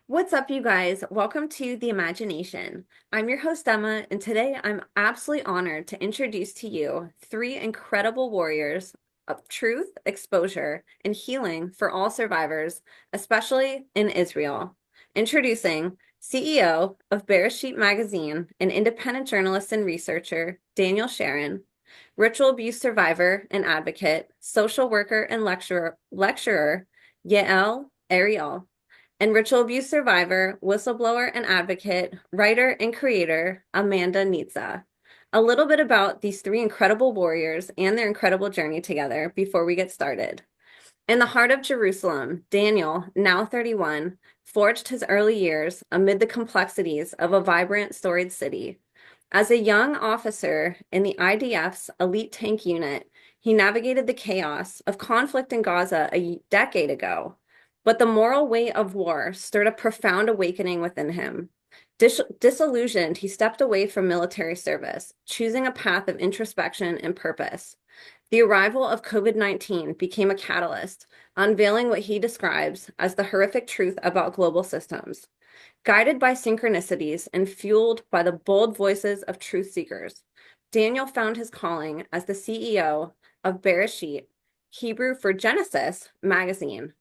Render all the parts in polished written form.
What's up, you guys? Welcome to The Imagination. I'm your host, Emma, and today I'm absolutely honored to introduce to you three incredible warriors of truth, exposure, and healing for all survivors, especially in Israel. Introducing CEO of Bereshit Magazine and independent journalist and researcher, Sharon, ritual abuse survivor and advocate, social worker and lecturer Yael Ariel, and ritual abuse survivor, whistleblower and advocate, writer and creator, Nitza. A little bit about these three incredible warriors and their incredible journey together before we get started. In the heart of Jerusalem, Daniel, now 31, forged his early years amid the complexities of a vibrant, storied city. As a young officer in the IDF's elite tank unit, he navigated the chaos of conflict in Gaza a decade ago. But the moral weight of war stirred a profound awakening within him. Disillusioned, he stepped away from military service, choosing a path of introspection and purpose. The arrival of COVID-19 became a catalyst, unveiling what he describes as the horrific truth about global systems. Guided by synchronicities and fueled by the bold voices of truth seekers, Daniel found his calling as the CEO of Bereshit, Hebrew for Genesis Magazine.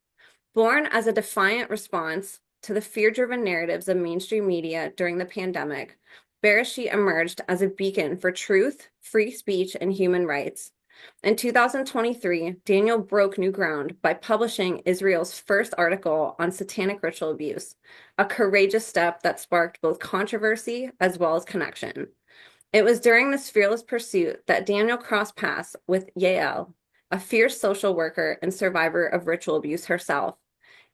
Born as a defiant response to the fear-driven narratives of mainstream media during the pandemic, Bereshit emerged as a beacon for truth, free speech, and human rights. In 2023, Daniel broke new ground by publishing Israel's first article on satanic ritual abuse, a courageous step that sparked both controversy as well as connection. It was during this fearless pursuit that Daniel crossed paths with Yael, a fierce social worker and survivor of ritual abuse herself.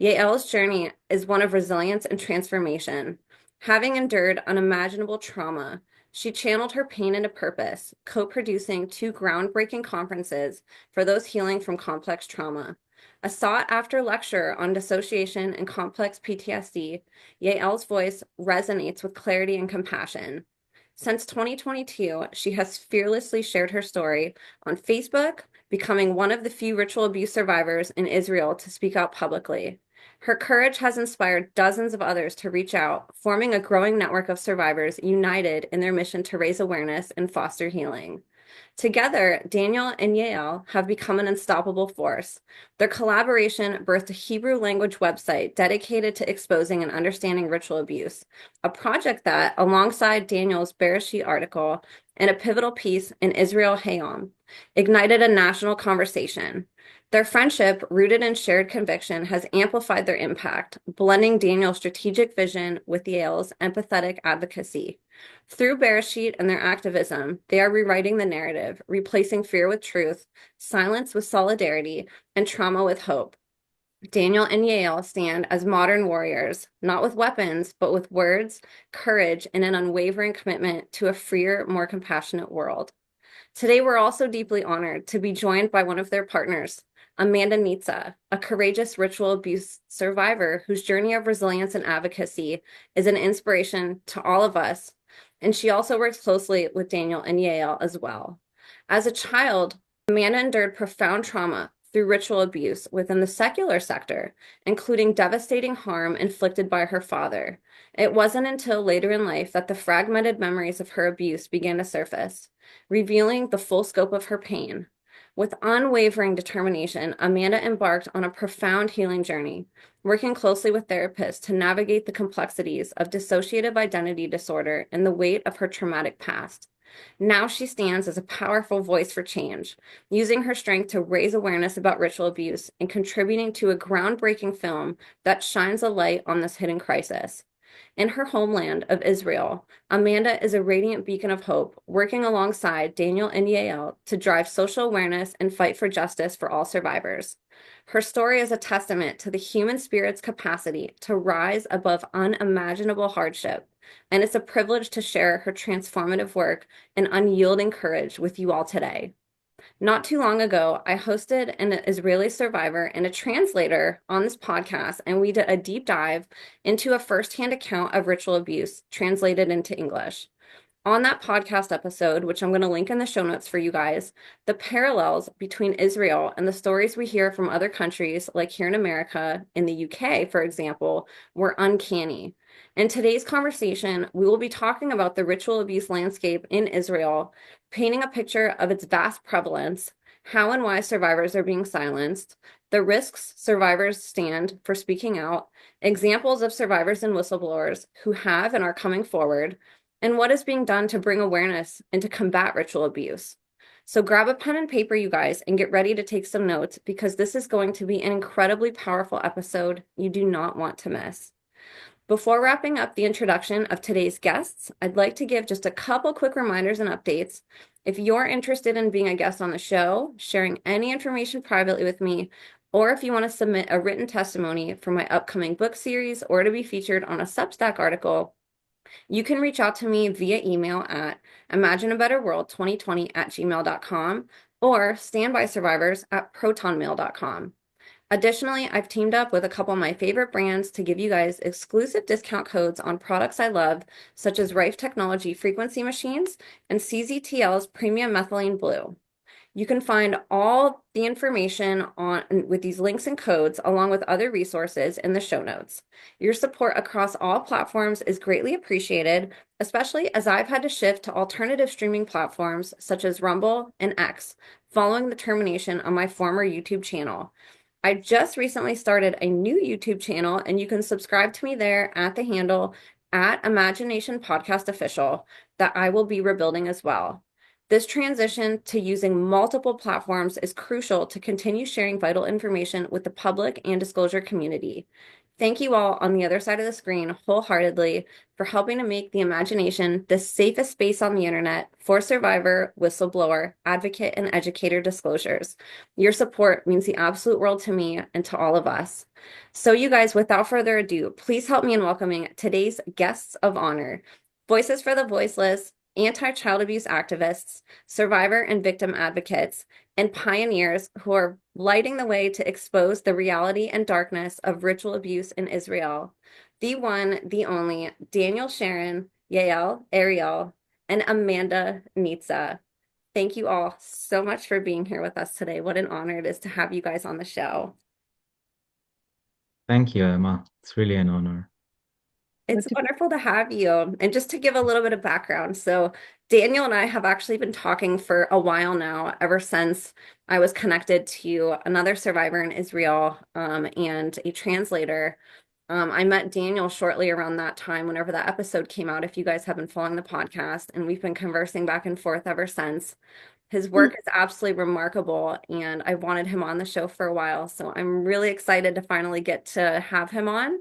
Yael's journey is one of resilience and transformation. Having endured unimaginable trauma, she channeled her pain into purpose, co-producing two groundbreaking conferences for those healing from complex trauma. A sought-after lecturer on dissociation and complex PTSD, Yael's voice resonates with clarity and compassion. Since 2022, she has fearlessly shared her story on Facebook, becoming one of the few ritual abuse survivors in Israel to speak out publicly. Her courage has inspired dozens of others to reach out, forming a growing network of survivors united in their mission to raise awareness and foster healing. Together, Daniel and Yael have become an unstoppable force. Their collaboration birthed a Hebrew language website dedicated to exposing and understanding ritual abuse, a project that, alongside Daniel's Bereshit article and a pivotal piece in Israel Hayom, ignited a national conversation. Their friendship, rooted in shared conviction, has amplified their impact, blending Daniel's strategic vision with Yael's empathetic advocacy. Through Bereshit and their activism, they are rewriting the narrative, replacing fear with truth, silence with solidarity, and trauma with hope. Daniel and Yael stand as modern warriors, not with weapons, but with words, courage, and an unwavering commitment to a freer, more compassionate world. Today, we're also deeply honored to be joined by one of their partners, Nitza, a courageous ritual abuse survivor whose journey of resilience and advocacy is an inspiration to all of us. And she also works closely with Daniel and Yael as well. As a child, Amanda endured profound trauma through ritual abuse within the secular sector, including devastating harm inflicted by her father. It wasn't until later in life that the fragmented memories of her abuse began to surface, revealing the full scope of her pain. With unwavering determination, Amanda embarked on a profound healing journey, working closely with therapists to navigate the complexities of dissociative identity disorder and the weight of her traumatic past. Now she stands as a powerful voice for change, using her strength to raise awareness about ritual abuse and contributing to a groundbreaking film that shines a light on this hidden crisis. In her homeland of Israel, Amanda is a radiant beacon of hope, working alongside Daniel and Yael to drive social awareness and fight for justice for all survivors. Her story is a testament to the human spirit's capacity to rise above unimaginable hardship, and it's a privilege to share her transformative work and unyielding courage with you all today. Not too long ago, I hosted an Israeli survivor and a translator on this podcast, and we did a deep dive into a firsthand account of ritual abuse translated into English. On that podcast episode, which I'm going to link in the show notes for you guys, the parallels between Israel and the stories we hear from other countries, like here in America, in the UK, for example, were uncanny. In today's conversation, we will be talking about the ritual abuse landscape in Israel, painting a picture of its vast prevalence, how and why survivors are being silenced, the risks survivors stand for speaking out, examples of survivors and whistleblowers who have and are coming forward, and what is being done to bring awareness and to combat ritual abuse. So grab a pen and paper, you guys, and get ready to take some notes because this is going to be an incredibly powerful episode you do not want to miss. Before wrapping up the introduction of today's guests, I'd like to give just a couple quick reminders and updates. If you're interested in being a guest on the show, sharing any information privately with me, or if you want to submit a written testimony for my upcoming book series or to be featured on a Substack article, you can reach out to me via email at imagineabetterworld2020@gmail.com or standbysurvivors@protonmail.com. Additionally, I've teamed up with a couple of my favorite brands to give you guys exclusive discount codes on products I love, such as Rife Technology frequency machines and CZTL's premium methylene blue. You can find all the information on with these links and codes, along with other resources in the show notes. Your support across all platforms is greatly appreciated, especially as I've had to shift to alternative streaming platforms such as Rumble and X, following the termination of my former YouTube channel. I just recently started a new YouTube channel, and you can subscribe to me there at the handle at Imagination Podcast Official that I will be rebuilding as well. This transition to using multiple platforms is crucial to continue sharing vital information with the public and disclosure community. Thank you all on the other side of the screen wholeheartedly for helping to make the imagination the safest space on the internet for survivor, whistleblower, advocate, and educator disclosures. Your support means the absolute world to me and to all of us. So you guys, without further ado, please help me in welcoming today's guests of honor, voices for the voiceless, anti-child abuse activists, survivor and victim advocates, and pioneers who are lighting the way to expose the reality and darkness of ritual abuse in Israel. The one, the only, Daniel, Sharon, Yael Ariel, and Amanda Nitza. Thank you all so much for being here with us today. What an honor it is to have you guys on the show. Thank you, Emma. It's really an honor. It's wonderful to have you. And just to give a little bit of background, so Daniel and I have actually been talking for a while now, ever since I was connected to another survivor in Israel, and a translator. I met Daniel shortly around that time, whenever that episode came out, if you guys have been following the podcast, and we've been conversing back and forth ever since. His work is absolutely remarkable, and I wanted him on the show for a while, so I'm really excited to finally get to have him on.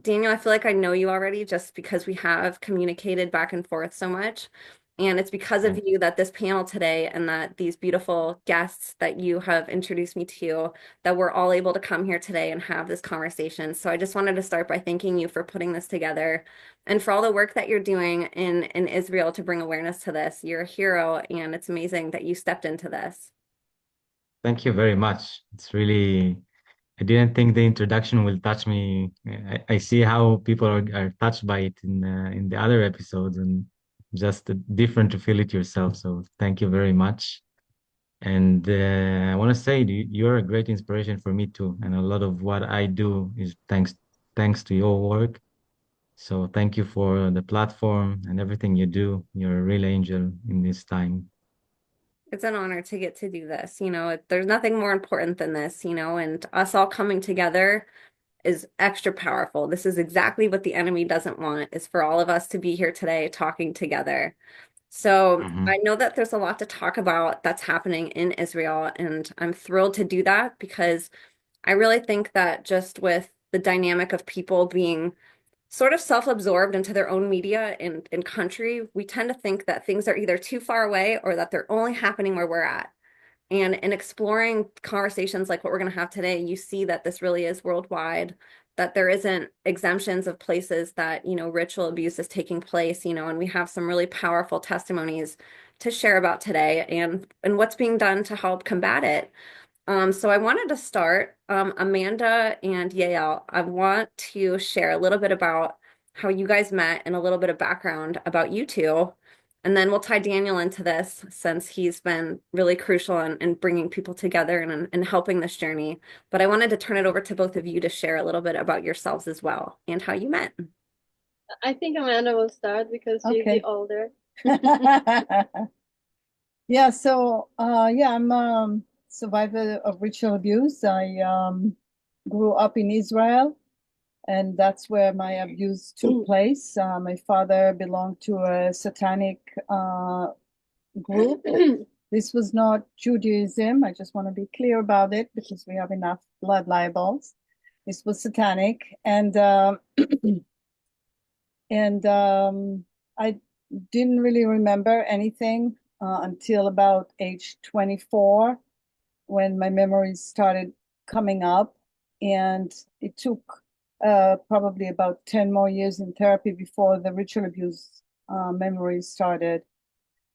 Daniel, I feel like I know you already just because we have communicated back and forth so much. And it's because Yeah. of you that this panel today and that these beautiful guests that you have introduced me to, that we're all able to come here today and have this conversation. So I just wanted to start by thanking you for putting this together and for all the work that you're doing in Israel to bring awareness to this. You're a hero, and it's amazing that you stepped into this. Thank you very much. It's really, I didn't think the introduction will touch me. I see how people are touched by it in the other episodes, and just different to feel it yourself. So thank you very much. And I want to say you're a great inspiration for me too. And a lot of what I do is thanks to your work. So thank you for the platform and everything you do. You're a real angel in this time. It's an honor to get to do this. There's nothing more important than this, and us all coming together is extra powerful. This is exactly what the enemy doesn't want, is for all of us to be here today talking together. So I know that there's a lot to talk about that's happening in Israel, and I'm thrilled to do that because I really think that just with the dynamic of people being sort of self-absorbed into their own media and country, we tend to think that things are either too far away or that they're only happening where we're at. And in exploring conversations like what we're going to have today, you see that this really is worldwide, that there isn't exemptions of places that, ritual abuse is taking place, and we have some really powerful testimonies to share about today and what's being done to help combat it. So I wanted to start, Amanda and Yael, I want to share a little bit about how you guys met and a little bit of background about you two. And then we'll tie Daniel into this since he's been really crucial in bringing people together and helping this journey. But I wanted to turn it over to both of you to share a little bit about yourselves as well and how you met. I think Amanda will start because she's the Okay. older. Yeah, so yeah, I'm survivor of ritual abuse. I grew up in Israel, and that's where my abuse took place. My father belonged to a satanic group. This was not Judaism. I just want to be clear about it because we have enough blood libels. This was satanic, and I didn't really remember anything until about age 24 when my memories started coming up. And it took probably about 10 more years in therapy before the ritual abuse memories started.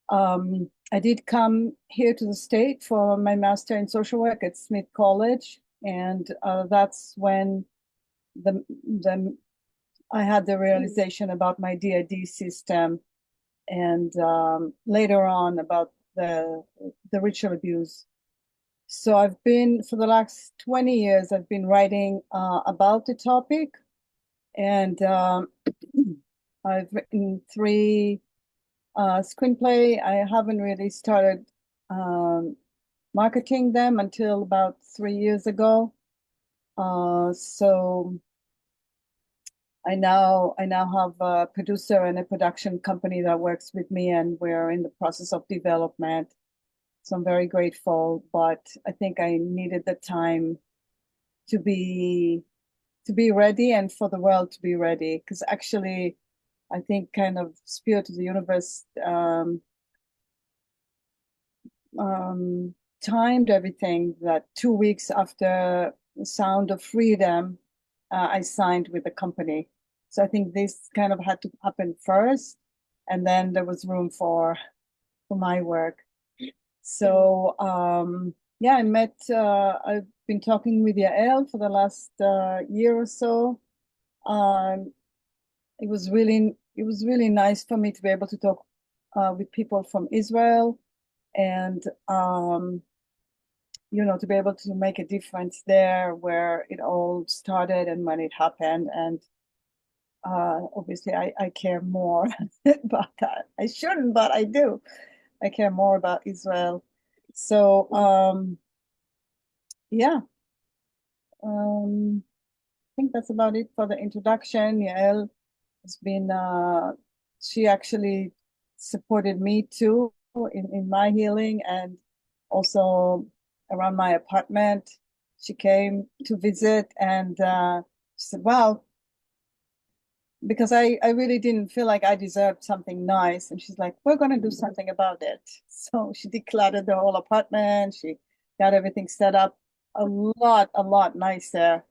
I did come here to the state for my master in social work at Smith College, and that's when the I had the realization about my DID system, and later on about the ritual abuse. So I've been, for the last 20 years, I've been writing about the topic, and I've written three screenplay. I haven't really started marketing them until about 3 years ago. So I now have a producer and a production company that works with me, and we're in the process of development. So I'm very grateful, but I think I needed the time to be ready and for the world to be ready. Because actually, I think kind of spirit of the universe timed everything that 2 weeks after the Sound of Freedom, I signed with the company. So I think this kind of had to happen first, and then there was room for my work. So yeah, I've been talking with Yael for the last year or so. It was really nice for me to be able to talk with people from Israel, and to be able to make a difference there where it all started and when it happened. And obviously, I care more about that. I shouldn't, but I do. I care more about Israel. So yeah, I think that's about it for the introduction. Yael has been, she actually supported me too in my healing, and also around my apartment. She came to visit, and she said, well, because I really didn't feel like I deserved something nice. And she's like, we're going to do something about it. So she decluttered the whole apartment. She got everything set up a lot nicer.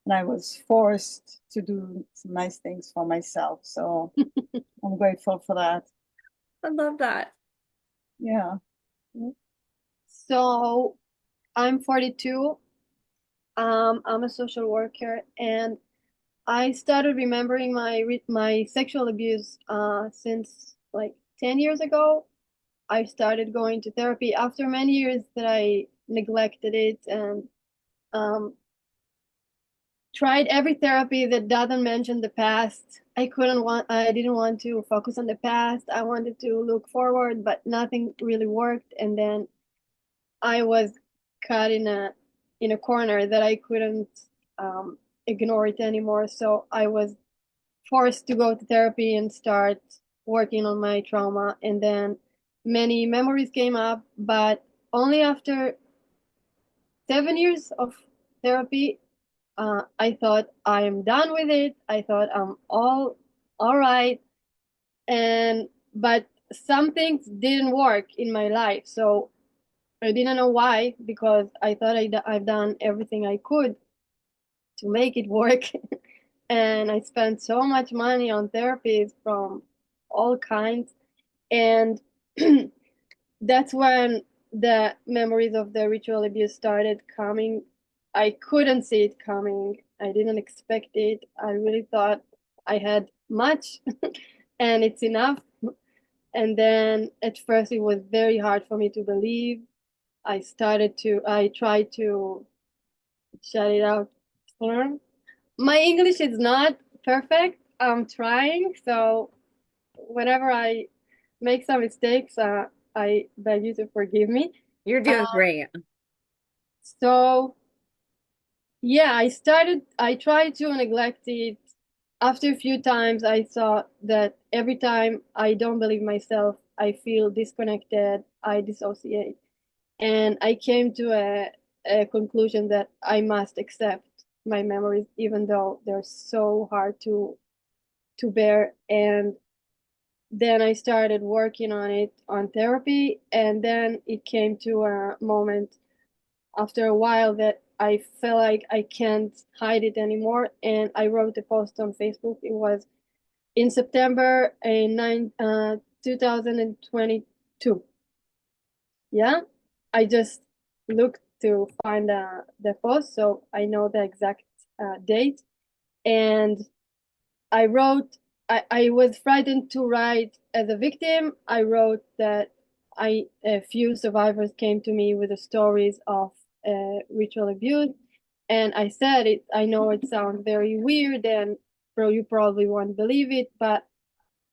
And I was forced to do some nice things for myself. So I'm grateful for that. I love that. Yeah. So I'm 42. I'm a social worker, and I started remembering my sexual abuse since like 10 years ago. I started going to therapy after many years that I neglected it, and tried every therapy that doesn't mention the past. I didn't want to focus on the past. I wanted to look forward, but nothing really worked. And then I was caught in a corner that I couldn't ignore it anymore. So I was forced to go to therapy and start working on my trauma. And then many memories came up, but only after 7 years of therapy, I thought I am done with it. I thought I'm all right, but some things didn't work in my life, so I didn't know why, because I thought I've done everything I could to make it work. And I spent so much money on therapies from all kinds, and that's when the memories of the ritual abuse started coming. I couldn't see it coming. I didn't expect it. I really thought I had much and it's enough. And then at first it was very hard for me to believe. I tried to shut it out. My English is not perfect. I'm trying. So whenever I make some mistakes, I beg you to forgive me. You're doing great. So yeah, I tried to neglect it. After a few times, I saw that every time I don't believe myself, I feel disconnected, I dissociate. And I came to a conclusion that I must accept my memories, even though they're so hard to bear. And then I started working on it on therapy, and then it came to a moment after a while that I felt like I can't hide it anymore, and I wrote a post on Facebook. It was in September 2022. Yeah, I just looked to find the post, so I know the exact date. And I wrote, I was frightened to write as a victim. I wrote that a few survivors came to me with the stories of ritual abuse. And I said it, I know it sounds very weird and you probably won't believe it, but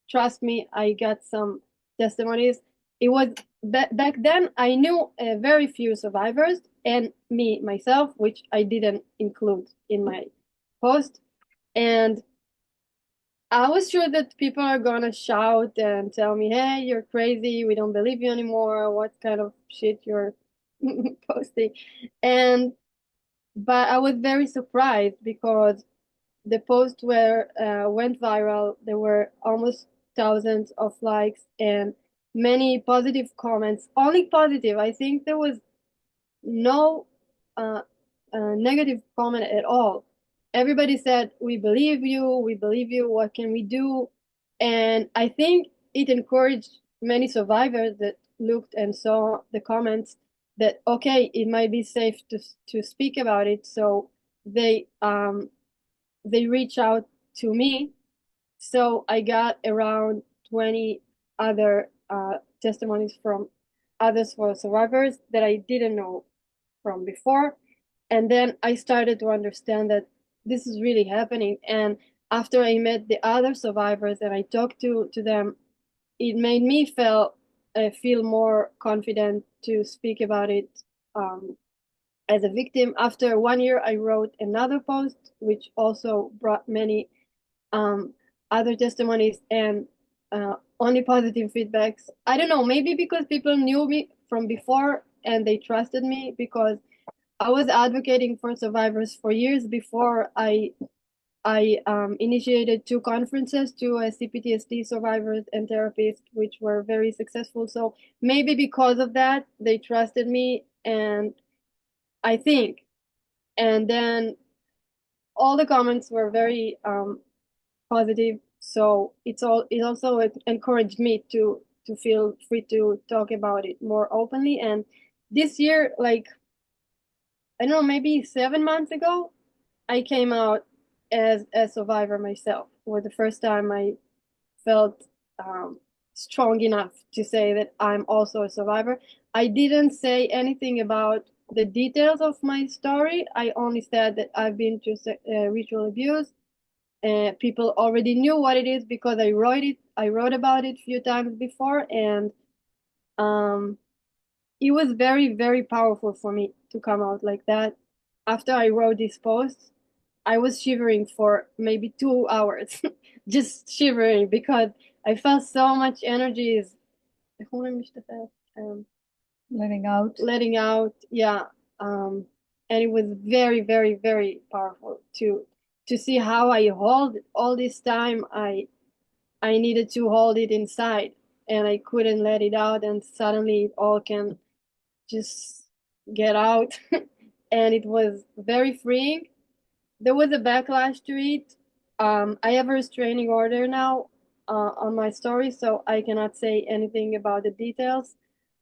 trust me, I got some testimonies. It was back then, I knew very few survivors and me, myself, which I didn't include in my post. And I was sure that people are gonna shout and tell me, hey, you're crazy, we don't believe you anymore, what kind of shit you're posting. And but I was very surprised because the posts went viral. There were almost thousands of likes and many positive comments. Only positive. I think there was no uh, negative comment at all. Everybody said, "We believe you. We believe you. What can we do?" And I think it encouraged many survivors that looked and saw the comments that okay, it might be safe to speak about it. So they reach out to me. So I got around 20 other testimonies from others for survivors that I didn't know from before. And then I started to understand that this is really happening. And after I met the other survivors and I talked to them, it made me feel more confident to speak about it as a victim. After 1 year, I wrote another post, which also brought many other testimonies and only positive feedbacks. I don't know, maybe because people knew me from before and they trusted me because I was advocating for survivors for years before I initiated 2 conferences to CPTSD survivors and therapists, which were very successful. So maybe because of that, they trusted me, and I think. And then all the comments were very positive. So it also encouraged me to feel free to talk about it more openly. And this year, like I don't know, maybe 7 months ago, I came out as a survivor myself. For the first time, I felt strong enough to say that I'm also a survivor. I didn't say anything about the details of my story. I only said that I've been through ritual abuse. People already knew what it is because I wrote it. I wrote about it a few times before, and um, it was very, very powerful for me to come out like that. After I wrote this post, I was shivering for maybe 2 hours, just shivering because I felt so much energy is letting out. letting out. Yeah. And it was very, very, very powerful to see how I hold all this time. I needed to hold it inside and I couldn't let it out, and suddenly it all can just get out. And it was very freeing. There was a backlash to it. I have a restraining order now on my story, so I cannot say anything about the details.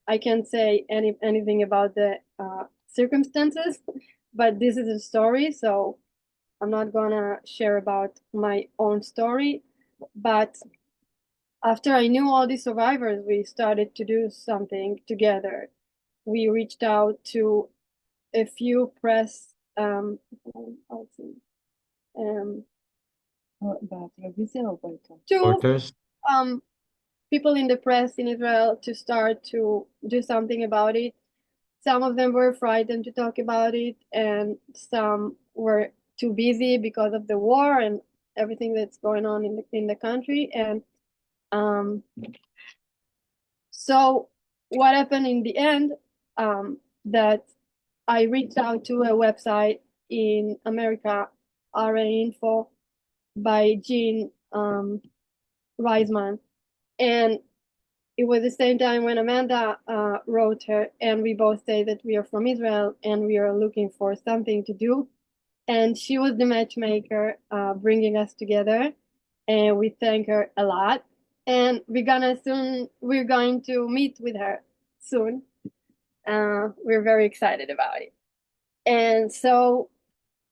I can't say anything about the circumstances, but this is a story, so I'm not gonna share about my own story. But after I knew all these survivors, we started to do something together. We reached out to a few press, to Porters? people in the press in Israel to start to do something about it. Some of them were frightened to talk about it, and some were too busy because of the war and everything that's going on in the country. And so what happened in the end, that I reached out to a website in America, RA Info, by Jean Reisman. And it was the same time when Amanda wrote her, and we both say that we are from Israel and we are looking for something to do. And she was the matchmaker, bringing us together, and we thank her a lot. And we're going to meet with her soon. We're very excited about it. And so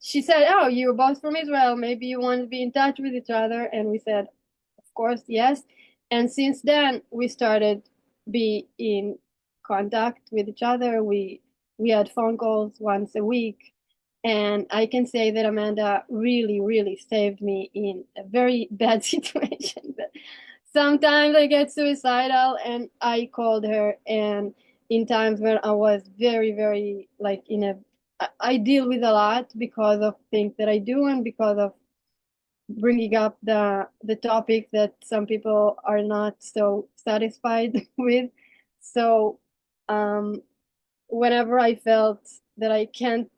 she said, "Oh, you're both from Israel. Maybe you want to be in touch with each other." And we said, "Of course, yes." And since then, we started be in contact with each other. We had phone calls once a week. And I can say that Amanda really, really saved me in a very bad situation. Sometimes I get suicidal, and I called her. And in times when I was very, very like I deal with a lot because of things that I do and because of bringing up the topic that some people are not so satisfied with. So whenever I felt that I can't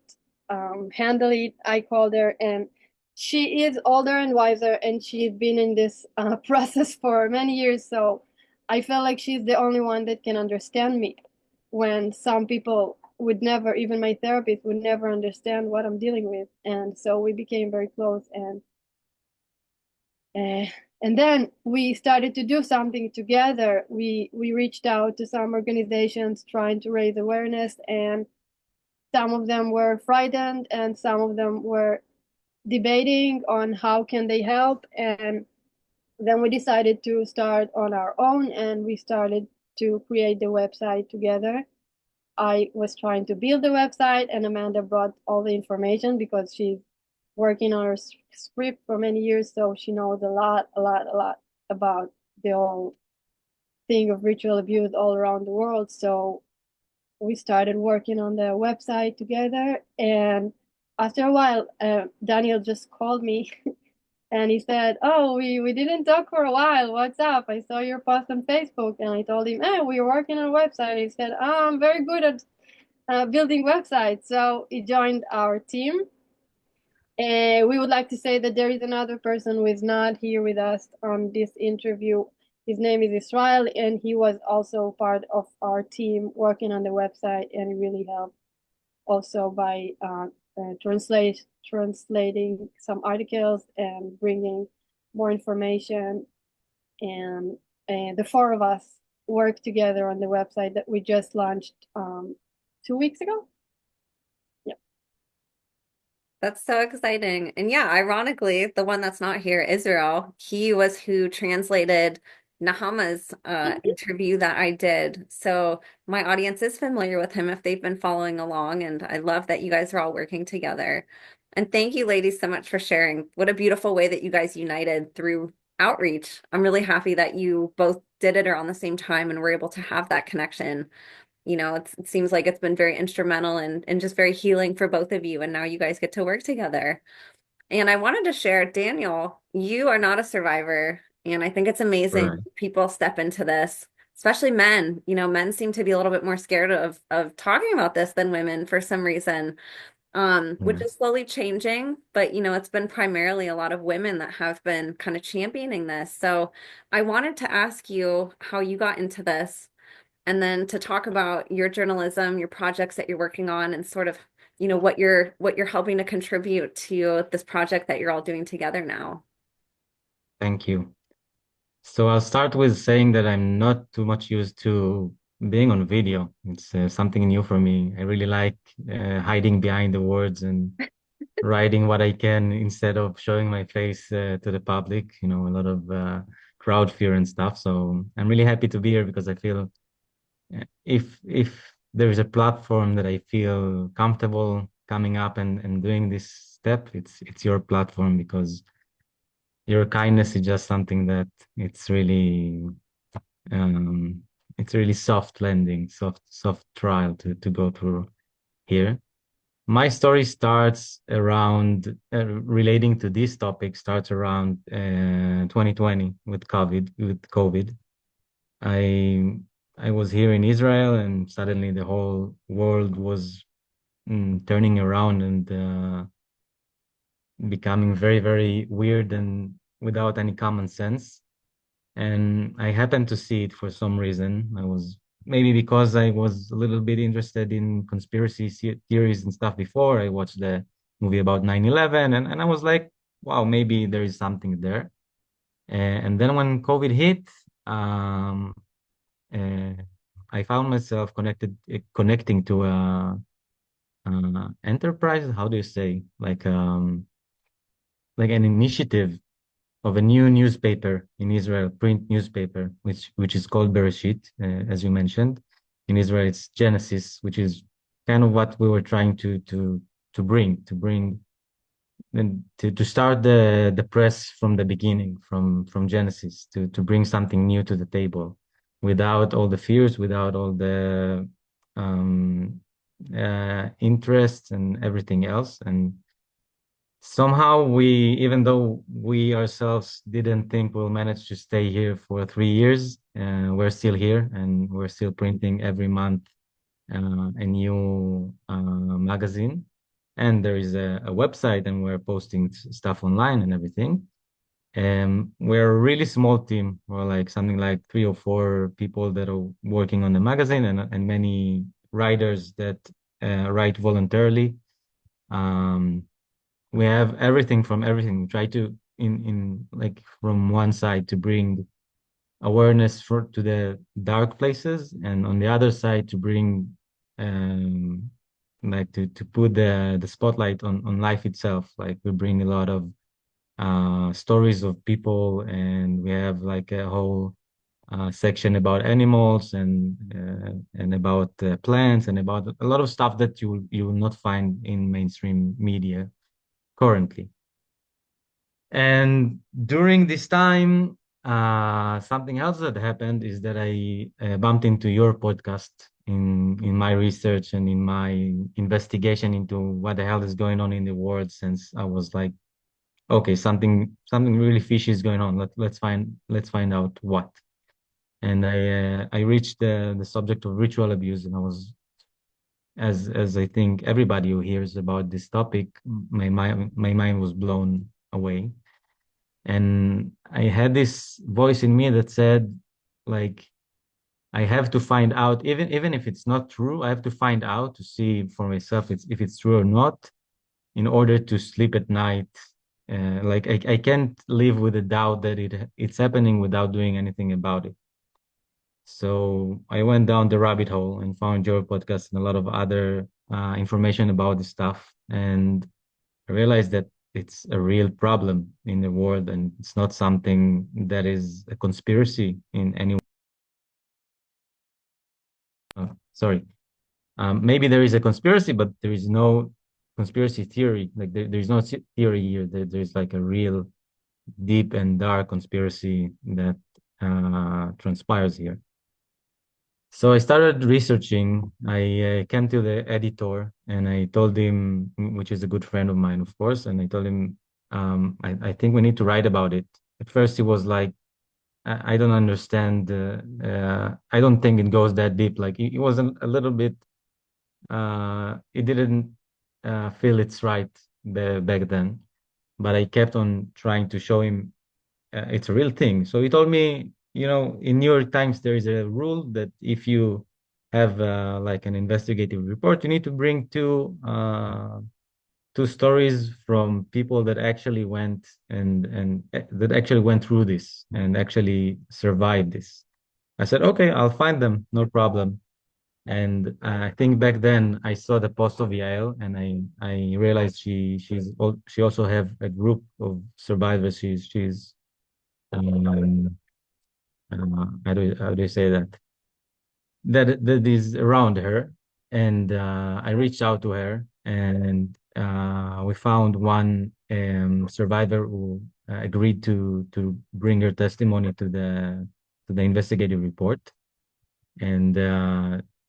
handle it, I called her, and she is older and wiser, and she's been in this process for many years. So I felt like she's the only one that can understand me when some people would never, even my therapist would never understand what I'm dealing with. And so we became very close, and then we started to do something together. We reached out to some organizations trying to raise awareness, and some of them were frightened, and some of them were debating on how can they help. And then we decided to start on our own, and we started to create the website together. I was trying to build the website, and Amanda brought all the information because she's working on her script for many years, so she knows a lot about the whole thing of ritual abuse all around the world. So we started working on the website together, and after a while, Daniel just called me and he said, "Oh, we didn't talk for a while. What's up? I saw your post on Facebook." And I told him, "Hey, we're working on a website." He said, "Oh, I'm very good at building websites." So he joined our team. And we would like to say that there is another person who is not here with us on this interview. His name is Israel, and he was also part of our team working on the website, and he really helped also by translating some articles and bringing more information. And the four of us worked together on the website that we just launched 2 weeks ago. That's so exciting. And yeah, ironically, the one that's not here, Israel, he was who translated Nahama's interview that I did. So my audience is familiar with him if they've been following along. And I love that you guys are all working together. And thank you, ladies, so much for sharing. What a beautiful way that you guys united through outreach. I'm really happy that you both did it around the same time and were able to have that connection. It seems like it's been very instrumental and just very healing for both of you. And now you guys get to work together. And I wanted to share, Daniel, you are not a survivor. And I think it's amazing Right. people step into this, especially men. Men seem to be a little bit more scared of talking about this than women for some reason, which Yeah. is slowly changing. But, it's been primarily a lot of women that have been kind of championing this. So I wanted to ask you how you got into this, and then to talk about your journalism, your projects that you're working on, and sort of, what you're helping to contribute to this project that you're all doing together now. Thank you. So I'll start with saying that I'm not too much used to being on video. It's something new for me. I really like hiding behind the words and writing what I can instead of showing my face to the public, a lot of crowd fear and stuff. So I'm really happy to be here because I feel if there is a platform that I feel comfortable coming up and doing this step, it's your platform because your kindness is just something that it's really um it's really soft landing, soft trial to go through here. My story starts around relating to this topic starts around 2020 with COVID. I I was here in Israel and suddenly the whole world was turning around and becoming very, very weird and without any common sense. And I happened to see it for some reason. I was maybe because I was a little bit interested in conspiracy theories and stuff before. I watched the movie about 9/11 and I was like, wow, maybe there is something there. And then when COVID hit, uh, I found myself connecting to a enterprise. How do you say? Like an initiative of a new newspaper in Israel, print newspaper, which is called Bereshit, as you mentioned. In Israel, it's Genesis, which is kind of what we were trying to bring and to start the press from the beginning, from Genesis, to bring something new to the table, without all the fears, without all the um, interests and everything else, and somehow even though we ourselves didn't think we'll manage to stay here for 3 years, we're still here and we're still printing every month a new magazine. And there is a website and we're posting stuff online and everything. We're a really small team. We're like something like 3 or 4 people that are working on the magazine and many writers that write voluntarily. Um, we have everything from everything. We try to in like from one side to bring awareness to the dark places, and on the other side to bring um like to put the spotlight on life itself. Like we bring a lot of stories of people, and we have like a whole section about animals and about plants and about a lot of stuff that you will not find in mainstream media currently. And during this time, something else that happened is that I bumped into your podcast in my research and in my investigation into what the hell is going on in the world. Since I was like, okay, something really fishy is going on. Let's find out what. And I reached the subject of ritual abuse, and I was as I think everybody who hears about this topic, my mind was blown away. And I had this voice in me that said, like, I have to find out, even if it's not true, I have to find out to see for myself if it's true or not, in order to sleep at night. Like I can't live with the doubt that it's happening without doing anything about it. So I went down the rabbit hole and found your podcast and a lot of other information about this stuff. And I realized that it's a real problem in the world and it's not something that is a conspiracy in any sorry. Maybe there is a conspiracy, but there is no conspiracy theory. Like there's no theory here. There's like a real deep and dark conspiracy that transpires here. So I started researching. I came to the editor and I told him, which is a good friend of mine, of course, and I told him, I think we need to write about it. At first, he was like, I don't understand. I don't think it goes that deep. Like it was a little bit, it didn't feel it's right back then. But I kept on trying to show him it's a real thing. So he told me, in New York Times, there is a rule that if you have like an investigative report, you need to bring two stories from people that actually went and that actually went through this and actually survived this. I said, okay, I'll find them, no problem. And I think back then I saw the post of Yael, and I realized she also have a group of survivors. She's how do you say that? That is around her. And I reached out to her, and we found one survivor who agreed to bring her testimony to the investigative report. And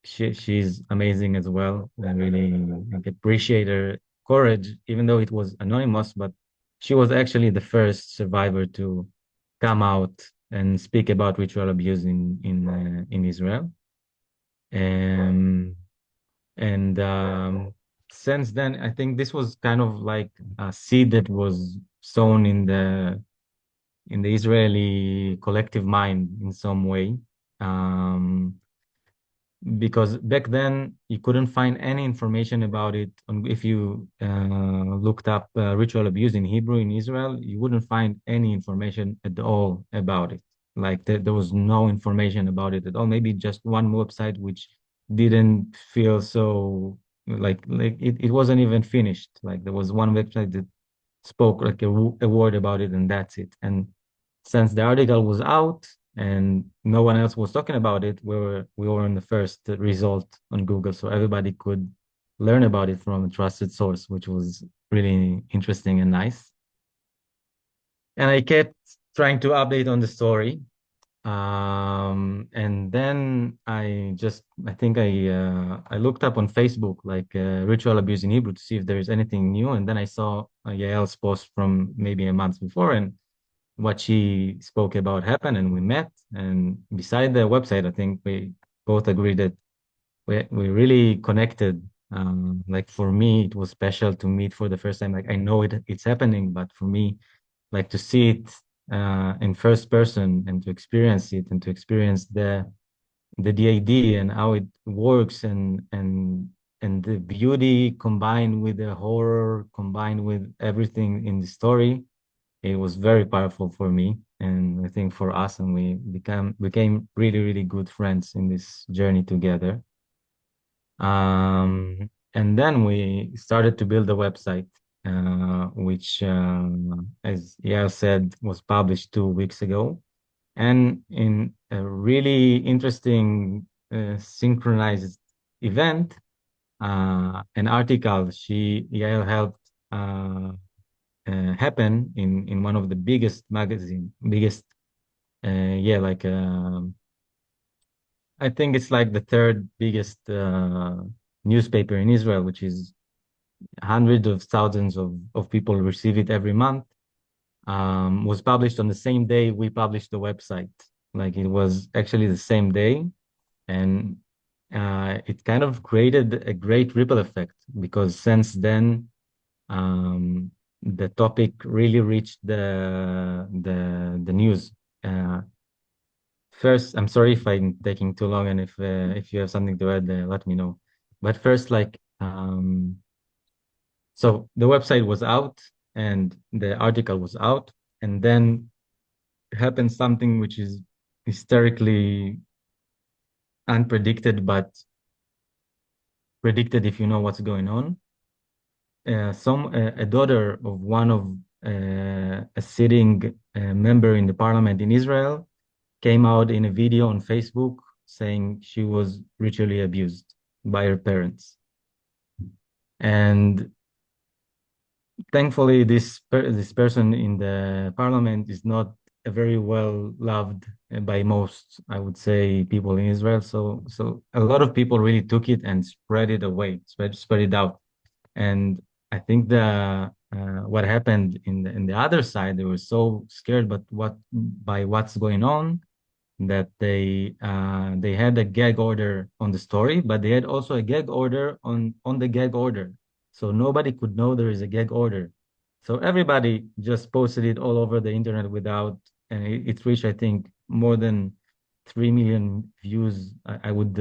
she's amazing as well. I really like, appreciate her courage, even though it was anonymous, but she was actually the first survivor to come out and speak about ritual abuse in Israel. Um, and since then, I think this was kind of like a seed that was sown in the Israeli collective mind in some way. Um, because back then you couldn't find any information about it. If you looked up ritual abuse in Hebrew in Israel, you wouldn't find any information at all about it. Like there was no information about it at all. Maybe just one website which didn't feel so like it wasn't even finished. Like there was one website that spoke like a word about it, and that's it. And since the article was out and no one else was talking about it, we were in the first result on Google, so everybody could learn about it from a trusted source, which was really interesting and nice. And I kept trying to update on the story. And then I think I looked up on Facebook like ritual abuse in Hebrew to see if there is anything new. And then I saw Yael's post from maybe a month before, and what she spoke about happened, and we met. And beside the website, I think we both agreed that we really connected. Like for me, it was special to meet for the first time. Like I know it's happening, but for me, like to see it in first person and to experience it and to experience the DID and how it works and the beauty combined with the horror combined with everything in the story, it was very powerful for me and I think for us, and we became really really good friends in this journey together. And then we started to build a website, which, as Yael said, was published 2 weeks ago. And in a really interesting synchronized event, an article Yael helped happen in one of the biggest, yeah, like I think it's like the third biggest newspaper in Israel, which is hundreds of thousands of people receive it every month. Was published on the same day we published the website. Like it was actually the same day, and it kind of created a great ripple effect because since then, the topic really reached the news. Uh, First, I'm sorry if I'm taking too long, and if you have something to add, let me know. But first, like, so the website was out and the article was out, and then happened something which is hysterically unpredicted, but predicted if you know what's going on. A daughter of one of a sitting member in the parliament in Israel came out in a video on Facebook saying she was ritually abused by her parents. And thankfully, this person in the parliament is not a very well loved by most, I would say, people in Israel. So a lot of people really took it and spread it away, spread it out. And I think the what happened in the other side, they were so scared, but by what's going on, that they had a gag order on the story, but they had also a gag order on the gag order. So nobody could know there is a gag order. So everybody just posted it all over the internet without, and it reached, I think, more than 3 million views. I would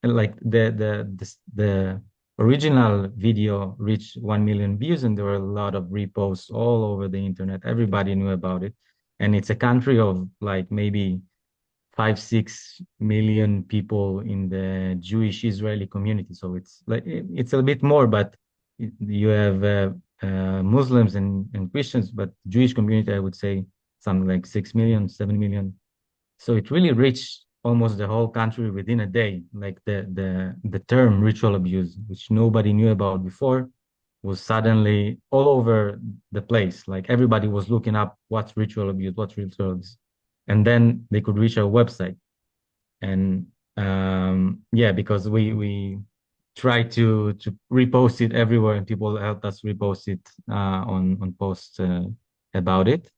like the original video reached 1 million views, and there were a lot of reposts all over the internet. Everybody knew about it, and it's a country of like maybe 5-6 million people in the Jewish Israeli community. So it's like it's a bit more, but you have Muslims and Christians, but Jewish community, I would say something like 6 million, 7 million. So it really reached almost the whole country within a day. Like the term ritual abuse, which nobody knew about before, was suddenly all over the place. Like everybody was looking up what's ritual abuse, what's ritual abuse. And then they could reach our website. And yeah, because we try to repost it everywhere, and people helped us repost it on posts about it.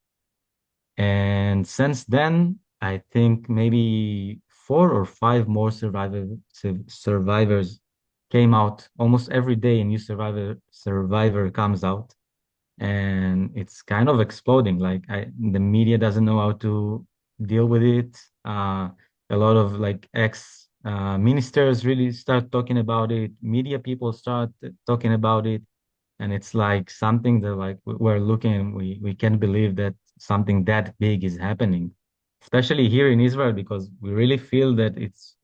And since then, I think maybe 4 or 5 more survivors came out. Almost every day a new survivor comes out, and it's kind of exploding. Like the media doesn't know how to deal with it. A lot of like ex ministers really start talking about it. Media people start talking about it, and it's like something that like we're looking and we can't believe that something that big is happening, especially here in Israel, because we really feel that it's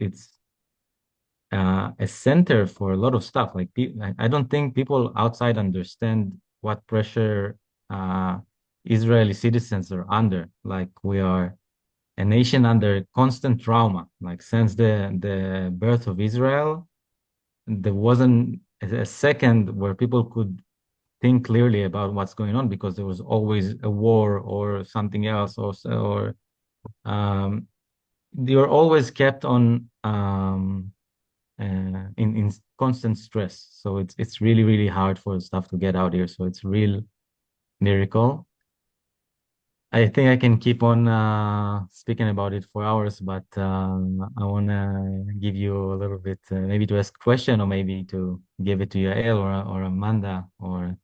a center for a lot of stuff. Like I don't think people outside understand what pressure Israeli citizens are under. Like we are a nation under constant trauma. Like since the birth of Israel, there wasn't a second where people could think clearly about what's going on, because there was always a war or something else, or um, you're always kept on in constant stress. So it's really really hard for stuff to get out here. So it's real miracle. I think I can keep on speaking about it for hours, but I want to give you a little bit, maybe to ask a question, or maybe to give it to Yael or Amanda, or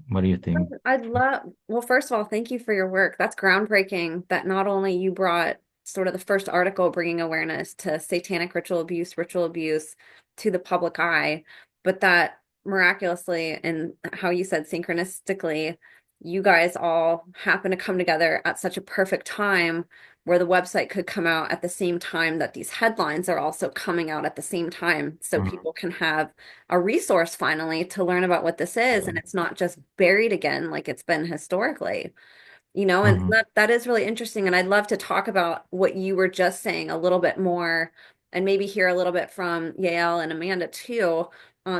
what do you think? I'd love, well, first of all, thank you for your work. That's groundbreaking that not only you brought sort of the first article bringing awareness to satanic ritual abuse to the public eye, but that miraculously, and how you said synchronistically, you guys all happen to come together at such a perfect time where the website could come out at the same time that these headlines are also coming out at the same time, so people can have a resource finally to learn about what this is, and it's not just buried again like it's been historically, and Mhm. that is really interesting. And I'd love to talk about what you were just saying a little bit more, and maybe hear a little bit from Yael and Amanda too,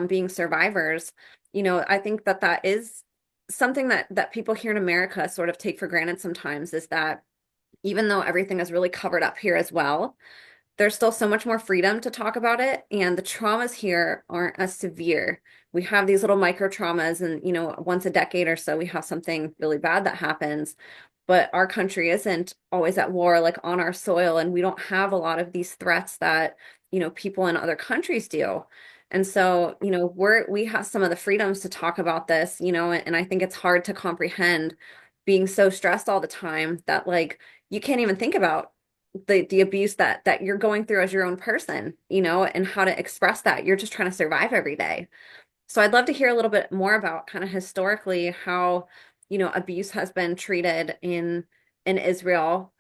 being survivors. I think that that is something that people here in America sort of take for granted sometimes, is that even though everything is really covered up here as well, there's still so much more freedom to talk about it, and the traumas here aren't as severe. We have these little micro traumas, and once a decade or so we have something really bad that happens, but our country isn't always at war like on our soil, and we don't have a lot of these threats that people in other countries do. And so we have some of the freedoms to talk about this, and I think it's hard to comprehend being so stressed all the time that like you can't even think about the abuse that you're going through as your own person, and how to express that. You're just trying to survive every day. So I'd love to hear a little bit more about kind of historically how, abuse has been treated in Israel,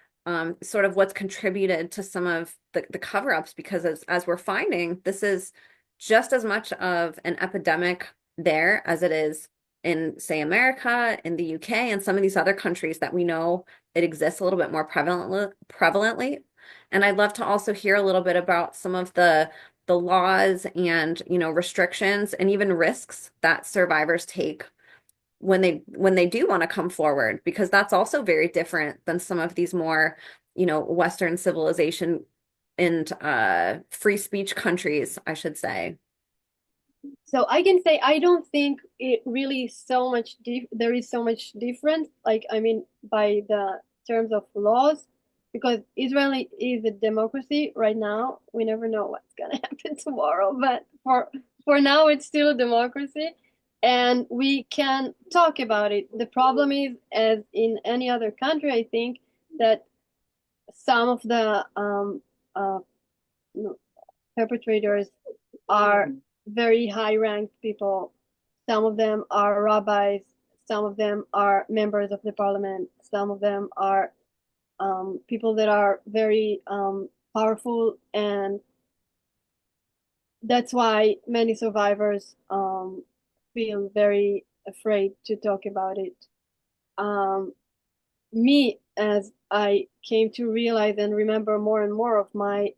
sort of what's contributed to some of the cover-ups, because as we're finding, this is just as much of an epidemic there as it is in, say, America, in the UK, and some of these other countries that we know it exists a little bit more prevalently. And I'd love to also hear a little bit about some of the laws and restrictions and even risks that survivors take when they do want to come forward, because that's also very different than some of these more Western civilization and free speech countries, I should say. So I can say I don't think it really so much there is so much difference. Like I mean, by the terms of laws, because Israel is a democracy right now. We never know what's gonna happen tomorrow, but for now, it's still a democracy, and we can talk about it. The problem is, as in any other country, I think that some of the uh, perpetrators are very high ranked people. Some of them are rabbis, some of them are members of the parliament, some of them are people that are very powerful, and that's why many survivors feel very afraid to talk about it. Me, as I came to realize and remember more and more of my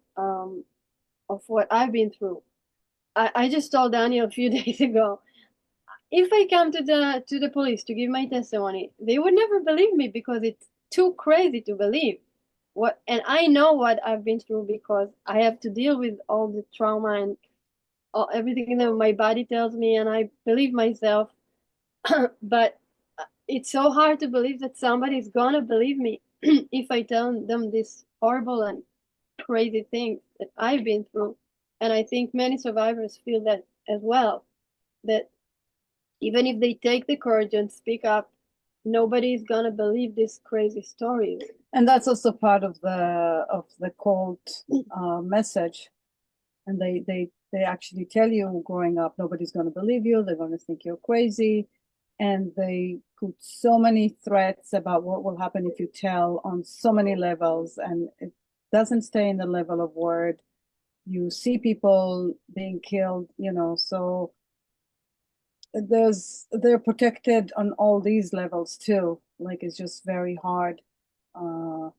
of what I've been through, I just told Daniel a few days ago, if I come to the police to give my testimony, they would never believe me because it's too crazy to believe. What, and I know what I've been through because I have to deal with all the trauma and everything that my body tells me, and I believe myself. But it's so hard to believe that somebody's gonna believe me if I tell them this horrible and crazy things that I've been through. And I think many survivors feel that as well, that even if they take the courage and speak up, nobody's gonna believe these crazy stories. And that's also part of the quote message. And they actually tell you growing up, nobody's going to believe you. They're going to think you're crazy. And they put so many threats about what will happen if you tell on so many levels. And it doesn't stay in the level of word. You see people being killed, so they're protected on all these levels too. Like, it's just very hard to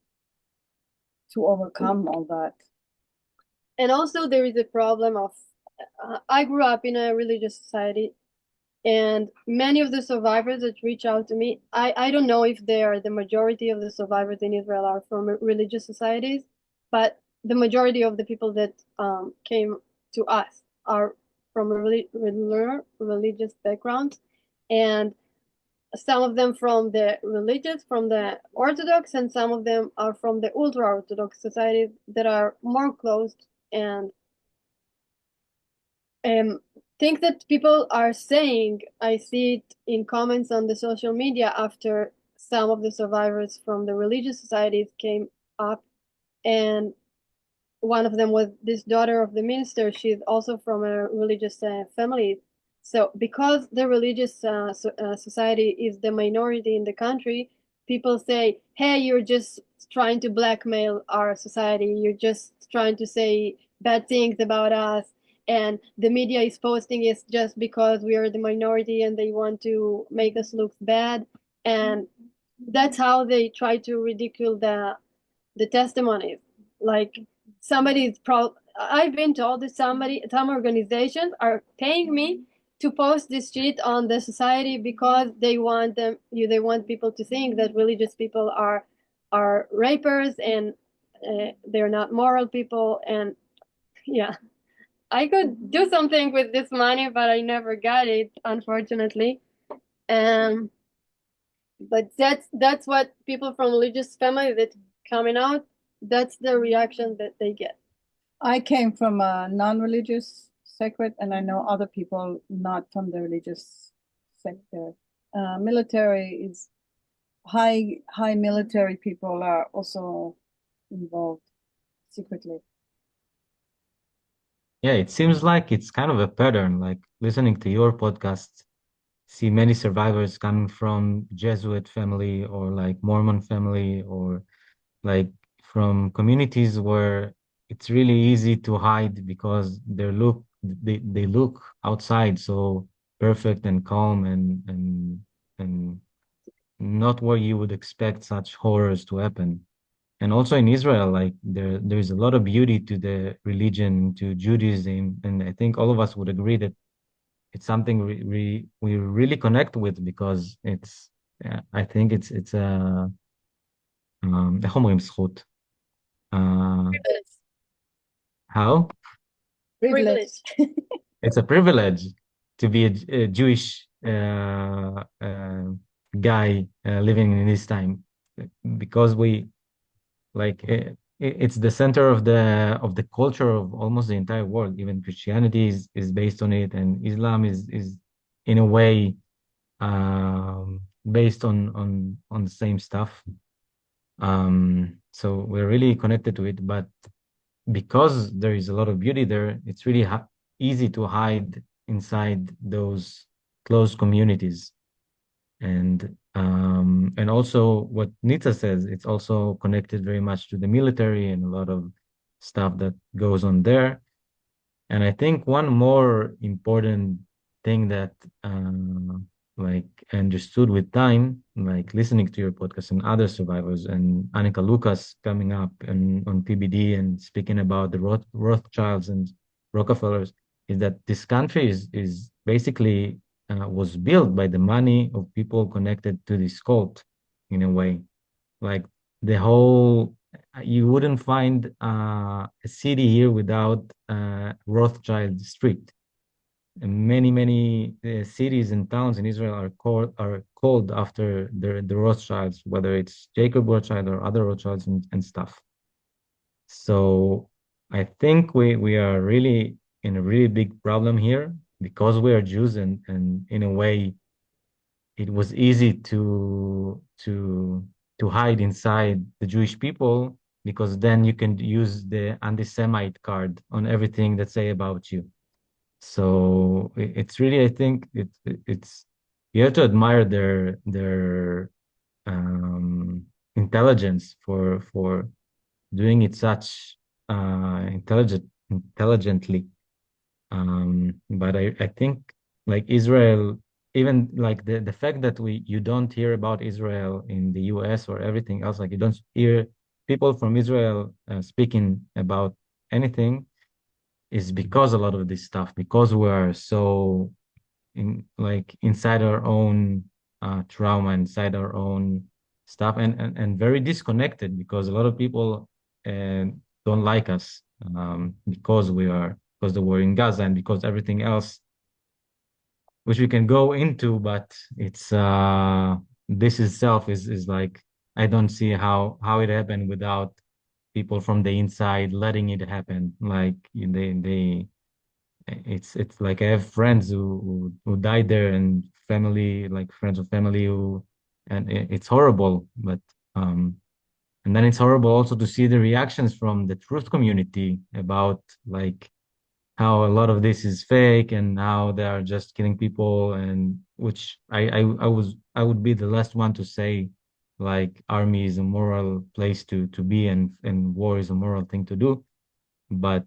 overcome all that. And also, there is a problem of I grew up in a religious society, and many of the survivors that reach out to me, I don't know if they are the majority of the survivors in Israel are from religious societies, but the majority of the people that came to us are from religious backgrounds, and some of them from the Orthodox, and some of them are from the ultra-Orthodox societies that are more closed, and think that people are saying, I see it in comments on the social media after some of the survivors from the religious societies came up, and one of them was this daughter of the minister. She's also from a religious family. So because the religious society is the minority in the country, people say, hey, you're just trying to blackmail our society. You're just trying to say bad things about us. And the media is posting it just because we are the minority and they want to make us look bad. And that's how they try to ridicule the testimonies. Like, I've been told that some organizations are paying me to post this shit on the society because they want people to think that religious people are rapers and they're not moral people. And yeah, I could do something with this money, but I never got it, unfortunately. Um, but that's what people from religious family that coming out, that's the reaction that they get. I came from a non-religious sacred, and I know other people not from the religious sector. Military is high military people are also involved secretly. Yeah, it seems like it's kind of a pattern, like listening to your podcast, see many survivors coming from Jesuit family or like Mormon family or like from communities where it's really easy to hide because they look outside so perfect and calm and not where you would expect such horrors to happen. And also in Israel, like there's a lot of beauty to the religion, to Judaism, and I think all of us would agree that it's something we really connect with because it's I think it's a איך אומרים זכות? Uh, how? Privilege. It's a privilege to be a Jewish guy living in this time because we like it's the center of the culture of almost the entire world. Even Christianity is based on it, and Islam is in a way based on the same stuff. So we're really connected to it, but because there is a lot of beauty there, it's really easy to hide inside those closed communities. And also what Nitza says, it's also connected very much to the military and a lot of stuff that goes on there. And I think one more important thing that like understood with time, like listening to your podcast and other survivors and Annika Lucas coming up and on PBD and speaking about the Rothschilds and Rockefellers, is that this country is basically was built by the money of people connected to this cult in a way. Like the whole, you wouldn't find a city here without Rothschild Street. And many cities and towns in Israel are called after the Rothschilds, whether it's Jacob Rothschild or other Rothschilds and stuff. So I think we are really in a really big problem here because we are Jews and in a way it was easy to hide inside the Jewish people because then you can use the anti-Semite card on everything that say about you. So it's really, I think it's you have to admire their intelligence for doing it such intelligently. But I think like Israel, even like the fact that you don't hear about Israel in the US or everything else, like you don't hear people from Israel speaking about anything, is because a lot of this stuff, because we're so in like inside our own trauma, inside our own stuff, and very disconnected because a lot of people uh, don't like us because the war in Gaza and because everything else, which we can go into, but it's this itself is like I don't see how it happened without people from the inside letting it happen. Like they it's like I have friends who died there and family, like friends of family who, and it's horrible. But and then it's horrible also to see the reactions from the truth community about like how a lot of this is fake and how they are just killing people, and which I would be the last one to say like army is a moral place to be and war is a moral thing to do, but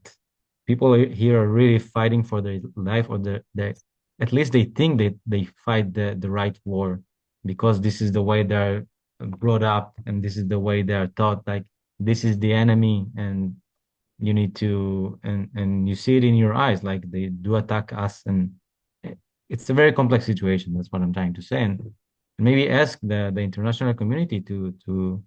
people here are really fighting for their life or their at least they think they fight the right war because this is the way they're brought up and this is the way they're taught, like this is the enemy and you need to and you see it in your eyes like they do attack us, and it's a very complex situation. That's what I'm trying to say, and maybe ask the international community to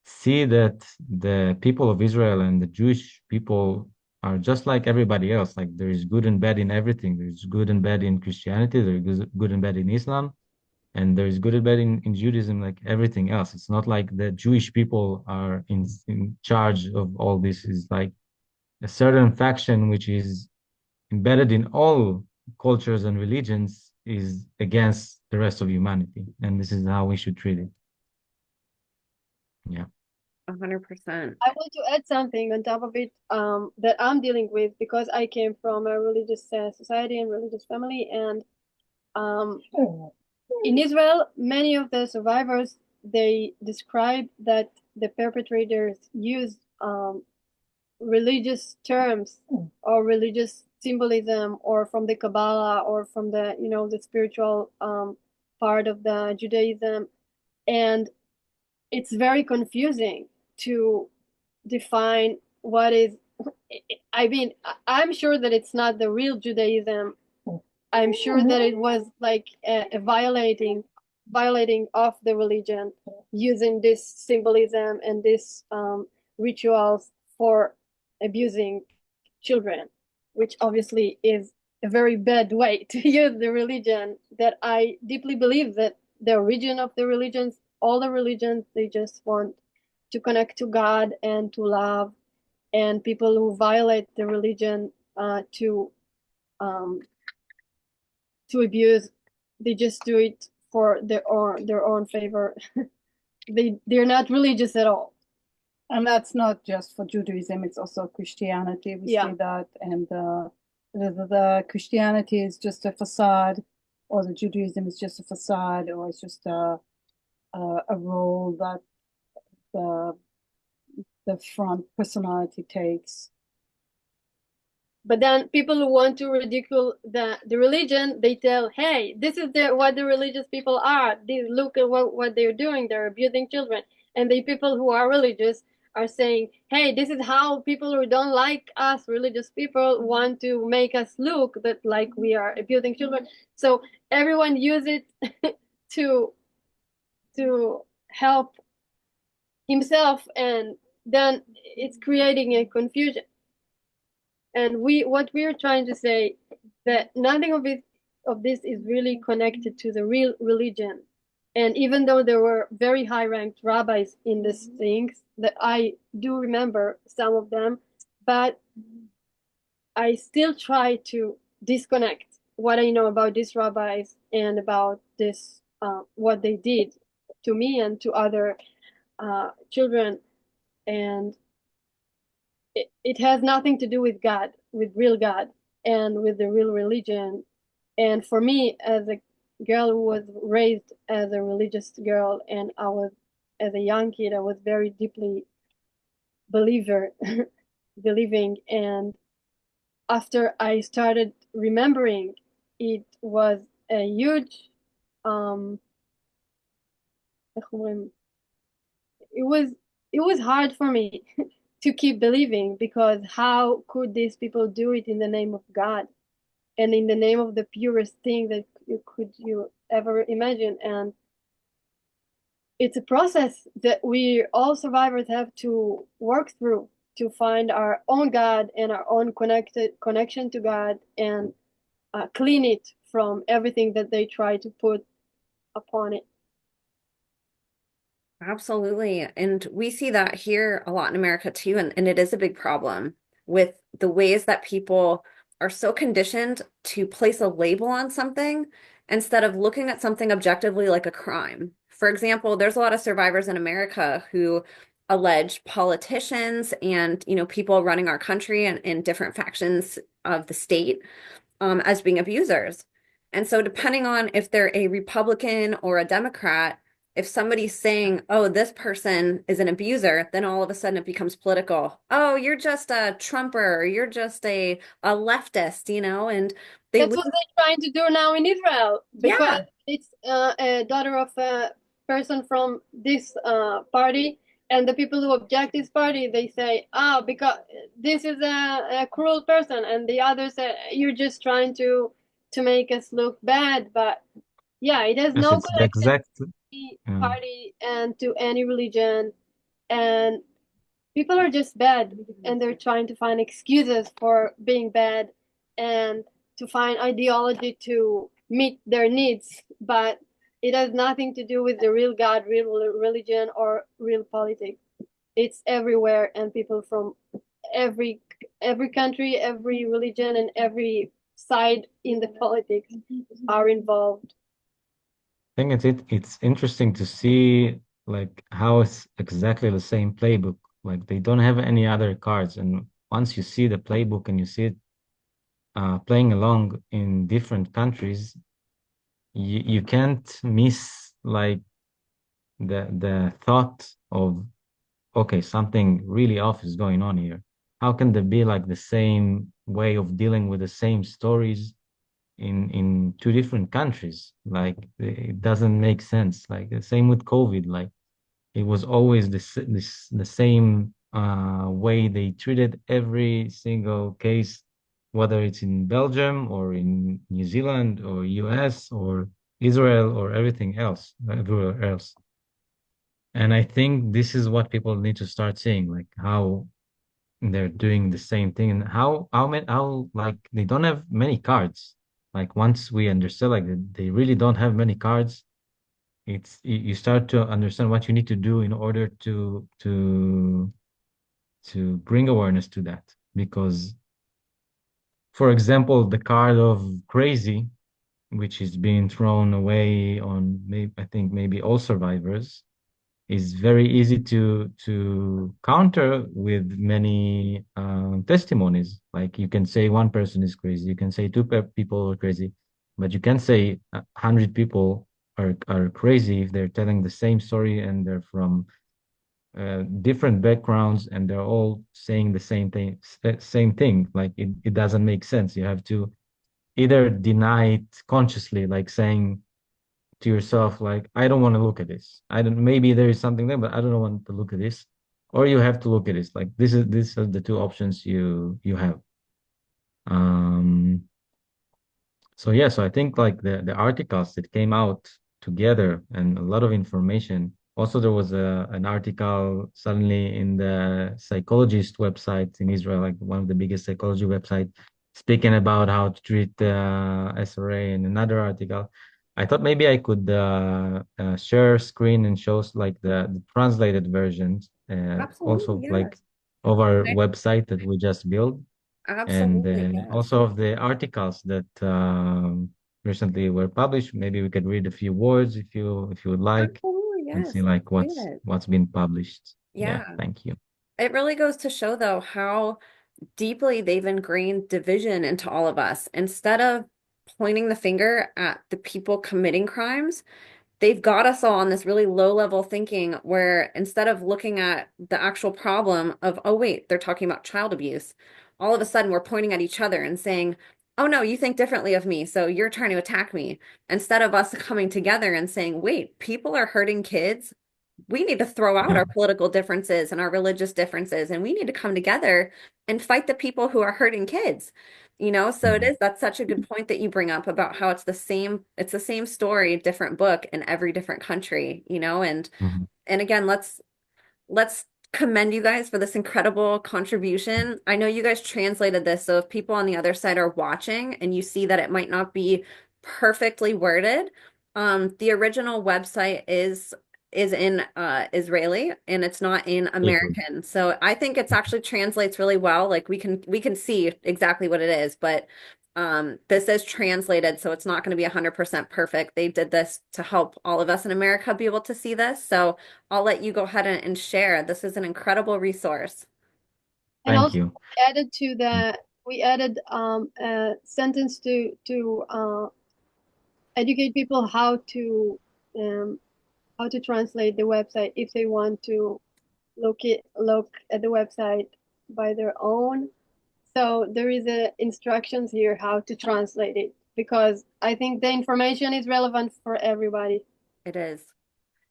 see that the people of Israel and the Jewish people are just like everybody else. Like there is good and bad in everything. There's good and bad in Christianity. There's good and bad in Islam. And there's good and bad in Judaism, like everything else. It's not like the Jewish people are in charge of all this. Is like a certain faction which is embedded in all cultures and religions is against the rest of humanity. And this is how we should treat it. Yeah. 100%. I want to add something on top of it that I'm dealing with because I came from a religious society and religious family, and um, in Israel, many of the survivors they describe that the perpetrators use religious terms or religious symbolism or from the Kabbalah or from the the spiritual part of the Judaism, and it's very confusing to define what is. I mean, I'm sure that it's not the real Judaism. I'm sure that it was like a violating of the religion, using this symbolism and this rituals for abusing children, which obviously is a very bad way to use the religion. That I deeply believe that the origin of the religions, all the religions, they just want to connect to God and to love, and people who violate the religion um, to abuse, they just do it for their own favor. They're not religious at all. And that's not just for Judaism, it's also Christianity. We Yeah. see that. And the Christianity is just a facade, or the Judaism is just a facade, or it's just a role that the the front personality takes. But then people who want to ridicule the religion, they tell, hey, this is what the religious people are. Look at what they're doing. They're abusing children. And the people who are religious are saying, hey, this is how people who don't like us, religious people, want to make us look that like we are abusing children. So everyone use it to help himself, and then it's creating a confusion. And what we're trying to say, that nothing of this is really connected to the real religion. And even though there were very high ranked rabbis in these things, that I do remember some of them, but I still try to disconnect what I know about these rabbis and about this, what they did to me and to other children. And it has nothing to do with God, with real God, and with the real religion. And for me, as a girl who was raised as a religious girl, and as a young kid, I was very deeply believing. And after I started remembering, it was a huge, it was hard for me to keep believing, because how could these people do it in the name of God and in the name of the purest thing that you ever imagine? And it's a process that we all survivors have to work through to find our own God and our own connection to God, and clean it from everything that they try to put upon it. Absolutely. And we see that here a lot in America too. And it is a big problem with the ways that people are so conditioned to place a label on something instead of looking at something objectively like a crime. For example, there's a lot of survivors in America who allege politicians and, people running our country and in different factions of the state as being abusers. And so depending on if they're a Republican or a Democrat, if somebody's saying, oh, this person is an abuser, then all of a sudden it becomes political. Oh, you're just a Trumper, or you're just a leftist, and they That's what they're trying to do now in Israel, because yeah, it's a daughter of a person from this party, and the people who object this party, they say, oh, because this is a cruel person, and the others say, you're just trying to make us look bad. But yeah, it has Yes, no it's the connection exact. to any Yeah. party and to any religion. And people are just bad, and they're trying to find excuses for being bad and to find ideology to meet their needs, but it has nothing to do with the real God, real religion, or real politics. It's everywhere, and people from every country, every religion, and every side in the politics are involved. I think it's interesting to see like how it's exactly the same playbook. Like they don't have any other cards, and once you see the playbook and you see it playing along in different countries, you can't miss like the thought of, okay, something really off is going on here. How can there be like the same way of dealing with the same stories in two different countries? Like it doesn't make sense. Like the same with COVID. Like it was always the same way they treated every single case, whether it's in Belgium or in New Zealand or US or Israel or everything else, everywhere else. And I think this is what people need to start seeing, like how they're doing the same thing and how like they don't have many cards. Like once we understand like they really don't have many cards, you start to understand what you need to do in order to bring awareness to that. Because, for example, the card of crazy, which is being thrown away on maybe I think maybe all survivors, is very easy to counter with many testimonies. Like you can say one person is crazy, you can say people are crazy, but you can say 100 people are crazy if they're telling the same story and they're from different backgrounds, and they're all saying the same thing. Same thing. Like it doesn't make sense. You have to either deny it consciously, like saying to yourself, like, I don't want to look at this. I don't. Maybe there is something there, but I don't want to look at this. Or you have to look at this. Like these are the two options you have. Um, so yeah, so I think like the articles that came out together and a lot of information. Also, there was an article suddenly in the psychologist website in Israel, like one of the biggest psychology website, speaking about how to treat SRA, and another article. I thought maybe I could share screen and shows like the translated versions, Absolutely, also yes. like of our I- website that we just built, and Absolutely, yes. also of the articles that recently were published. Maybe we could read a few words if you would like, Absolutely, and see yes. Let's like do it. what's been published. Yeah, Yeah. thank you. It really goes to show, though, how deeply they've ingrained division into all of us. Instead of pointing the finger at the people committing crimes, they've got us all on this really low level thinking where instead of looking at the actual problem of, oh, wait, they're talking about child abuse, all of a sudden we're pointing at each other and saying, oh, no, you think differently of me, so you're trying to attack me. Instead of us coming together and saying, wait, people are hurting kids. We need to throw out Yeah. our political differences and our religious differences, and we need to come together and fight the people who are hurting kids. So it Mhm. is, that's such a good point that you bring up about how it's the same story, different book in every different country, Mhm. and again, let's commend you guys for this incredible contribution. I know you guys translated this, so if people on the other side are watching and you see that it might not be perfectly worded, the original website is in Israeli and it's not in Hebrew. American. So I think it's actually translates really well. Like we can see exactly what it is, but this is translated, so it's not going to be 100% perfect. They did this to help all of us in America be able to see this. So I'll let you go ahead and share. This is an incredible resource. And Thank also you. added to that, we added a sentence to educate people um, how to translate the website if they want to look at the website by their own. So there is instructions here how to translate it because I think the information is relevant for everybody. It is.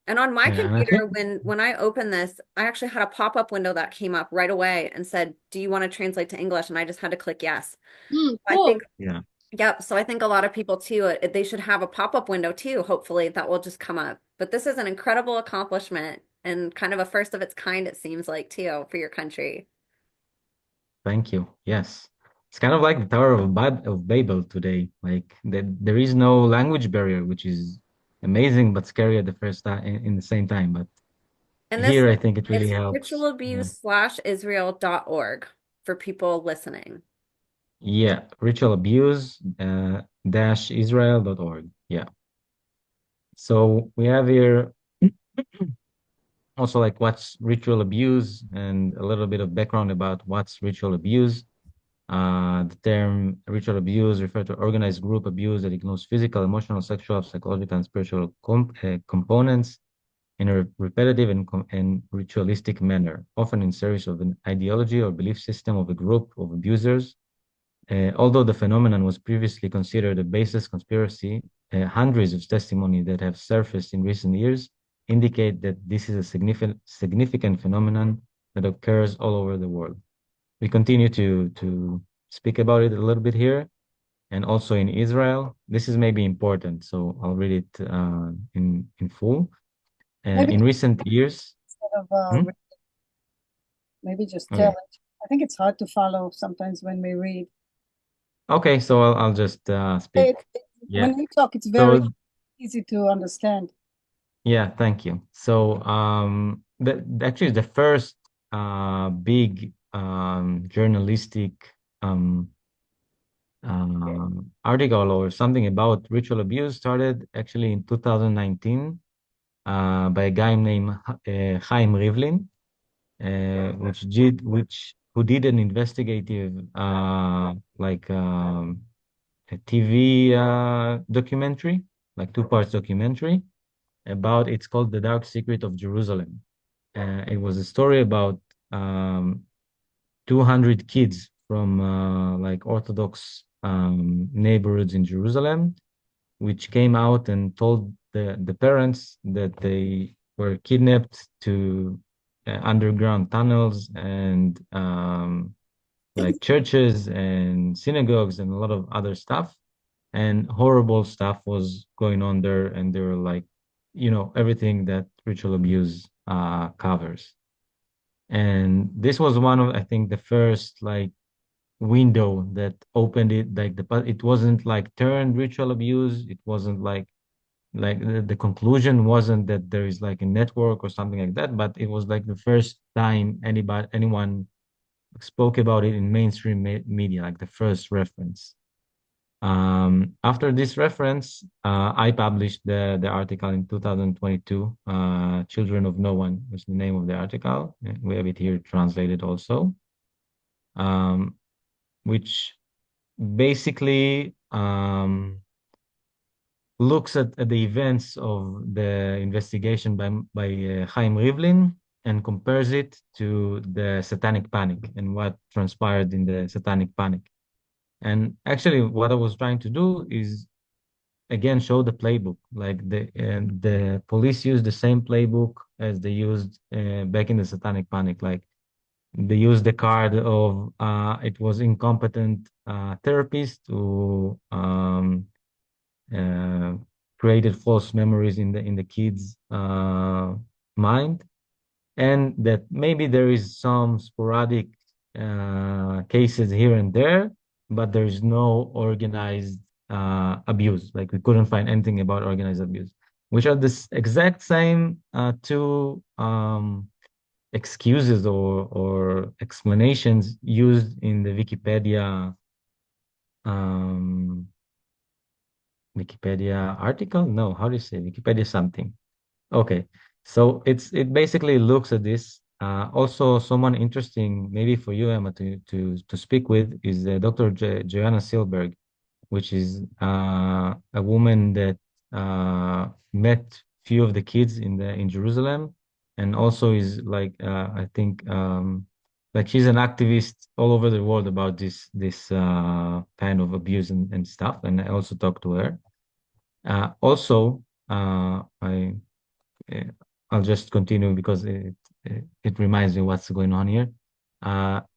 And on my Yeah, and I think computer, when I opened this, I actually had a pop-up window that came up right away and said, "Do you want to translate to English?" And I just had to click yes. I think, Cool. yeah, yep. So I think a lot of people too, they should have a pop-up window too, hopefully that will just come up. But this is an incredible accomplishment and kind of a first of its kind, it seems like too, for your country. thank you. Yes. It's kind of like the Tower of Babel today. Like there is no language barrier, which is amazing but scary at the first time in the same time. But And this here I think it really it's helps. Yeah. ritualabuse/israel.org for people listening. Yeah, ritual abuse dash Israel.org. Yeah. So we have here also like what's ritual abuse and a little bit of background about what's ritual abuse. The term ritual abuse refers to organized group abuse that ignores physical, emotional, sexual, psychological, and spiritual components in a repetitive and ritualistic manner, often in service of an ideology or belief system of a group of abusers. Although the phenomenon was previously considered a baseless conspiracy, hundreds of testimony that have surfaced in recent years indicate that this is a significant phenomenon that occurs all over the world. We continue to speak about it a little bit here, and also in Israel. This is maybe important, so I'll read it in full. Maybe In recent years, instead of hmm? maybe just tell Okay, it. I think it's hard to follow sometimes when we read. okay, so I'll just speak. Yeah. When we talk, it's very So easy to understand. yeah, thank you. So actually the first big journalistic um, article or something about ritual abuse started actually in 2019 by a guy named Chaim Rivlin, which who did an investigative a TV documentary, like two parts documentary about it's called The Dark Secret of Jerusalem. It was a story about 200 kids from like Orthodox neighborhoods in Jerusalem, which came out and told the parents that they were kidnapped to underground tunnels and like churches and synagogues and a lot of other stuff. And horrible stuff was going on there, and they were like, everything that ritual abuse covers. And this was one of, I think, the first like window that opened it. Like it wasn't like turned ritual abuse. It wasn't like the conclusion wasn't that there is like a network or something like that, but it was like the first time anyone spoke about it in mainstream media, like the first reference. After this reference, I published the article in 2022. Children of No One was the name of the article. We have it here translated also, um, which basically looks at the events of the investigation by Chaim Rivlin and compares it to the Satanic Panic and what transpired in the Satanic Panic. And actually, what I was trying to do is again show the playbook. Like the police used the same playbook as they used back in the Satanic Panic. Like they used the card of it was incompetent therapist who uh, created false memories in the kids' mind, and that maybe there is some sporadic cases here and there, but there's no organized abuse. Like we couldn't find anything about organized abuse, which are the exact same two excuses or explanations used in the um, Wikipedia article. No, how do you say Wikipedia something? Okay, so it basically looks at this. Also, someone interesting, maybe for you, Emma, to speak with is Dr. Joanna Silberg, which is a woman that met few of the kids in Jerusalem, and also is like I think like she's an activist all over the world about this kind of abuse and stuff. And I also talked to her. Also, uh, I'll just continue because it reminds me what's going on here.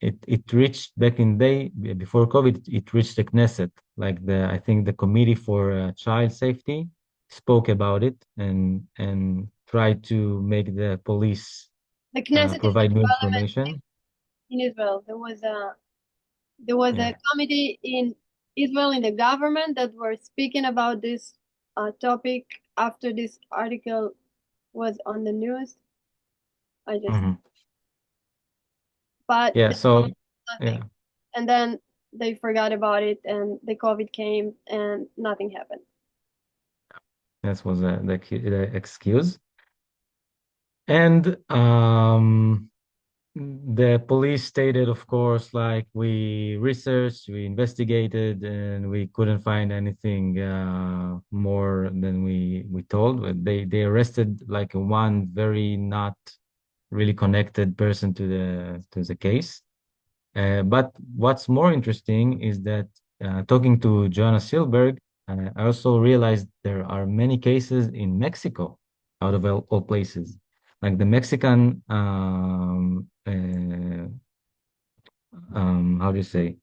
It reached back in day before COVID. It reached the Knesset, like I think the Committee for Child Safety spoke about it and tried to make the police The Knesset is the provide new parliament information. in Israel. There was a Yeah. committee in Israel in the government that were speaking about this topic after this article was on the news. Mhm. But Yeah. they So nothing. yeah, And then they forgot about it, and the COVID came, and nothing happened. that was the excuse. And the police stated, of course, like we researched, we investigated, and we couldn't find anything more than we told. They arrested like one very not really connected person to the case. But what's more interesting is that talking to Joanna Silberg, I also realized there are many cases in Mexico, out of all places. Like the Mexican, how do you say?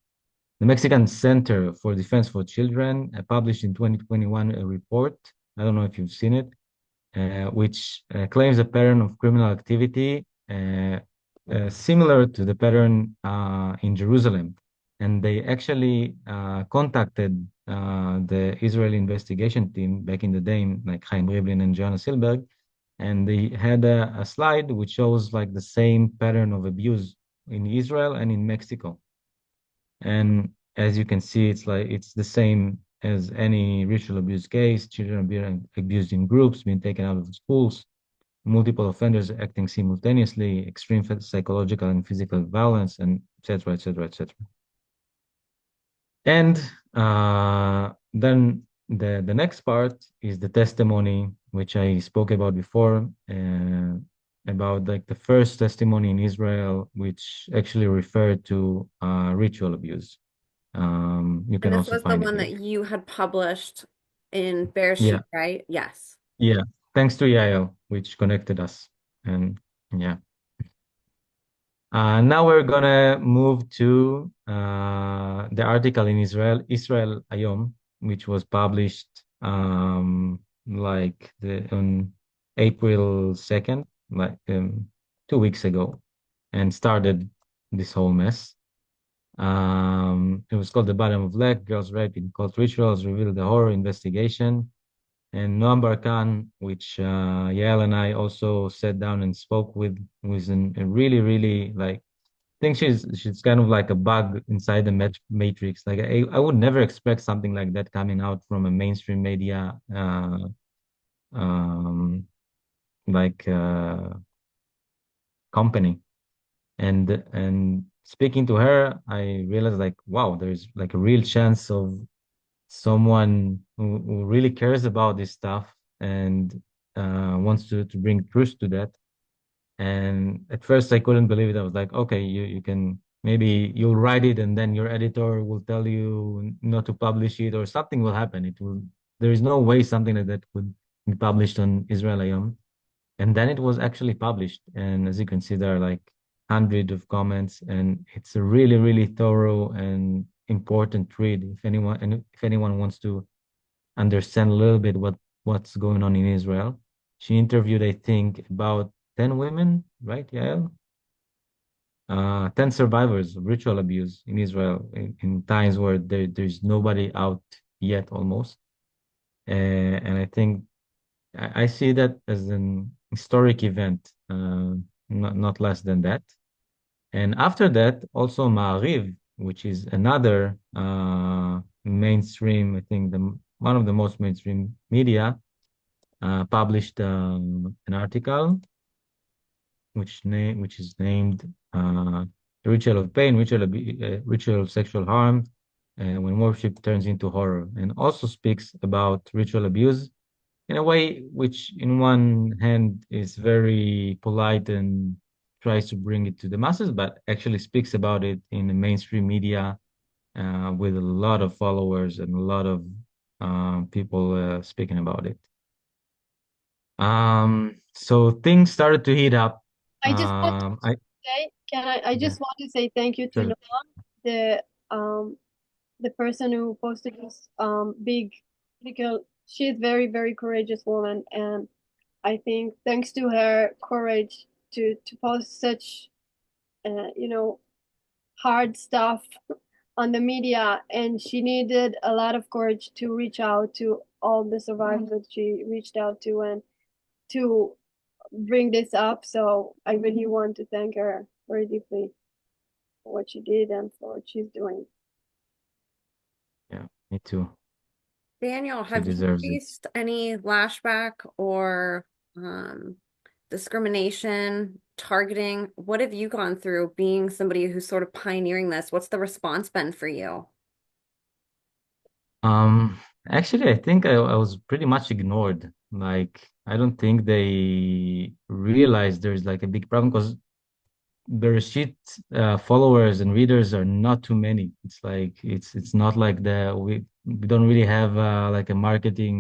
The Mexican Center for Defense for Children published in 2021 a report. I don't know if you've seen it, which claims a pattern of criminal activity similar to the pattern in Jerusalem. And they actually contacted the Israeli investigation team back in the day, like Chaim Rivlin and Joanna Silberg, and they had a slide which shows like the same pattern of abuse in Israel and in Mexico. And as you can see, it's the same as any ritual abuse case. Children are being abused in groups, being taken out of schools, multiple offenders acting simultaneously, extreme psychological and physical violence, and etc., etc., etc. And then the next part is the testimony, which I spoke about before. about like the first testimony in Israel, which actually referred to ritual abuse. You And can this also was the find it one here. that you had published in Yeah, Bereshit, right? Yes. yeah. Thanks to Yael, which connected us. And yeah. Now we're gonna move to the article in Israel Hayom, which was published like on April 2nd, like 2 weeks ago, and started this whole mess. It was called The Bottom of Black, Girls Raped in Cult Rituals, Revealed the Horror Investigation. And Noam Barkan, which Yael and I also sat down and spoke with, was a really, really like think she's kind of like a bug inside the matrix. Like I would never expect something like that coming out from a mainstream media um like company. And speaking to her, I realized like wow, there's like a real chance of someone who really cares about this stuff and wants to bring truth to that. And at first I couldn't believe it. I was like, okay, you can maybe you'll write it and then your editor will tell you not to publish it or something will happen. It will, there is no way something like that could be published on Israel Ayom. And then it was actually published. And as you can see, there are like hundreds of comments and it's a really, really thorough and important read. If anyone wants to understand a little bit what's going on in Israel. She interviewed, I think, about 10 women, right, Yael? 10 survivors of ritual abuse in Israel in times where there's nobody out yet almost. And I think I see that as an historic event, not less than that. And after that, also Ma'ariv, which is another mainstream, I think one of the most mainstream media, published an article which is named "Ritual of Pain, Ritual of Sexual Harm, when worship turns into horror," and also speaks about ritual abuse in a way which, in one hand, is very polite and tries to bring it to the masses, but actually speaks about it in the mainstream media with a lot of followers and a lot of people speaking about it. So things started to heat up. I just want to I say, I Yeah, just want to say thank you to sure. Noam, um the person who posted this big article. She's very, very courageous woman, and I think thanks to her courage to post such hard stuff on the media, and she needed a lot of courage to reach out to all the survivors that she reached out to and to bring this up. So I really want to thank her very deeply for what she did and for what she's doing. Yeah, me too. Daniel, She have you deserves it. faced any lashback or um, discrimination, targeting? What have you gone through being somebody who's sort of pioneering this? What's the response been for you? Um, Actually, I think I was pretty much ignored. Like, I don't think they realized there's like a big problem because Bereshit followers and readers are not too many. It's like it's not like we don't really have like a marketing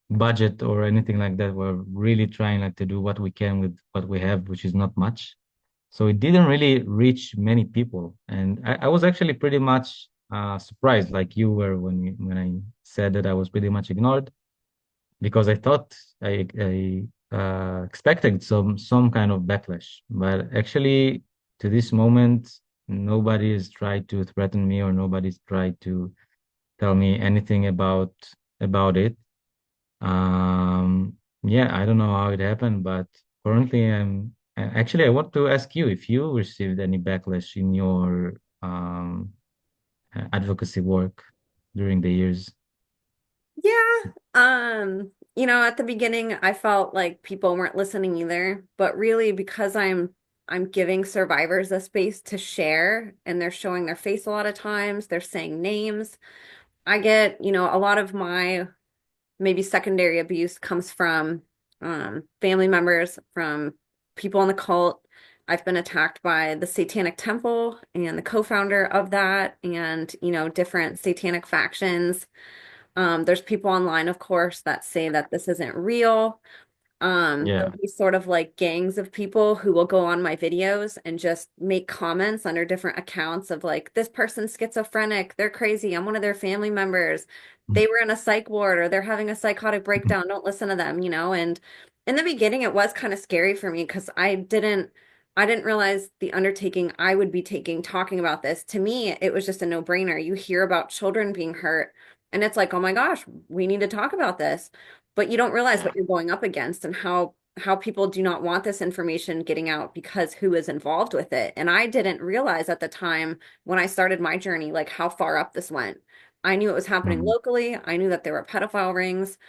budget or anything like that. We're really trying like to do what we can with what we have, which is not much. So it didn't really reach many people. And I was actually pretty much surprised, like you were when I said that I was pretty much ignored, because I thought I expected some kind of backlash. But actually, to this moment, nobody has tried to threaten me or nobody's tried to tell me anything about it. Yeah, I don't know how it happened, but currently actually I want to ask you if you received any backlash in your advocacy work during the years. Yeah, at the beginning I felt like people weren't listening either, but really because I'm giving survivors a space to share and they're showing their face a lot of times, they're saying names. I get, a lot of my maybe secondary abuse comes from family members, from people in the cult. I've been attacked by the Satanic Temple and the co-founder of that, and, different satanic factions. There's people online, of course, that say that this isn't real. Yeah. There'll be sort of like gangs of people who will go on my videos and just make comments under different accounts of like, this person's schizophrenic, they're crazy, I'm one of their family members, they were in a psych ward, or they're having a psychotic breakdown, don't listen to them, and in the beginning it was kind of scary for me because I didn't realize the undertaking I would be taking talking about this. To me, it was just a no-brainer. You hear about children being hurt, and it's like, oh my gosh, we need to talk about this. But you don't realize what you're going up against, and how people do not want this information getting out because who is involved with it. And I didn't realize at the time when I started my journey, like how far up this went. I knew it was happening Mm. locally. I knew that there were pedophile rings.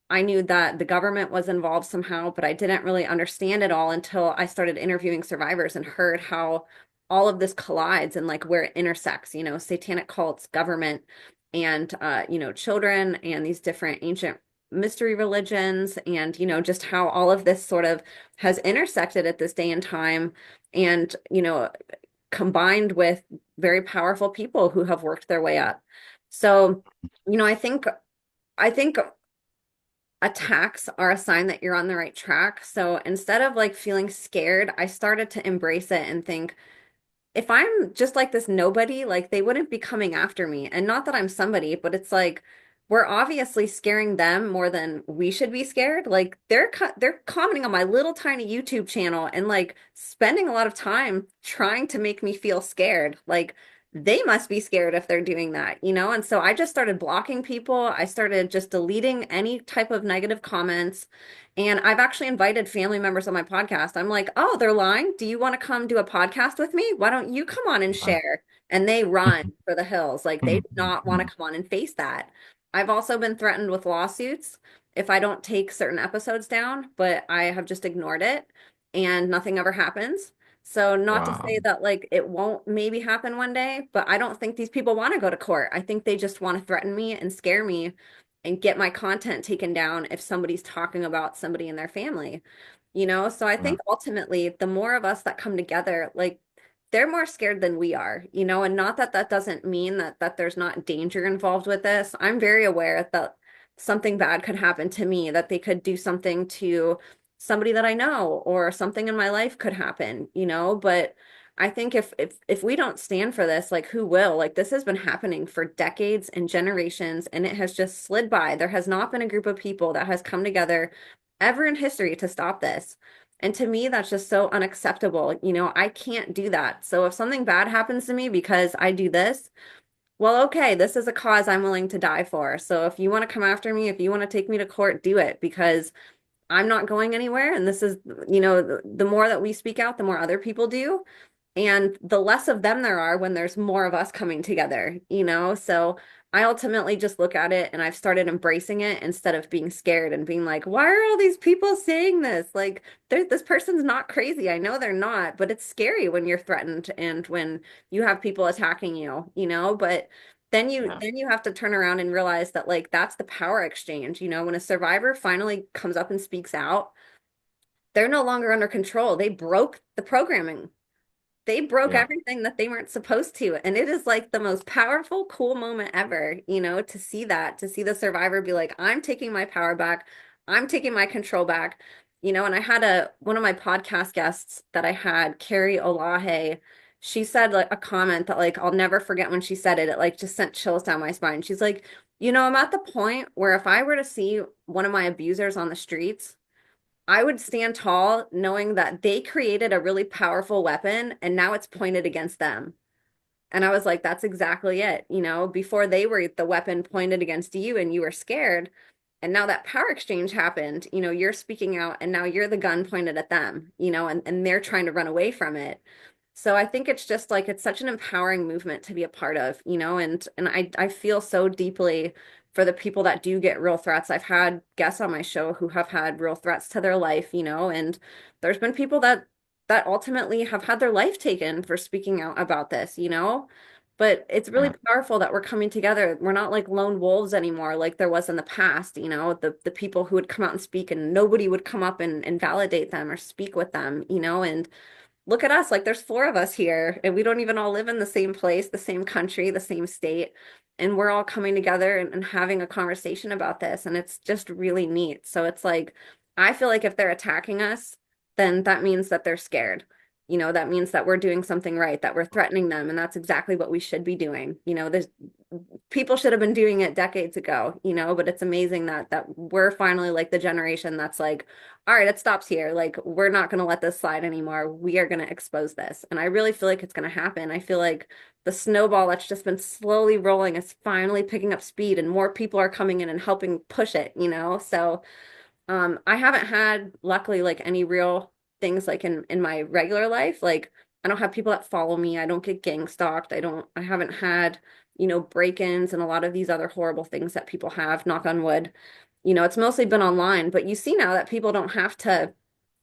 I knew that the government was involved somehow, but I didn't really understand it all until I started interviewing survivors and heard how all of this collides and like where it intersects, satanic cults, government, and children, and these different ancient mystery religions, and just how all of this sort of has intersected at this day and time, and combined with very powerful people who have worked their way up. So, I think attacks are a sign that you're on the right track. So instead of like feeling scared, I started to embrace it and think, if I'm just like this nobody, like they wouldn't be coming after me. And not that I'm somebody, but it's like we're obviously scaring them more than we should be scared. Like they're commenting on my little tiny YouTube channel and like spending a lot of time trying to make me feel scared. Like they must be scared if they're doing that. And so I just started blocking people. I started just deleting any type of negative comments. And I've actually invited family members on my podcast. I'm like, oh, they're lying. Do you want to come do a podcast with me? Why don't you come on and Wow. share? And they run for the hills. Like they do not want to come on and face that. I've also been threatened with lawsuits if I don't take certain episodes down, but I have just ignored it and nothing ever happens. So not to Wow. say that like it won't maybe happen one day, but I don't think these people want to go to court. I think they just want to threaten me and scare me and get my content taken down if somebody's talking about somebody in their family. So I Wow. think ultimately the more of us that come together, like they're more scared than we are, and not that that doesn't mean that there's not danger involved with this. I'm very aware that something bad could happen to me, that they could do something to somebody that I know, or something in my life could happen, but I think if we don't stand for this, like who will? Like this has been happening for decades and generations, and it has just slid by. There has not been a group of people that has come together ever in history to stop this. And to me, that's just so unacceptable. I can't do that. So if something bad happens to me because I do this, well, okay, this is a cause I'm willing to die for. So if you want to come after me, if you want to take me to court, do it, because I'm not going anywhere. And this is, the more that we speak out, the more other people do. And the less of them there are when there's more of us coming together. So I ultimately just look at it and I've started embracing it instead of being scared and being like, why are all these people saying this? Like, this person's not crazy. I know they're not, but it's scary when you're threatened and when you have people attacking you, but then you Yeah. then you have to turn around and realize that like that's the power exchange. When a survivor finally comes up and speaks out, they're no longer under control. They broke the programming. They broke Yeah. everything that they weren't supposed to. And it is like the most powerful, cool moment ever, to see that, to see the survivor be like, I'm taking my power back. I'm taking my control back. And I had one of my podcast guests that I had, Carrie Olahe, she said like a comment that like I'll never forget when she said it. It like just sent chills down my spine. She's like, I'm at the point where if I were to see one of my abusers on the streets, I would stand tall knowing that they created a really powerful weapon and now it's pointed against them. And I was like, that's exactly it. Before they were the weapon pointed against you and you were scared. And now that power exchange happened, you're speaking out and now you're the gun pointed at them, and they're trying to run away from it. So I think it's just like it's such an empowering movement to be a part of, and I feel so deeply for the people that do get real threats. I've had guests on my show who have had real threats to their life, and there's been people that ultimately have had their life taken for speaking out about this. But it's really Yeah. powerful that we're coming together. We're not like lone wolves anymore, like there was in the past, the people who would come out and speak and nobody would come up and validate them or speak with them, and look at us, like there's four of us here, and we don't even all live in the same place, the same country, the same state. And we're all coming together and having a conversation about this. And it's just really neat. So it's like, I feel like if they're attacking us, then that means that they're scared. That means that we're doing something right, that we're threatening them. And that's exactly what we should be doing. There's people should have been doing it decades ago, but it's amazing that we're finally like the generation that's like, all right, it stops here. Like, we're not going to let this slide anymore. We are going to expose this. And I really feel like it's going to happen. I feel like the snowball that's just been slowly rolling is finally picking up speed and more people are coming in and helping push it. So, I haven't had, luckily, like any real things like in my regular life. Like, I don't have people that follow me. I don't get gang stalked. I haven't had, break-ins and a lot of these other horrible things that people have, knock on wood. It's mostly been online, but you see now that people don't have to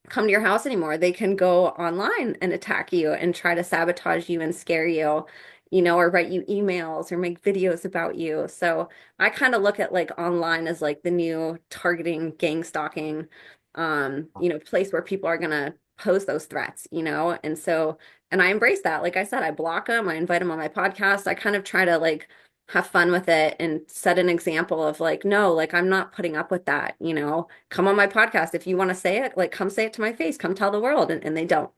come to your house anymore. They can go online and attack you and try to sabotage you and scare you, or write you emails or make videos about you. So I kind of look at like online as like the new targeting, gang stalking, place where people are gonna pose those threats, and so, and I embrace that. Like I said, I block them, I invite them on my podcast. I kind of try to like have fun with it and set an example of like, no, like I'm not putting up with that, come on my podcast. If you want to say it, like come say it to my face, come tell the world. And they don't,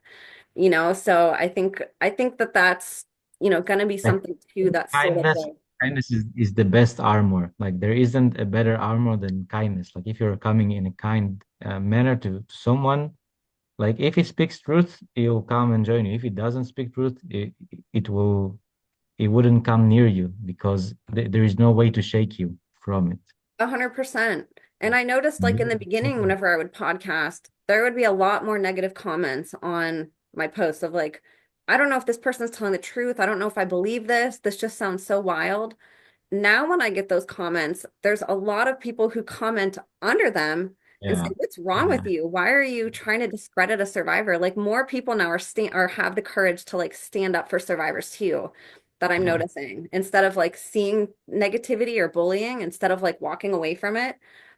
so I think that that's, going to be I something too think that's sort of like, kindness is the best armor. Like there isn't a better armor than kindness. Like if you're coming in a kind manner to someone, like if he speaks truth, he'll come and join you. If he doesn't speak truth, it will it wouldn't come near you because there is no way to shake you from it. 100%. And I noticed like in the beginning, whenever I would podcast, there would be a lot more negative comments on my posts of like, I don't know if this person's telling the truth. I don't know if I believe this. This just sounds so wild. Now, when I get those comments, there's a lot of people who comment under them and say, Yeah. "What's wrong with Yeah. you? Why are you trying to discredit a survivor?" Like more people now are have the courage to like stand up for survivors too, that I'm Yeah. noticing. Instead of like seeing negativity or bullying, instead of like walking away from it,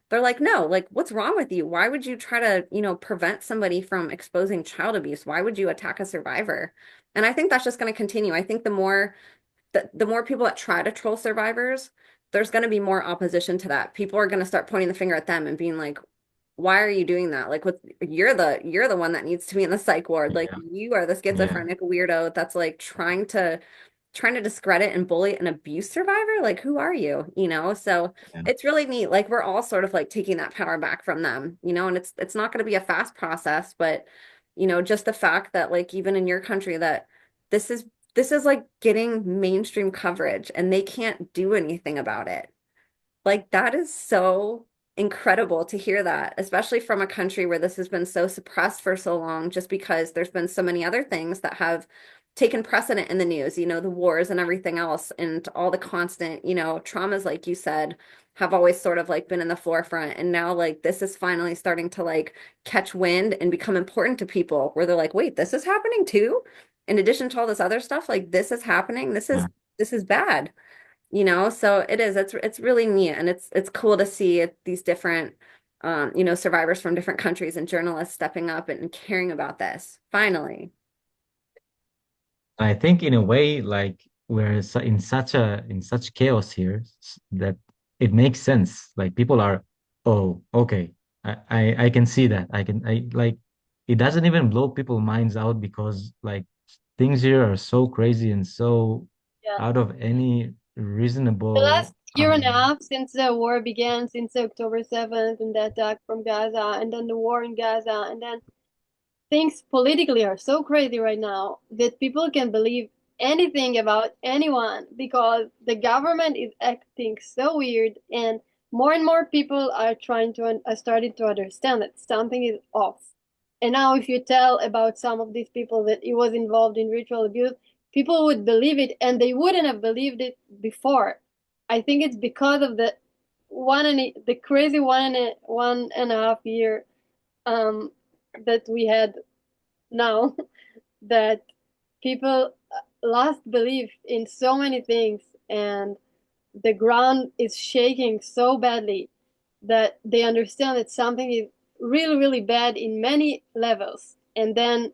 they're like, "No, like what's wrong with you? Why would you try to, prevent somebody from exposing child abuse? Why would you attack a survivor?" And I think that's just going to continue. I think the more people that try to troll survivors, there's going to be more opposition to that. People are going to start pointing the finger at them and being like, "Why are you doing that? Like, what? You're the one that needs to be in the psych ward. Like, Yeah. you are the Yeah. schizophrenic weirdo that's like trying to discredit and bully an abuse survivor. Like, who are you? So Yeah. it's really neat. Like, we're all sort of like taking that power back from them. And it's not going to be a fast process, but just the fact that like even in your country that this is this is like getting mainstream coverage and they can't do anything about it. Like that is so incredible to hear that, especially from a country where this has been so suppressed for so long, just because there's been so many other things that have taken precedent in the news, the wars and everything else, and all the constant, traumas, like you said, have always sort of like been in the forefront. And now like this is finally starting to like catch wind and become important to people where they're like, wait, this is happening too? In addition to all this other stuff, like this is happening. This is Yeah. this is bad, so it is, it's really neat, and it's cool to see these different survivors from different countries and journalists stepping up and caring about this finally. I think in a way, like we're in such chaos here that it makes sense. Like people are, oh, okay, I can see that. I like it doesn't even blow people's minds out because like things here are so crazy and so Yeah. out of any The last reasonable year and a half since the war began, since October 7th and the attack from Gaza, and then the war in Gaza, and then things politically are so crazy right now that people can believe anything about anyone because the government is acting so weird, and more people are trying to are starting to understand that something is off. And now, if you tell about some of these people that he was involved in ritual abuse, people would believe it, and they wouldn't have believed it before. I think it's because of the crazy 1.5 year that we had now that people lost belief in so many things, and the ground is shaking so badly that they understand that something is really, really bad in many levels, and then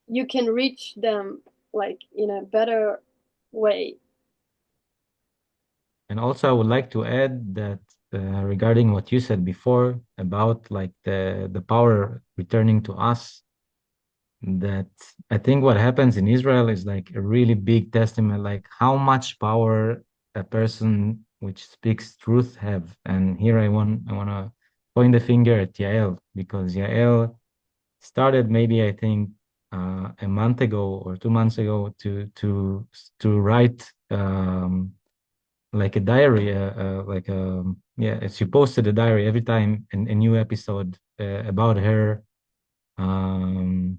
you can reach them like in a better way. And also, I would like to add that regarding what you said before about like the power returning to us, that I think what happens in Israel is like a really big testament, like how much power a person which speaks truth have. And here I want to point the finger at Yael, because Yael started maybe I think a month ago or 2 months ago to write like a diary, like yeah, she posted a diary every time a new episode about her um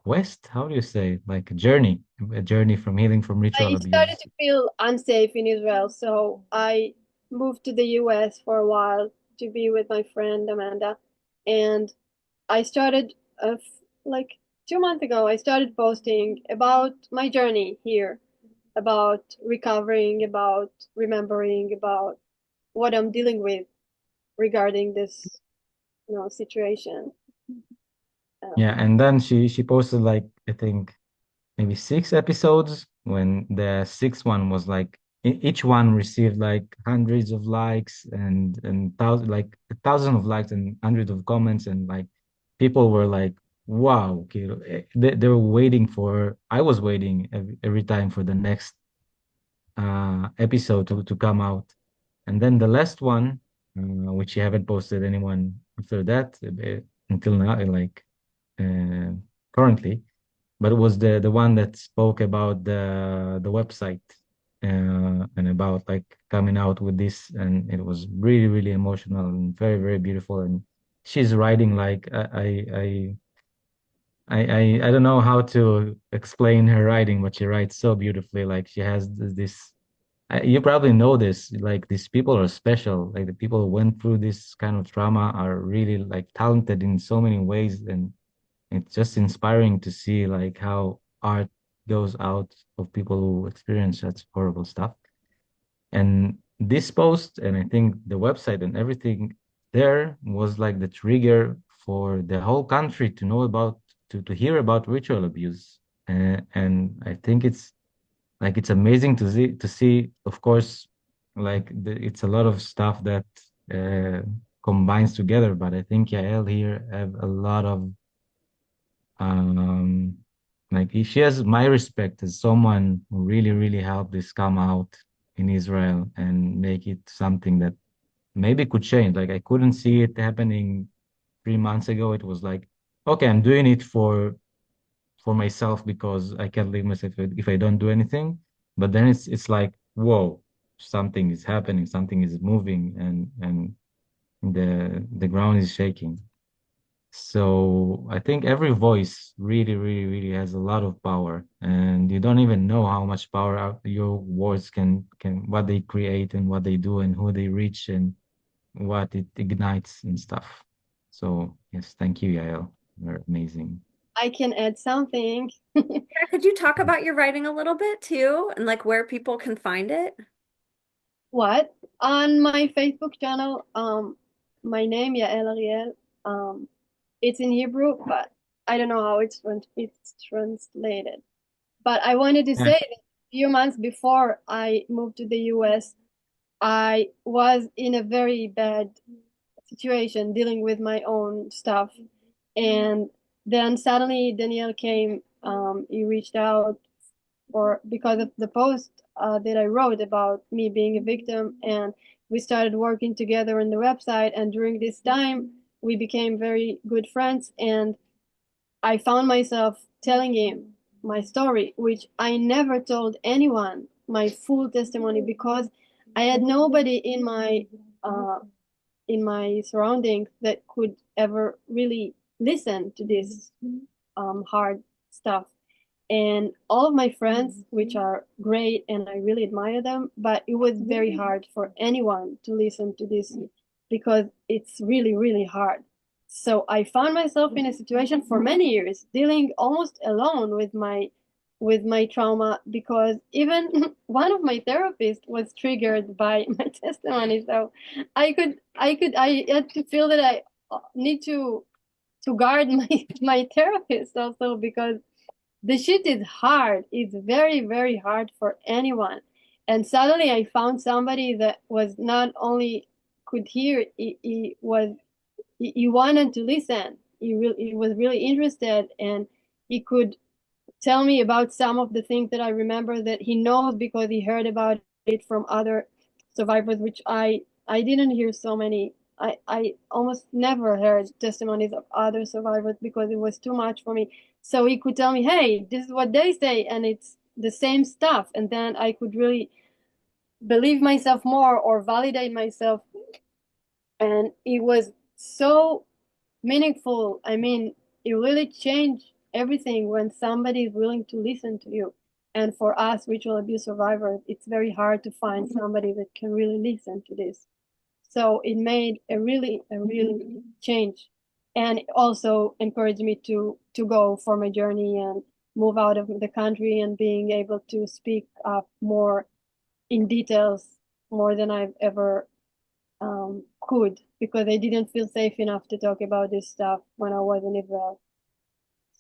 quest. How do you say? Like a journey from healing from ritual I started abuse. to feel unsafe in Israel, so I moved to the US for a while to be with my friend Amanda, and I started like 2 months ago. I started posting about my journey here, about recovering, about remembering, about what I'm dealing with regarding this, situation. Yeah, Um, and then she posted like I think maybe 6 episodes. When the sixth one was like each one received like hundreds of likes and thousand like a thousand of likes and hundreds of comments, and like people were like, wow, okay, they were waiting for, I was waiting every time for the next episode to come out. And then the last one, which you haven't posted anyone after that until now, like uh, currently, but it was the one that spoke about the website and about like coming out with this, and it was really really emotional and very very beautiful. And she's writing like I don't know how to explain her writing, but she writes so beautifully. Like she has this. You probably know this. Like these people are special. Like the people who went through this kind of trauma are really like talented in so many ways, and it's just inspiring to see like how art goes out of people who experience such horrible stuff. And this post, and I think the website and everything there was like the trigger for the whole country to know about, to hear about ritual abuse. And I think it's amazing to see, of course, like it's a lot of stuff that uh, combines together. But I think Yael here have a lot of um, like she has my respect as someone who really, really helped this come out in Israel and make it something that maybe could change. Like I couldn't see it happening 3 months ago. It was like, okay, I'm doing it for myself because I can't leave myself if I don't do anything. But then it's like, whoa, something is happening, something is moving, and the ground is shaking. So I think every voice really, really, really has a lot of power, and you don't even know how much power your words can what they create and what they do and who they reach and what it ignites and stuff. So yes, thank you, Yael. You're amazing. I can add something. Yeah, could you talk about your writing a little bit too, and like where people can find it? What? On my Facebook channel, my name, Yael Ariel, it's in Hebrew, but I don't know how it's translated. But I wanted to Yeah. say that a few months before I moved to the US, I was in a very bad situation dealing with my own stuff. And then suddenly Danielle came, he reached out for because of the post that I wrote about me being a victim, and we started working together on the website. And during this time, we became very good friends, and I found myself telling him my story, which I never told anyone, my full testimony, because I had nobody uh, in my surroundings that could ever really listen to this hard stuff. And all of my friends, which are great and I really admire them, but it was very hard for anyone to listen to this because it's really, really hard. So I found myself in a situation for many years dealing almost alone with my with my trauma, because even one of my therapists was triggered by my testimony. So I had to feel that I need to guard my therapist also, because the shit is hard. It's very, very hard for anyone. And suddenly I found somebody that was not only could hear, he wanted to listen. He was really interested, and he could tell me about some of the things that I remember that he knows because he heard about it from other survivors, which I didn't hear so many. I almost never heard testimonies of other survivors because it was too much for me. So he could tell me, hey, this is what they say, and it's the same stuff. And then I could really believe myself more or validate myself. And it was so meaningful. I mean, it really changed everything when somebody is willing to listen to you. And for us, ritual abuse survivors, it's very hard to find somebody that can really listen to this. So it made a really change, and also encouraged me to go for my journey and move out of the country and being able to speak up more in details, more than I've ever could, because I didn't feel safe enough to talk about this stuff when I was in Israel.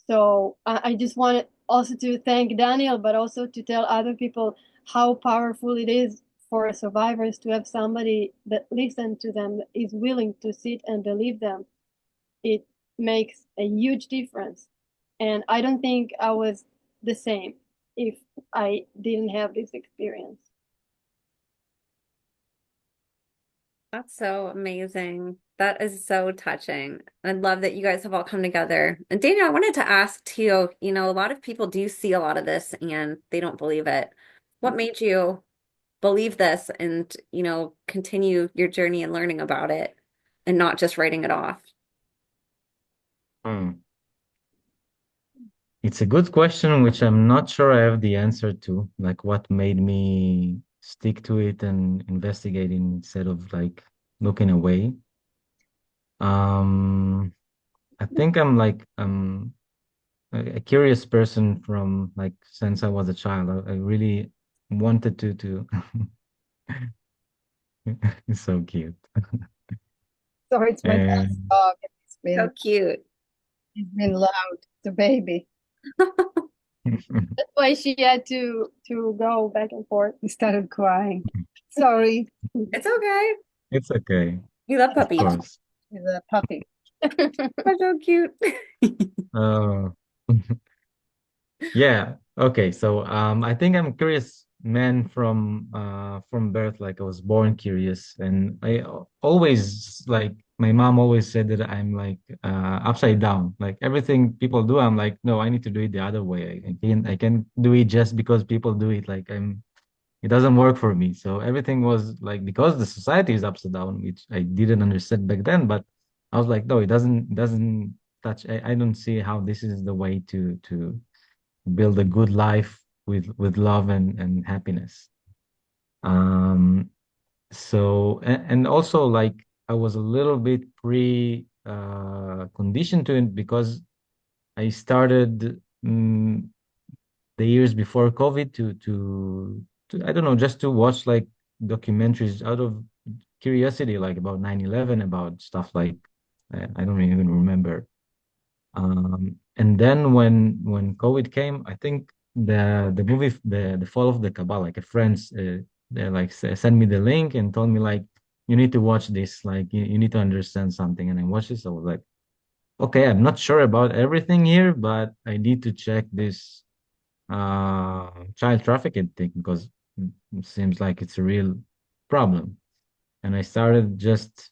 So I just wanted also to thank Daniel, but also to tell other people how powerful it is for survivors to have somebody that listens to them, that is willing to sit and believe them. It makes a huge difference. And I don't think I was the same if I didn't have this experience. That's so amazing. That is so touching. I love that you guys have all come together. And Daniel, I wanted to ask too, a lot of people do see a lot of this and they don't believe it. What made you believe this and, continue your journey and learning about it and not just writing it off? Hmm. It's a good question, which I'm not sure I have the answer to. Like, what made me stick to it and investigating instead of like looking away. Um, I think I'm like a curious person from like since I was a child. I really wanted to. It's so cute. Sorry, it's my dad's And dog. So cute. He's been loud. The baby. That's why she had to go back and forth. He started crying. Sorry. It's okay. it's okay, We love of puppies. course. He's a puppy. They're so cute. Oh. Yeah. Okay. So I think I'm a curious man from birth. Like I was born curious, and always like my mom always said that I'm like upside down. Like everything people do, I'm like, no, I need to do it the other way. I can do it just because people do it. Like it doesn't work for me. So everything was like because the society is upside down, which I didn't understand back then. But I was like, no, it doesn't touch. I don't see how this is the way to build a good life with love and happiness. Um, so and also like I was a little bit pre conditioned to it because I started the years before COVID to I don't know, just to watch like documentaries out of curiosity, like about 9/11, about stuff like I don't even remember. And then when COVID came, I think the movie the Fall of the Cabal, like a friends they like sent me the link and told me like you need to watch this, like you need to understand something. And I watched this. I was like, okay, I'm not sure about everything here, but I need to check this child trafficking thing because it seems like it's a real problem. And I started just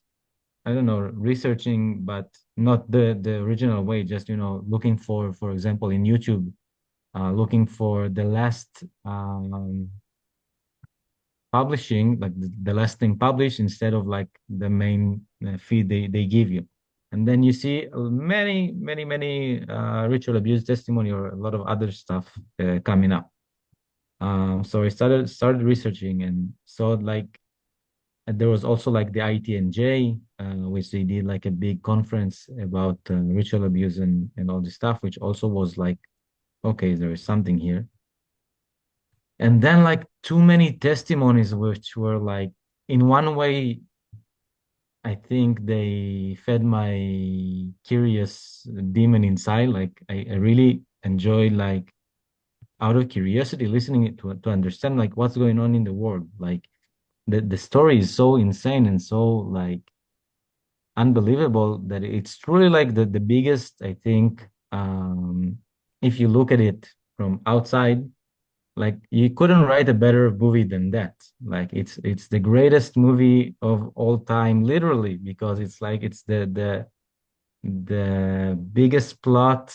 I don't know, researching, but not the original way. Just looking for example, in YouTube, looking for the last publishing, like the last thing published instead of like the main feed they give you, and then you see many ritual abuse testimony or a lot of other stuff coming up. So I started researching and saw like and there was also like the ITNJ, which they did like a big conference about ritual abuse and all this stuff, which also was like, okay, there is something here. And then like too many testimonies, which were like, in one way, I think they fed my curious demon inside. Like I really enjoy like out of curiosity listening to understand like what's going on in the world. Like the story is so insane and so like unbelievable that it's truly like the biggest, I think, if you look at it from outside, like you couldn't write a better movie than that. Like it's the greatest movie of all time, literally, because it's like it's the biggest plot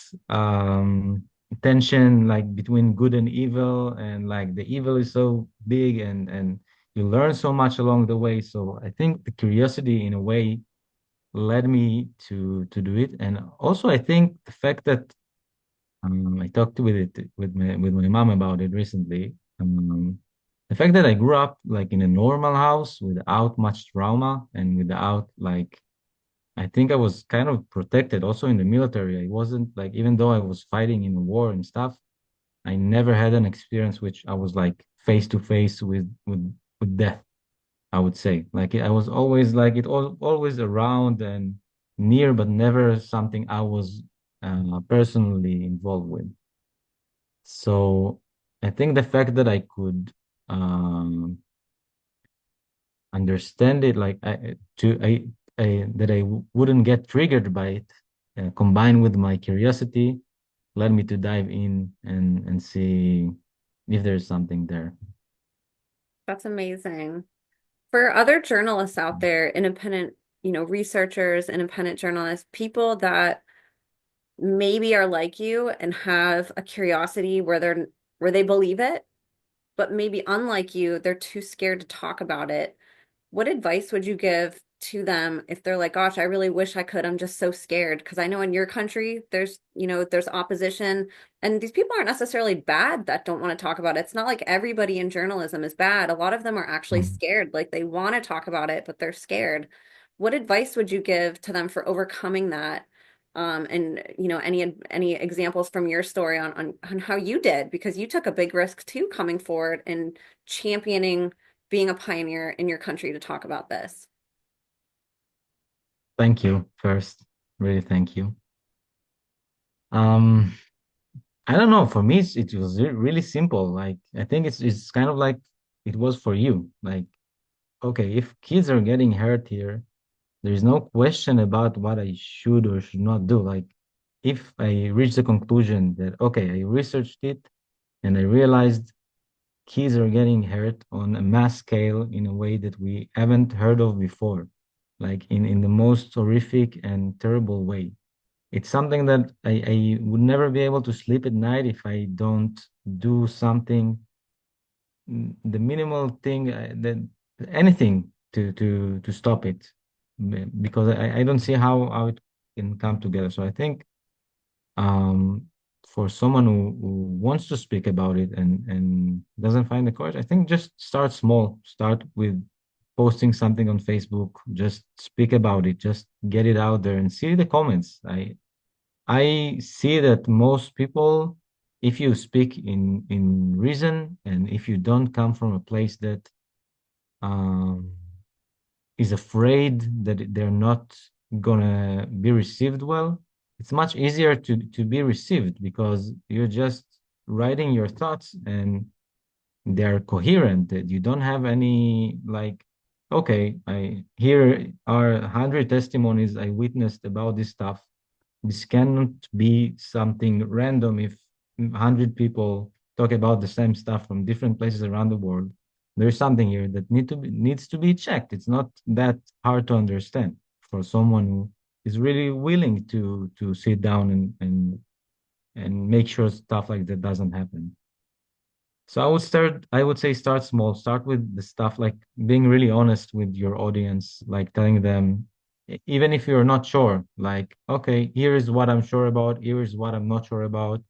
tension like between good and evil, and like the evil is so big, and you learn so much along the way. So I think the curiosity in a way led me to do it. And also I think the fact that I talked with my mom about it recently. The fact that I grew up like in a normal house without much trauma and without like, I think I was kind of protected also in the military. I wasn't like, even though I was fighting in a war and stuff, I never had an experience which I was like face to face with death, I would say. Like I was always like always around and near, but never something I was personally involved with. So I think the fact that I could understand it, like that wouldn't get triggered by it, combined with my curiosity, led me to dive in and see if there's something there. That's amazing. For other journalists out there, independent, researchers, independent journalists, people that maybe are like you and have a curiosity where they believe it, but maybe unlike you, they're too scared to talk about it. What advice would you give to them if they're like, gosh, I really wish I could. I'm just so scared. Because I know in your country, there's opposition, and these people aren't necessarily bad that don't want to talk about it. It's not like everybody in journalism is bad. A lot of them are actually Mm. scared. Like they want to talk about it, but they're scared. What advice would you give to them for overcoming that? And any examples from your story on how you did, because you took a big risk too, coming forward and championing being a pioneer in your country to talk about this. Thank you first. Really thank you. Um, I don't know. For me, it was really simple. Like I think it's kind of like it was for you. Like, okay, if kids are getting hurt here, there is no question about what I should or should not do. Like, if I reach the conclusion that, okay, I researched it and I realized kids are getting hurt on a mass scale in a way that we haven't heard of before, like in the most horrific and terrible way. It's something that I would never be able to sleep at night if I don't do something, the minimal thing, that anything to stop it. Because I don't see how it can come together. So I think um for someone who wants to speak about it and doesn't find the courage, I think just start small. Start with posting something on Facebook, just speak about it, just get it out there and see the comments. I see that most people, if you speak in reason, and if you don't come from a place that um, is afraid that they're not gonna be received well, it's much easier to be received because you're just writing your thoughts and they're coherent. That you don't have any like, okay, I here are 100 testimonies I witnessed about this stuff. This cannot be something random if 100 people talk about the same stuff from different places around the world. There's something here that needs to be checked. It's not that hard to understand for someone who is really willing to sit down and make sure stuff like that doesn't happen. So I would say start small. Start with the stuff like being really honest with your audience, like telling them, even if you're not sure, like, okay, here is what I'm sure about, here is what I'm not sure about.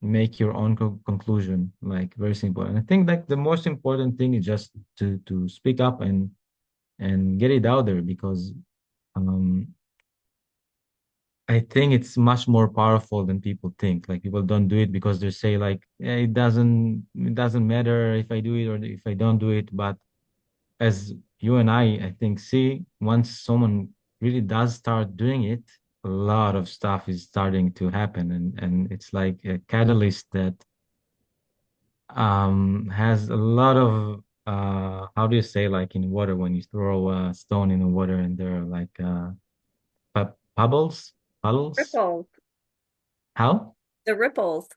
Make your own conclusion, like very simple. And I think like the most important thing is just to speak up and get it out there because um I think it's much more powerful than people think. Like people don't do it because they say like, it doesn't matter if I do it or if I don't do it. But as you and I think, see, once someone really does start doing it, a lot of stuff is starting to happen, and it's like a catalyst that has a lot of how do you say, like in water when you throw a stone in the water and there are like bubbles, puddles. Ripples, How? the ripples.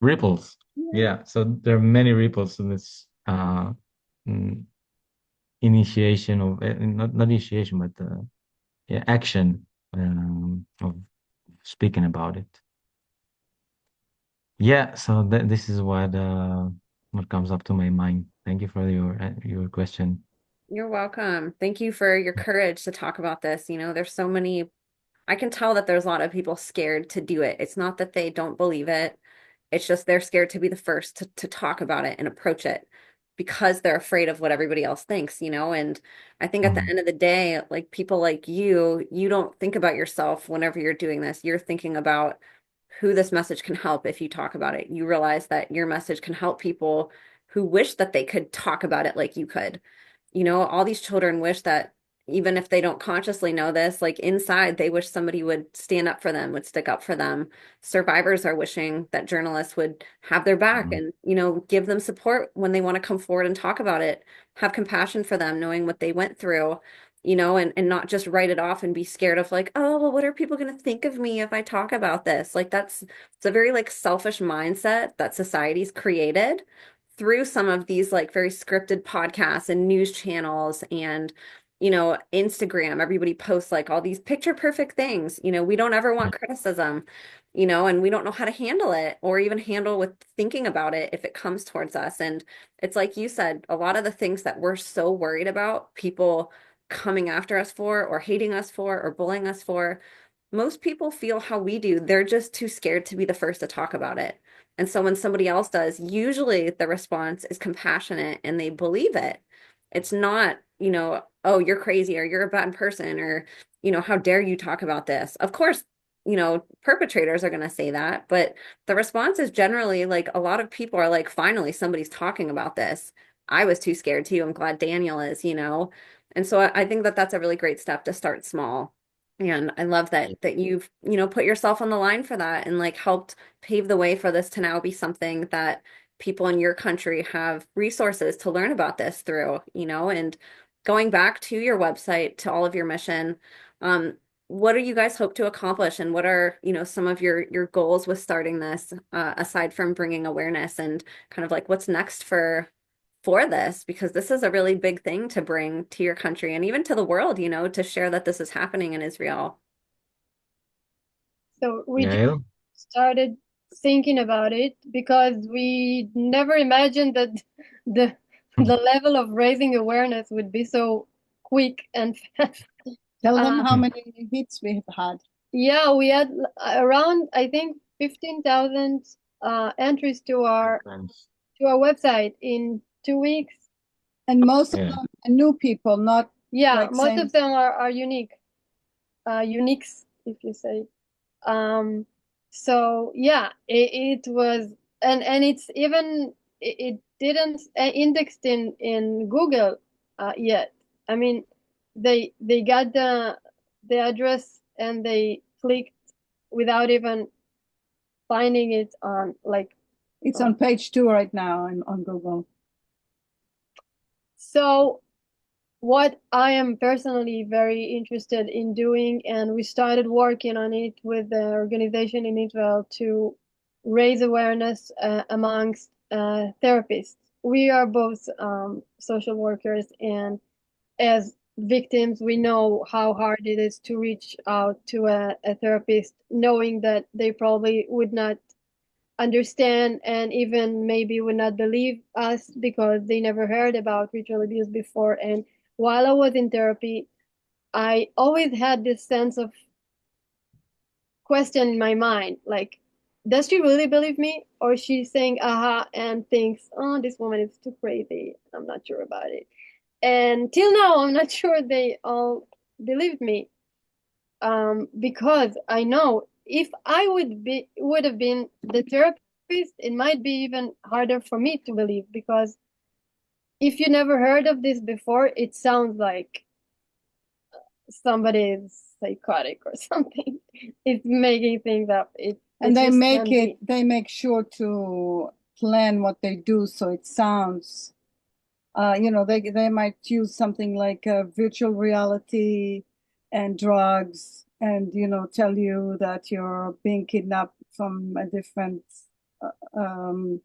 Ripples. Yeah. Yeah. So there are many ripples in this mm, initiation of not initiation, but yeah, action of speaking about it. Yeah. So this is what comes up to my mind. Thank you for your question. You're welcome. Thank you for your courage to talk about this. There's so many, I can tell that there's a lot of people scared to do it. It's not that they don't believe it. It's just they're scared to be the first to talk about it and approach it because they're afraid of what everybody else thinks. And I think at the Mm, end of the day, like people like you don't think about yourself whenever you're doing this. You're thinking about who this message can help if you talk about it. You realize that your message can help people who wish that they could talk about it like you could. All these children wish that even if they don't consciously know this, like inside, they wish somebody would stand up for them, would stick up for them. Survivors are wishing that journalists would have their back mm, and give them support when they want to come forward and talk about it, have compassion for them, knowing what they went through, and not just write it off and be scared of like, oh, well, what are people going to think of me if I talk about this? Like it's a very like selfish mindset that society's created through some of these like very scripted podcasts and news channels and Instagram. Everybody posts like all these picture perfect things. We don't ever want criticism, and we don't know how to handle it or even handle with thinking about it if it comes towards us. And it's like you said, a lot of the things that we're so worried about people coming after us for or hating us for or bullying us for, most people feel how we do. They're just too scared to be the first to talk about it. And so when somebody else does, usually the response is compassionate and they believe it. It's not, oh, you're crazy or you're a bad person or, how dare you talk about this? Of course, perpetrators are going to say that, but the response is generally like a lot of people are like, finally, somebody's talking about this. I was too scared too. I'm glad Daniel is. And so I think that that's a really great step to start small. And I love that you've put yourself on the line for that and like helped pave the way for this to now be something that people in your country have resources to learn about this through, and going back to your website, to all of your mission, what do you guys hope to accomplish and what are, some of your goals with starting this, aside from bringing awareness and kind of like what's next for this because this is a really big thing to bring to your country and even to the world, to share that this is happening in Israel. So we just Yael? started thinking about it because we never imagined that the the level of raising awareness would be so quick and fast. Tell them Uh, how many hits we have had. yeah, we had around I think 15,000 entries Friends. to our website in 2 weeks. And most of Yeah. them are new people, not Yeah, like most same. of them are unique, uniques, if you say. Um, so yeah, it was, and it's even it didn't indexed in Google yet. I mean, they got the address and they clicked without even finding it on like. It's on page 2 right now on Google. So what I am personally very interested in doing, and we started working on it with the organization in Israel to raise awareness amongst therapists. We are both social workers, and as victims, we know how hard it is to reach out to a therapist, knowing that they probably would not understand and even maybe would not believe us because they never heard about ritual abuse before. And while I was in therapy, I always had this sense of question in my mind, like, does she really believe me? Or she's saying aha and thinks, oh, this woman is too crazy. I'm not sure about it. And till now, I'm not sure they all believed me. because I know if I would have been the therapist, it might be even harder for me to believe, because if you never heard of this before, it sounds like somebody is psychotic or something. It's making things up. And it just can't be. they make sure to plan what they do so it sounds, they might use something like virtual reality and drugs, and tell you that you're being kidnapped from a different um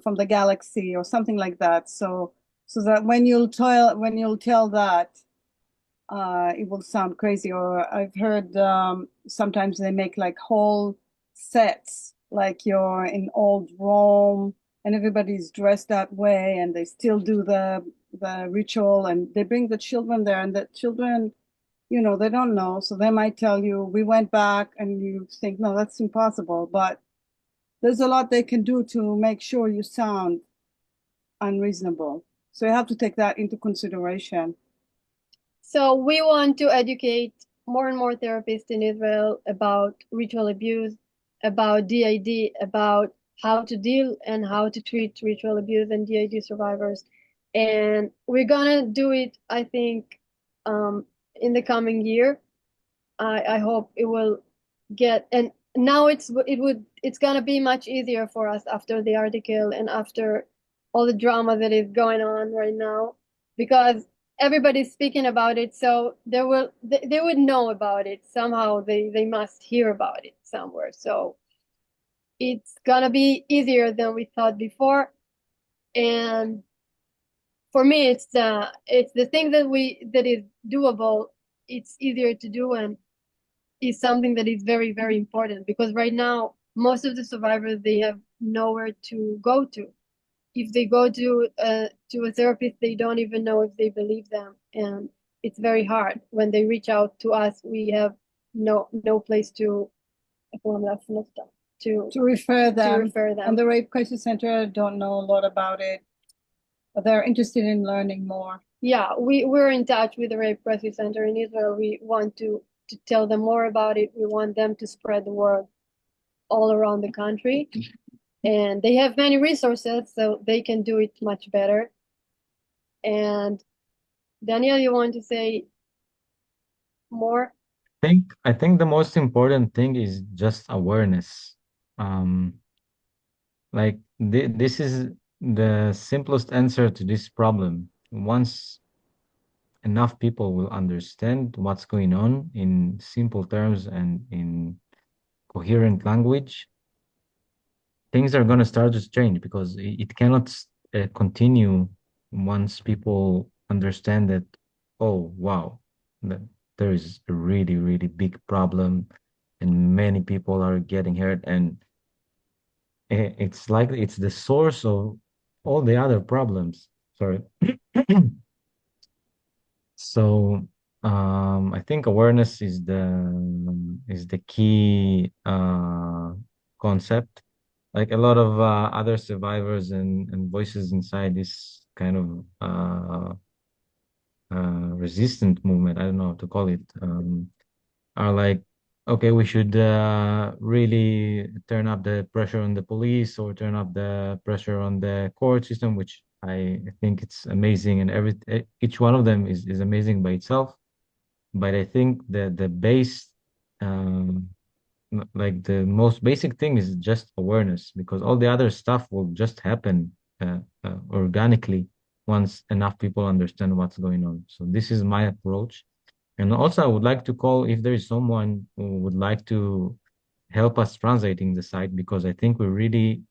from the galaxy or something like that, so that when you'll tell that, it will sound crazy. Or I've heard sometimes they make like whole sets, like you're in old Rome and everybody's dressed that way, and they still do the ritual, and they bring the children there, and the children, they don't know, so they might tell you, we went back, and you think, no, that's impossible. But there's a lot they can do to make sure you sound unreasonable. So you have to take that into consideration. So we want to educate more and more therapists in Israel about ritual abuse, about DID, about how to deal and how to treat ritual abuse and DID survivors. And we're gonna do it, I think, in the coming year. I hope it will get, and now it's gonna be much easier for us after the article and after all the drama that is going on right now, because everybody's speaking about it, so they would know about it somehow. They must hear about it somewhere, so it's gonna be easier than we thought before. And for me, it's the thing that is doable. It's easier to do, and is something that is very, very important, because right now most of the survivors, they have nowhere to go to. If they go to a therapist, they don't even know if they believe them, and it's very hard. When they reach out to us, we have no place to To refer them. refer them. And the Rape Crisis Center don't know a lot about it, but they're interested in learning more. Yeah, we're in touch with the Rape Crisis Center in Israel. We want to tell them more about it. We want them to spread the word all around the country. And they have many resources, so they can do it much better. And Daniel, you want to say more? I think the most important thing is just awareness. Um, like this is the simplest answer to this problem. Once enough people will understand what's going on in simple terms and in coherent language, things are going to start to change, because it cannot continue once people understand that, oh, wow, that there is a really, really big problem and many people are getting hurt. And it's like it's the source of all the other problems. Sorry. So I think awareness is the key concept. Like a lot of other survivors and voices inside this kind of resistant movement, I don't know how to call it, are like, okay, we should really turn up the pressure on the police or turn up the pressure on the court system, which I think it's amazing, and each one of them is amazing by itself. But I think the base, um, like the most basic thing is just awareness, because all the other stuff will just happen organically once enough people understand what's going on. So this is my approach. And also, I would like to call if there is someone who would like to help us translating the site, because I think we really,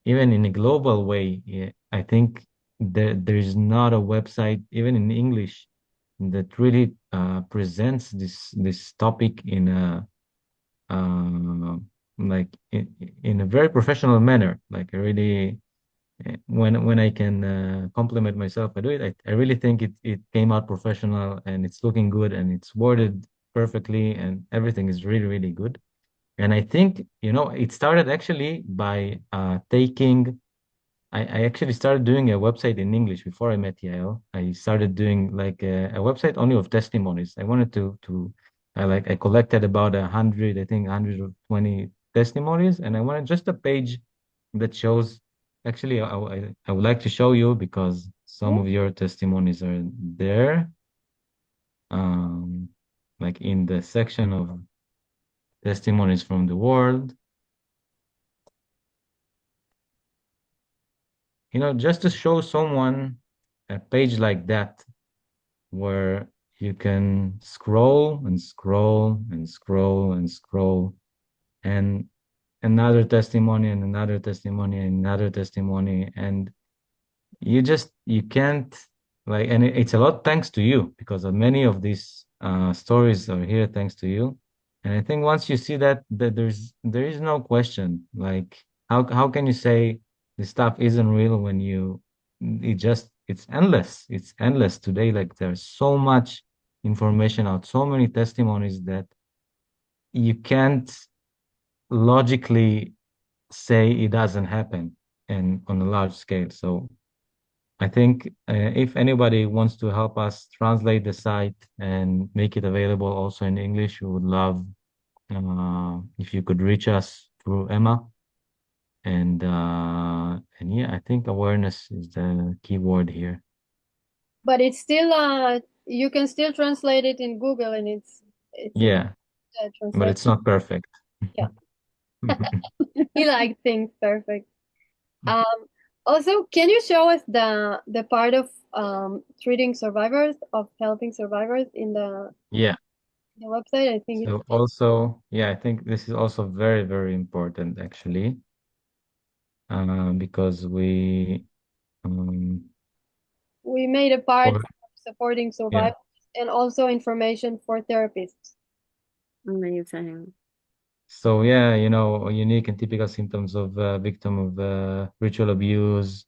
even in a global way, yeah, I think there is not a website, even in English, that really presents this topic in a like in a very professional manner. Like I really, when I can compliment myself, I do it. I really think it came out professional and it's looking good and it's worded perfectly and everything is really, really good. And I think, it started actually by taking I actually started doing a website in English before I met Yael. I started doing like a website only of testimonies. I wanted to I collected about 100, I think 120 testimonies, and I wanted just a page that shows. Actually, I would like to show you because some Yeah. of your testimonies are there, um, like in the section of testimonies from the world. Just to show someone a page like that where you can scroll and scroll and scroll and scroll, and another testimony and another testimony and another testimony, and you can't, like, and it's a lot thanks to you, because of many of these stories are here thanks to you. And I think once you see that there is no question, like, how can you say this stuff isn't real when it's endless. It's endless today. Like, there's so much information out, so many testimonies that you can't logically say it doesn't happen, and on a large scale. So I think if anybody wants to help us translate the site and make it available also in English, we would love if you could reach us through Emma. And yeah, I think awareness is the key word here. But it's still you can still translate it in Google, and it's a Yeah, but translation. it's not perfect. Yeah. He like things perfect. Um, Also, can you show us the part of treating survivors, of helping survivors in Yeah. the website? I think it's So also, yeah, I think this is also very, very important actually, because um, we made a part or for supporting yeah. survivors and also information for therapists. Amazing. So yeah, unique and typical symptoms of victim of ritual abuse,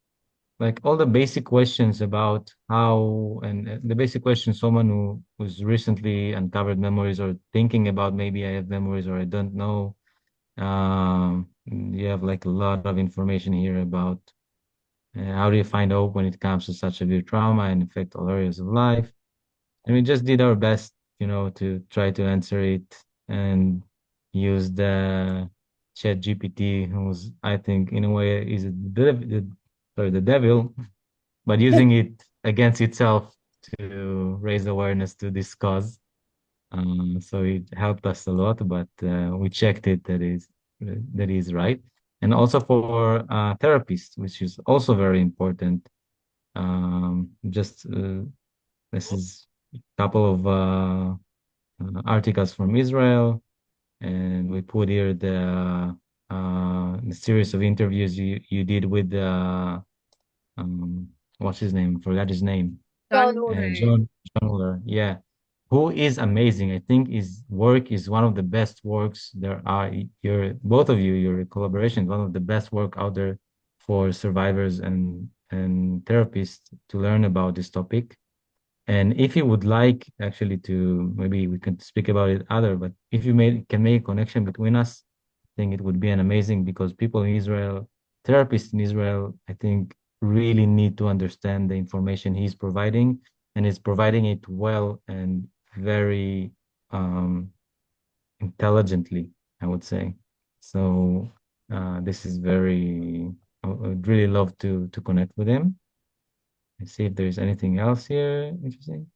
like all the basic questions about how, and the basic questions someone who's recently uncovered memories or thinking about, maybe I have memories or I don't know. You have like a lot of information here about how do you find hope when it comes to such severe trauma and affect all areas of life. And we just did our best, to try to answer it, and use the chat GPT, who's, I think, in a way is the devil, but using it against itself to raise awareness to this cause. So it helped us a lot, but we checked it that is right. And also for therapists, which is also very important. Just This is a couple of articles from Israel, and we put here the series of interviews you did with what's his name? Forgot his name. John John Wooden. Woolley. John Mueller. Yeah, who is amazing. I think his work is one of the best works there are. Both of you, your collaboration is one of the best work out there for survivors and therapists to learn about this topic. And if you would like actually to, maybe we can speak about it other, but if can make a connection between us, I think it would be an amazing, because people in Israel, therapists in Israel, I think really need to understand the information he's providing, and he's providing it well and very intelligently, I would say. So this is I would really love to connect with him and see if there's anything else here interesting.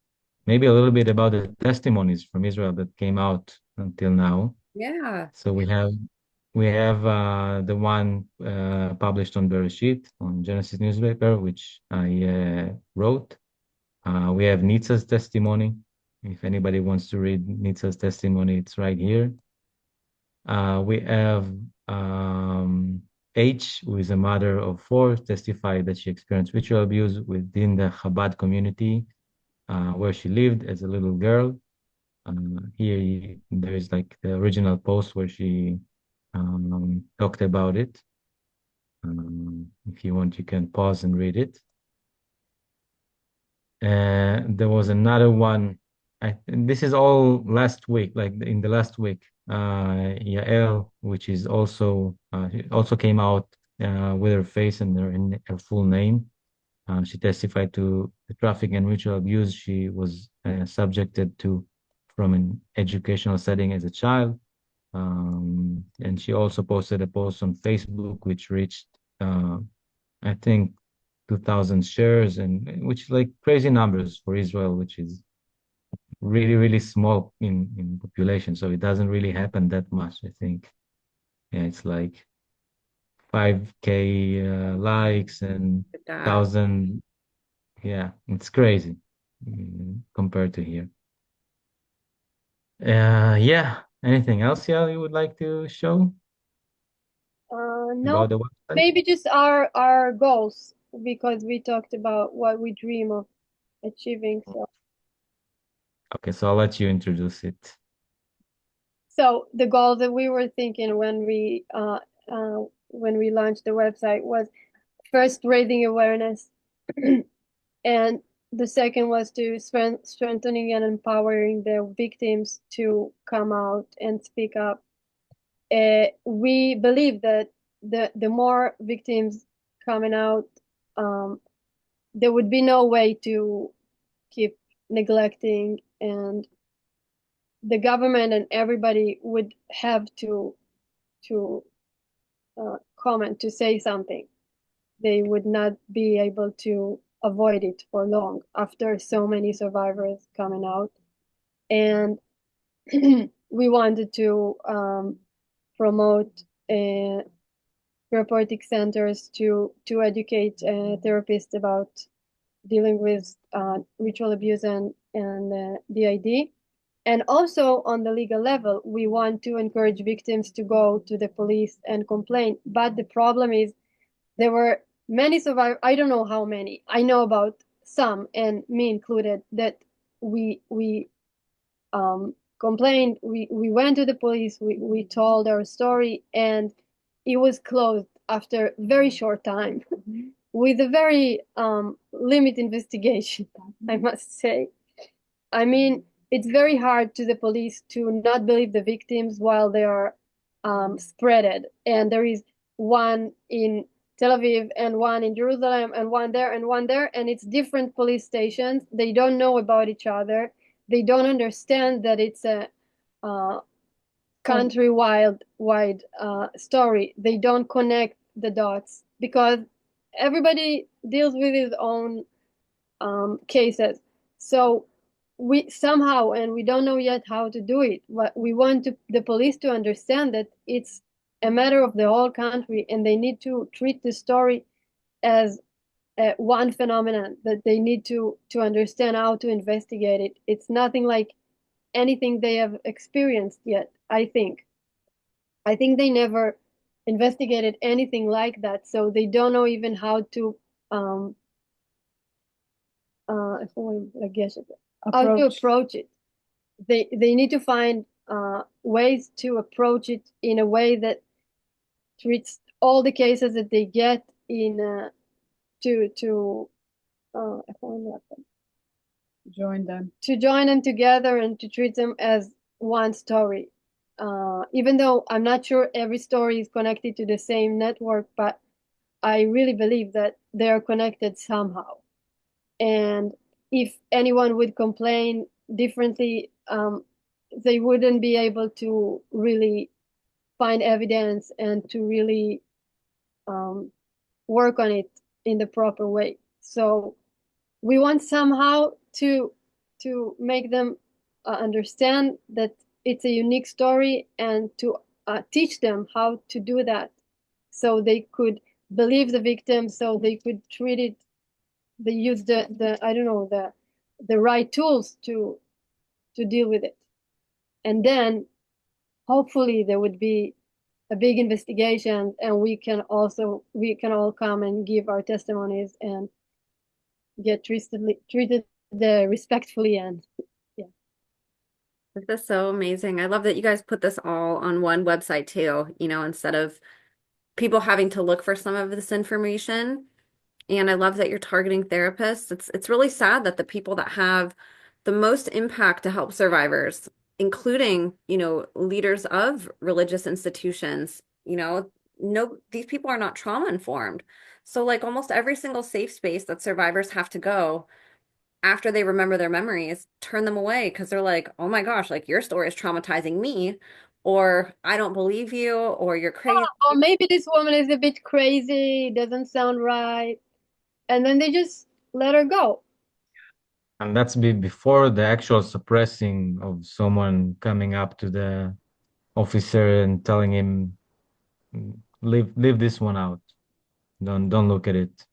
Maybe a little bit about the testimonies from Israel that came out until now. Yeah. So we have the one published on Bereshit, on Genesis newspaper, which I wrote. We have Nitza's testimony. If anybody wants to read Nitza's testimony, it's right here. We have H, who is a mother of four, testified that she experienced ritual abuse within the Chabad community where she lived as a little girl. Here there is like the original post where she talked about it. If you want, you can pause and read it. There was another one. This is all last week, like in the last week. Yael, which is also it also came out with her face and her full name. She testified to the trafficking and ritual abuse she was subjected to from an educational setting as a child. And she also posted a post on Facebook, which reached, I think, 2,000 shares, and which like crazy numbers for Israel, which is really, really small in population. So it doesn't really happen that much, I think. Yeah, it's like 5K likes and God. 1,000. Yeah, it's crazy compared to here. Yeah. Anything else, Yael, you would like to show No, about the website? maybe just our goals, because we talked about what we dream of achieving. Okay, so I'll let you introduce it. So the goal that we were thinking when we launched the website was first raising awareness, and the second was to strengthening and empowering the victims to come out and speak up. We believe that the more victims coming out, there would be no way to keep neglecting, and the government and everybody would have to comment, to say something. They would not be able to avoid it for long after so many survivors coming out. And we wanted to promote therapeutic centers to educate therapists about dealing with ritual abuse and DID. And also on the legal level, we want to encourage victims to go to the police and complain. But the problem is there were many survivors, I don't know how many, I know about some, and me included, that we complained, we went to the police, we told our story, and it was closed after a very short time with a very limited investigation, I must say. I mean, it's very hard to the police to not believe the victims while they are spreaded. And there is one in Tel Aviv and one in Jerusalem and one there and one there, and it's different police stations. They don't know about each other. They don't understand that it's a country-wide story. They don't connect the dots because everybody deals with his own cases. So we somehow, and we don't know yet how to do it, but we want the police to understand that it's a matter of the whole country, and they need to treat the story as one phenomenon, that they need to understand how to investigate it. It's nothing like anything they have experienced yet, I think. I think they never investigated anything like that, so they don't know even how to approach it. They need to find ways to approach it in a way that treats all the cases that they get in to Join them. to join them together and to treat them as one story. Even though I'm not sure every story is connected to the same network, but I really believe that they are connected somehow. And if anyone would complain differently, they wouldn't be able to really find evidence and to really work on it in the proper way. So we want somehow to make them understand that it's a unique story, and to teach them how to do that, so they could believe the victim, so they could treat it. They use the I don't know, the right tools to deal with it, and then hopefully there would be a big investigation, and we can all come and give our testimonies and get treated respectfully. And yeah, This is so amazing. I love that you guys put this all on one website too, instead of people having to look for some of this information. And I love that you're targeting therapists. It's really sad that the people that have the most impact to help survivors, including, leaders of religious institutions, no, these people are not trauma informed. So like almost every single safe space that survivors have to go after they remember their memories, turn them away because they're like, oh my gosh, like your story is traumatizing me, or I don't believe you, or you're crazy. Or maybe this woman is a bit crazy, doesn't sound right. And then they just let her go. And that's before the actual suppressing of someone coming up to the officer and telling him, leave this one out. Don't look at it.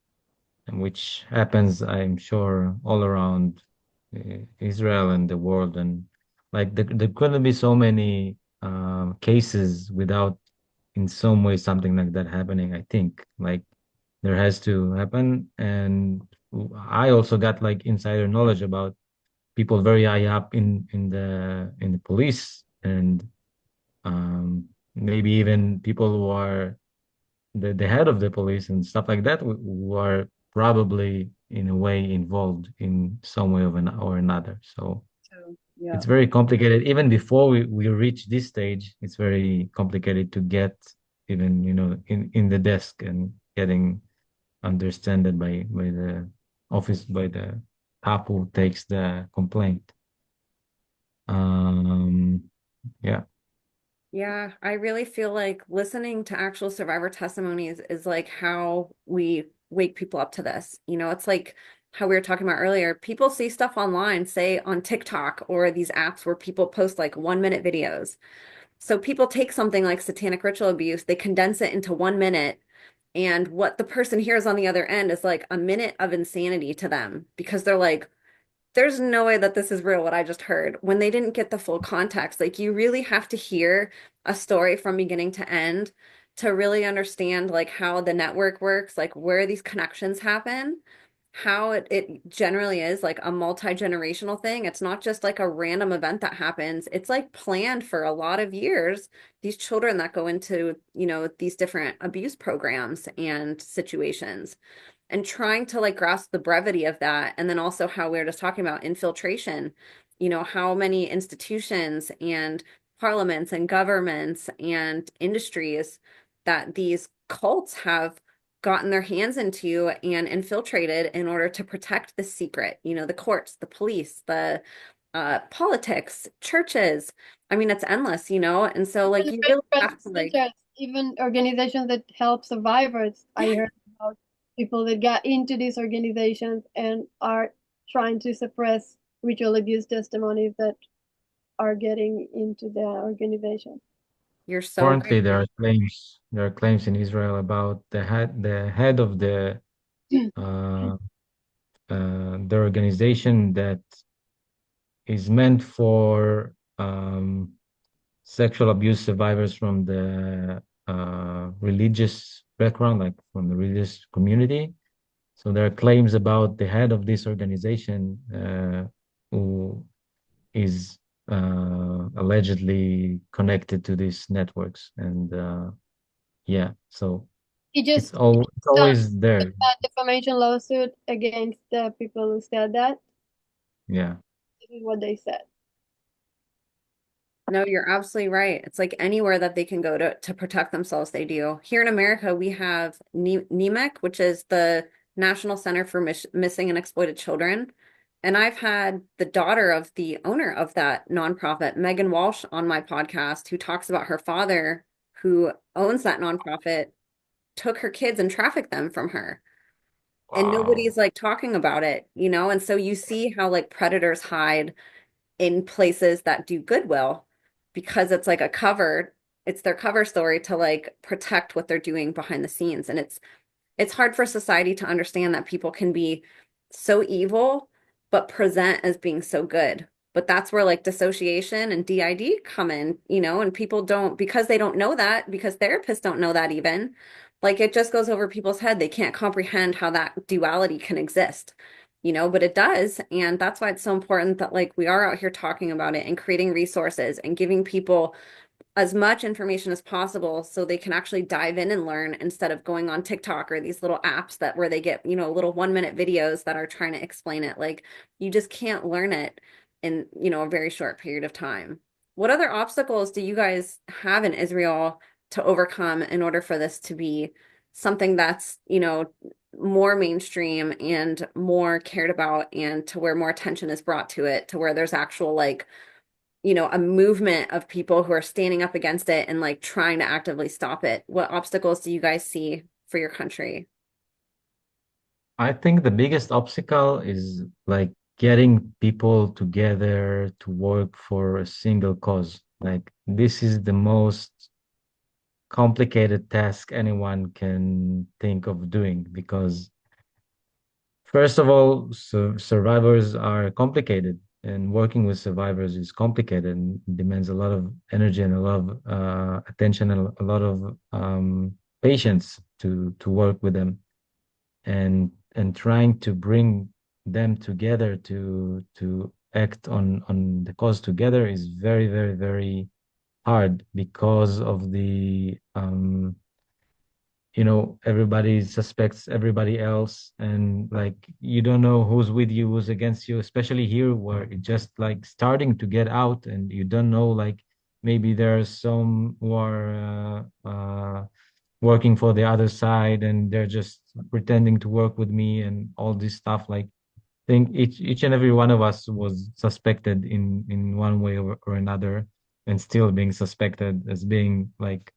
And which happens, I'm sure, all around Israel and the world. And like there couldn't be so many cases without in some way something like that happening, I think. Like there has to happen. And I also got like insider knowledge about people very high up in the police and maybe even people who are the head of the police and stuff like that who are probably in a way involved in some way of or another. So So, yeah. it's very complicated. Even before we reach this stage, it's very complicated to get even, in the desk and getting understood by the office, by the cop who takes the complaint. Um, yeah. Yeah, I really feel like listening to actual survivor testimonies is like how we wake people up to this. It's like how we were talking about earlier. People see stuff online, say on TikTok or these apps where people post like 1 minute videos. So people take something like satanic ritual abuse, they condense it into 1 minute, and what the person hears on the other end is like a minute of insanity to them because they're like, there's no way that this is real, what I just heard, when they didn't get the full context. Like, you really have to hear a story from beginning to end to really understand like how the network works, like where these connections happen, how it generally is like a multi-generational thing. It's not just like a random event that happens. It's like planned for a lot of years. These children that go into, these different abuse programs and situations, and trying to like grasp the brevity of that. And then also how we were just talking about infiltration, how many institutions and parliaments and governments and industries that these cults have gotten their hands into and infiltrated in order to protect the secret, the courts, the police, the politics, churches. I mean, it's endless, and so like you really have to like, Even organizations that help survivors. I heard about people that got into these organizations and are trying to suppress ritual abuse testimonies that are getting into the organization. you're so Currently, right. there are claims in Israel about the head of uh, the organization that is meant for sexual abuse survivors from the religious background, like from the religious community. So there are claims about the head of this organization who is allegedly connected to these networks, and yeah, so He it's just all it's started always there. a defamation lawsuit against the people who said that. Yeah. This is what they said. No, you're absolutely right. It's like anywhere that they can go to protect themselves, they do. Here in America, we have NEMEC, which is the National Center for Missing and Exploited Children. And I've had the daughter of the owner of that nonprofit, Megan Walsh, on my podcast, who talks about her father, who owns that nonprofit, took her kids and trafficked them from her. And Wow. nobody's like talking about it, And so you see how like predators hide in places that do goodwill because it's like it's their cover story to like protect what they're doing behind the scenes. And it's hard for society to understand that people can be so evil but present as being so good. But that's where like dissociation and DID come in, and people don't, because they don't know that, because therapists don't know that even, like it just goes over people's head. They can't comprehend how that duality can exist, but it does. And that's why it's so important that like we are out here talking about it and creating resources and giving people as much information as possible so they can actually dive in and learn instead of going on TikTok or these little apps that where they get, little 1 minute videos that are trying to explain it. Like you just can't learn it in, a very short period of time. What other obstacles do you guys have in Israel to overcome in order for this to be something that's, more mainstream and more cared about, and to where more attention is brought to it, to where there's actual like, a movement of people who are standing up against it and like trying to actively stop it? What obstacles do you guys see for your country? I think the biggest obstacle is like getting people together to work for a single cause. Like this is the most complicated task anyone can think of doing because first of all, survivors are complicated, and working with survivors is complicated and demands a lot of energy and a lot of attention and a lot of patience to work with them, and trying to bring them together to act on the cause together is very, very, very hard because of the everybody suspects everybody else, and like you don't know who's with you, who's against you, especially here where it just like starting to get out, and you don't know, like maybe there's some who are working for the other side and they're just pretending to work with me and all this stuff. Like I think each and every one of us was suspected in one way or another, and still being suspected as being like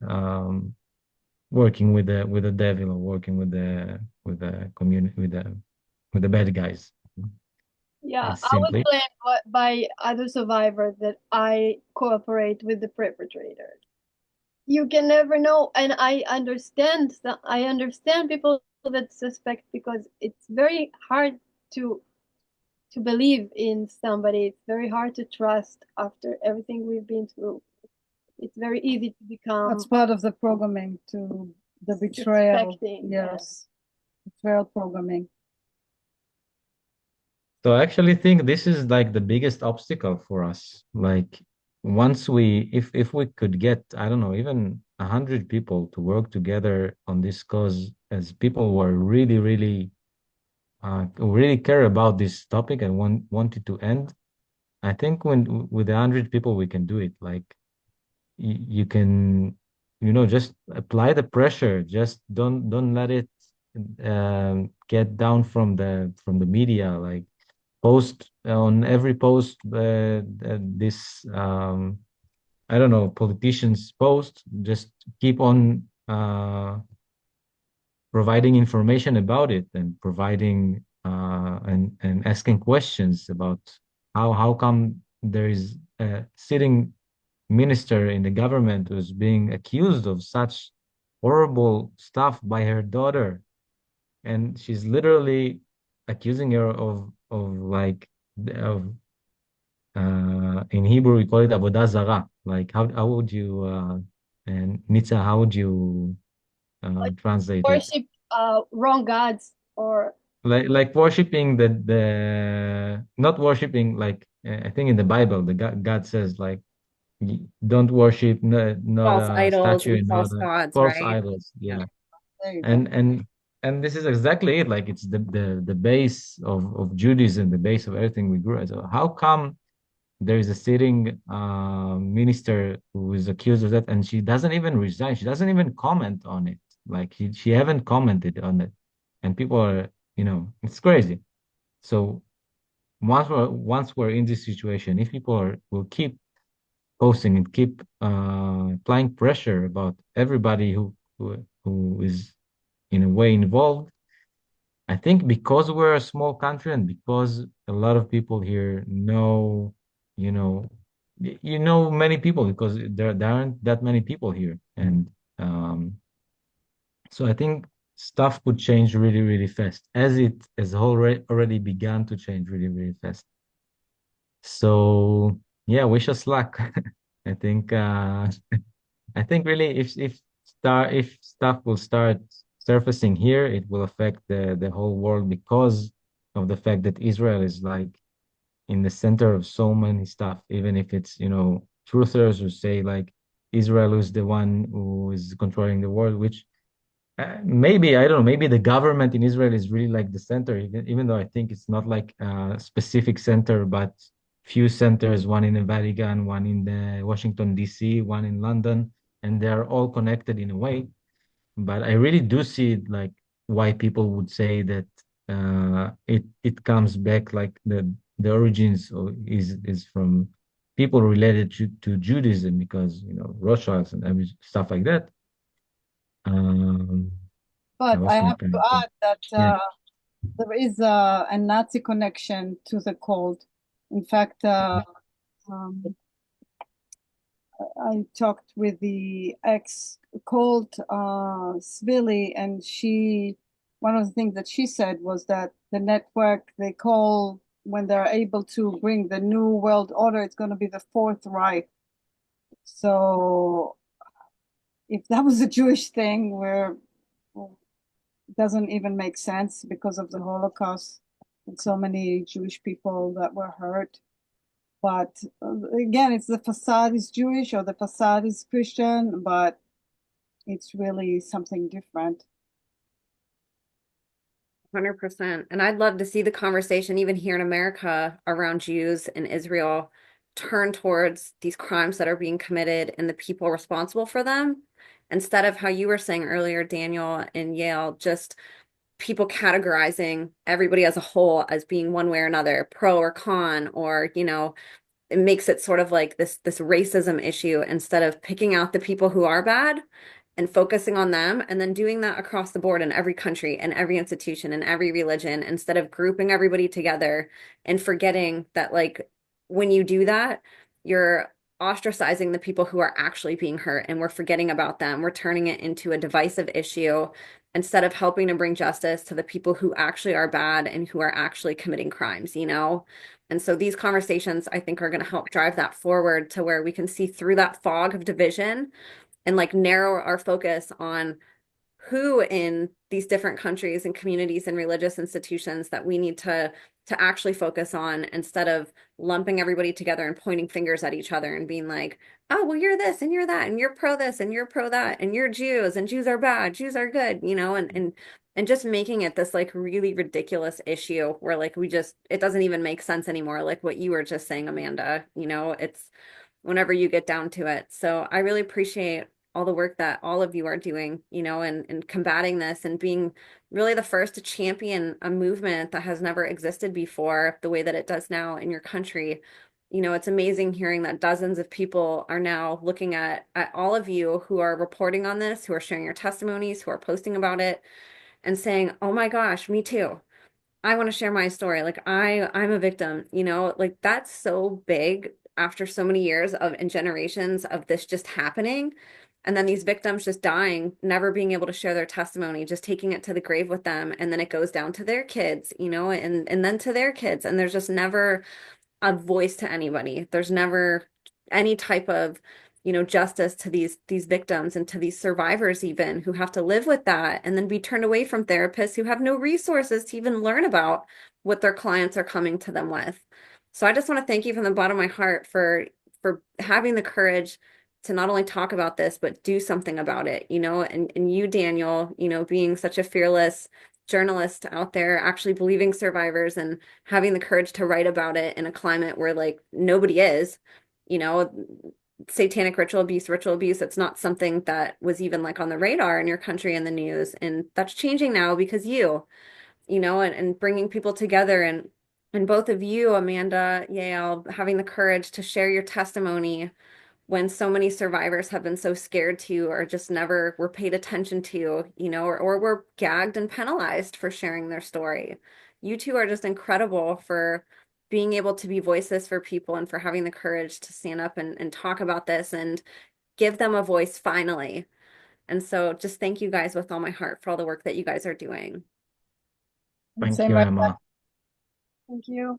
working with the devil, or working with the community, with the bad guys. Yeah, It's I was simply blamed by other survivors that I cooperate with the perpetrators. You can never know, and I understand people that suspect, because it's very hard to believe in somebody. It's very hard to trust after everything we've been through. It's very easy to become That's part of the programming, to the betrayal. suspecting. Yes, betrayal programming. so I actually think this is like the biggest obstacle for us. Like once if we could get, I don't know, even 100 people to work together on this cause, as people who are really, really who really care about this topic and want it to end. I think when with 100 people we can do it. Like you can, just apply the pressure. Just don't let it get down from the media. Like post on every post this I don't know, politicians post. Just keep on providing information about it, and providing and asking questions about how come there is a sitting minister in the government who's being accused of such horrible stuff by her daughter, and she's literally accusing her of like of in Hebrew we call it avodah zarah. Like how would you and Nitza, how would you Like translate it? worship wrong gods, or Like worshiping the not worshiping, like I think in the Bible the God says like don't worship, not False a idols statue, and not false a gods, false right? idols. Yeah. There you go. And this is exactly it. Like it's the base of Judaism, the base of everything we grew. So how come there is a sitting minister who is accused of that, and she doesn't even resign? She doesn't even comment on it. Like she haven't commented on it, and people are, it's crazy. So once we're in this situation, if people will keep posting and keep applying pressure about everybody who is in a way involved. I think because we're a small country, and because a lot of people here know, you know, many people, because there aren't that many people here, and so I think stuff could change really, really fast, as it has already begun to change really, really fast. So yeah, wish us luck. I think I think really if stuff will start surfacing here, it will affect the whole world, because of the fact that Israel is like in the center of so many stuff, even if it's, truthers who say like Israel is the one who is controlling the world, which maybe, I don't know, maybe the government in Israel is really like the center, even though I think it's not like a specific center, but few centers, one in the Vatican, one in the Washington, D.C., one in London. and they're all connected in a way. But I really do see like why people would say that it comes back like the origins is from people related to Judaism, because Rothschilds and every stuff like that. Um, I But I lost my have to train of thought. add that Yeah. there is a Nazi connection to the cult. In fact, um, I talked with the ex-cult Svili, and one of the things that she said was that the network they call, when they're able to bring the new world order, it's going to be the Fourth Reich. So if that was a Jewish thing, where it doesn't even make sense because of the Holocaust and so many Jewish people that were hurt. But again, it's the facade is Jewish or the facade is Christian, but it's really something different. 100%. And I'd love to see the conversation, even here in America, around Jews in Israel turn towards these crimes that are being committed and the people responsible for them, instead of how you were saying earlier, Daniel and Yale, just people categorizing everybody as a whole as being one way or another, pro or con, or, it makes it sort of like this racism issue, instead of picking out the people who are bad and focusing on them, and then doing that across the board in every country and every institution and every religion, instead of grouping everybody together and forgetting that, like, when you do that, you're ostracizing the people who are actually being hurt, and we're forgetting about them. We're turning it into a divisive issue instead of helping to bring justice to the people who actually are bad and who are actually committing crimes. And so these conversations, I think, are going to help drive that forward to where we can see through that fog of division and like narrow our focus on who in these different countries and communities and religious institutions that we need to actually focus on, instead of lumping everybody together and pointing fingers at each other and being like, oh, well, you're this and you're that and you're pro this and you're pro that and you're Jews and Jews are bad, Jews are good, and just making it this like really ridiculous issue where like it doesn't even make sense anymore, like what you were just saying, Amanda. It's whenever you get down to it. So I really appreciate all the work that all of you are doing, and combating this and being really the first to champion a movement that has never existed before the way that it does now in your country. It's amazing hearing that dozens of people are now looking at all of you who are reporting on this, who are sharing your testimonies, who are posting about it and saying, "Oh my gosh, me too. I want to share my story. Like I'm a victim, like that's so big after so many years of and generations of this just happening. And then these victims just dying, never being able to share their testimony, just taking it to the grave with them. And then it goes down to their kids, and then to their kids. And there's just never a voice to anybody. There's never any type of, justice to these victims and to these survivors even who have to live with that and then be turned away from therapists who have no resources to even learn about what their clients are coming to them with. So I just want to thank you from the bottom of my heart for having the courage to not only talk about this but do something about it, and you, Daniel, being such a fearless journalist out there, actually believing survivors and having the courage to write about it in a climate where like nobody is, you know, satanic ritual abuse. It's not something that was even like on the radar in your country in the news. And that's changing now because and bringing people together and both of you, Amanda, Yael, having the courage to share your testimony when so many survivors have been so scared to or just never were paid attention to, or were gagged and penalized for sharing their story. You two are just incredible for being able to be voices for people and for having the courage to stand up and talk about this and give them a voice finally. And so just thank you guys with all my heart for all the work that you guys are doing. And Thank same you, right back. Emma. Thank you.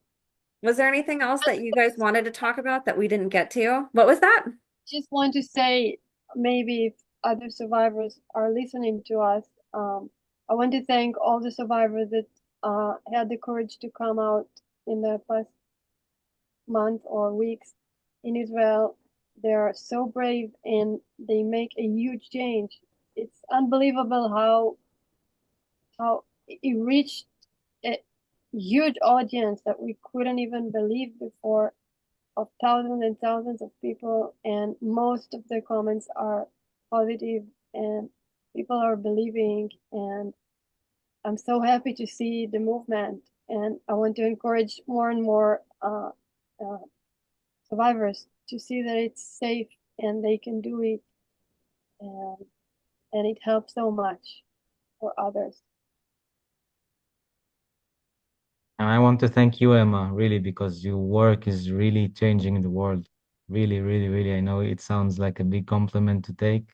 Was there anything else that you guys wanted to talk about that we didn't get to? What was that? Just want to say, maybe if other survivors are listening to us, I want to thank all the survivors that had the courage to come out in the past month or weeks in Israel. They are so brave and they make a huge change. It's unbelievable how it reached a huge audience that we couldn't even believe before, of thousands and thousands of people, and most of the comments are positive, and people are believing, and I'm so happy to see the movement, and I want to encourage more and more uh, survivors to see that it's safe and they can do it, and, and it helps so much for others. And I want to thank you, Emma, really, because your work is really changing the world. Really, really, really. I know it sounds like a big compliment to take,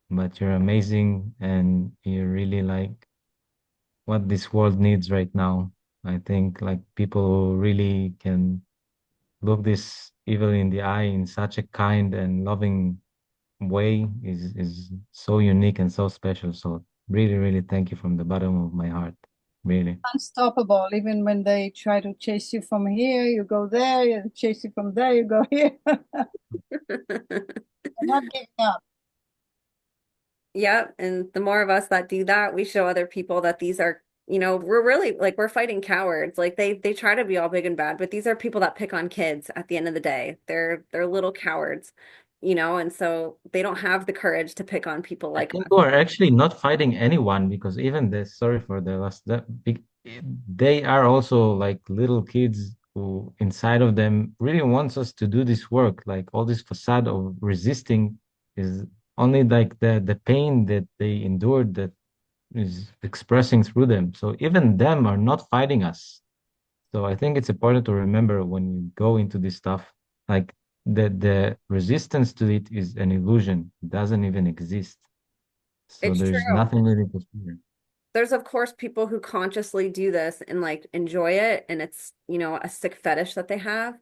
but you're amazing and you're really like what this world needs right now. I think like people who really can look this evil in the eye in such a kind and loving way is so unique and so special. So really, really thank you from the bottom of my heart. Really. Unstoppable. Even when they try to chase you from here, you go there. You chase you from there, you go here. I'm not giving up. Yep. And the more of us that do that, we show other people that these are, we're really like we're fighting cowards. Like they try to be all big and bad, but these are people that pick on kids at the end of the day. They're little cowards, and so they don't have the courage to pick on people I like think us. we're actually not fighting anyone because even the sorry for the last that they are also like little kids who inside of them really wants us to do this work. Like all this facade of resisting is only like the pain that they endured that is expressing through them. So even them are not fighting us. So I think it's important to remember when you go into this stuff, like the resistance to it is an illusion. It doesn't even exist. So It's there's true. nothing really to fear. There's of course people who consciously do this and like enjoy it and it's, a sick fetish that they have.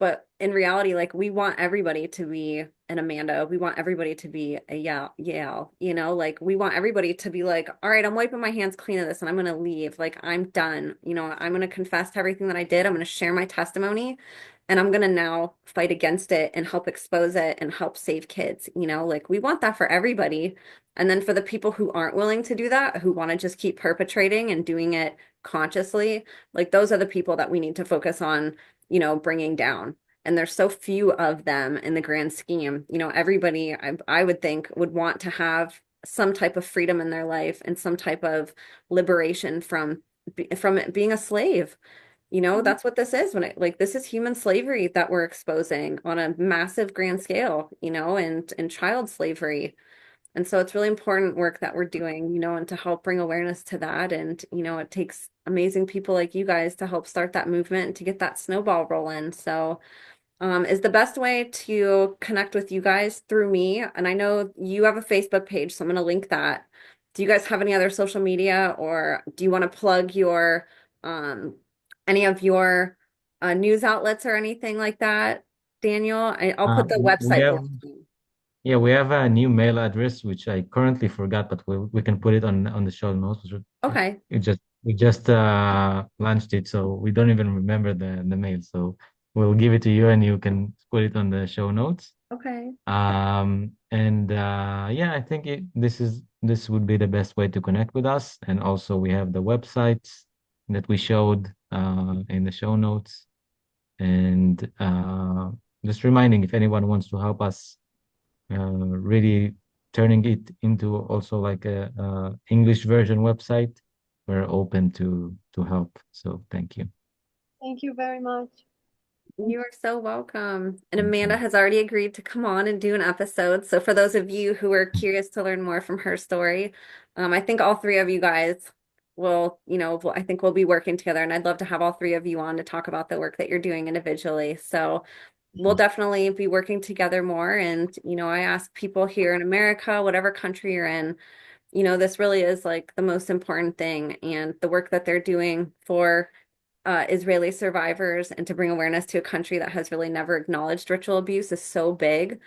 But in reality, like we want everybody to be an Amanda. We want everybody to be a Yael, like we want everybody to be like, all right, I'm wiping my hands clean of this and I'm gonna leave. Like I'm done. I'm gonna confess to everything that I did. I'm gonna share my testimony and I'm gonna now fight against it and help expose it and help save kids. Like we want that for everybody. And then for the people who aren't willing to do that, who want to just keep perpetrating and doing it consciously, like those are the people that we need to focus on, bringing down. And there's so few of them in the grand scheme. Everybody I would think would want to have some type of freedom in their life and some type of liberation from it being a slave. That's what this is like this is human slavery that we're exposing on a massive grand scale, and child slavery. And so it's really important work that we're doing, and to help bring awareness to that. And, it takes amazing people like you guys to help start that movement and to get that snowball rolling. So, is the best way to connect with you guys through me. And I know you have a Facebook page, so I'm going to link that. Do you guys have any other social media or do you want to plug um, any of your news outlets or anything like that, Daniel? I'll put the We website have below. yeah, we have a new mail address which I currently forgot, but we can put it on the show notes. Okay. We just launched it, so we don't even remember the mail. So we'll give it to you, and you can put it on the show notes. Okay. And yeah, I think this would be the best way to connect with us. And also we have the websites that we showed in the show notes. And just reminding if anyone wants to help us really turning it into also like a English version website, we're open to help. So thank you. Thank you very much. You are so welcome. And Thank Amanda you. has already agreed to come on and do an episode. So for those of you who are curious to learn more from her story, I think all three of you guys I think we'll be working together. And I'd love to have all three of you on to talk about the work that you're doing individually. So we'll definitely be working together more. And, I ask people here in America, whatever country you're in, this really is like the most important thing. And the work that they're doing for Israeli survivors and to bring awareness to a country that has really never acknowledged ritual abuse is so big.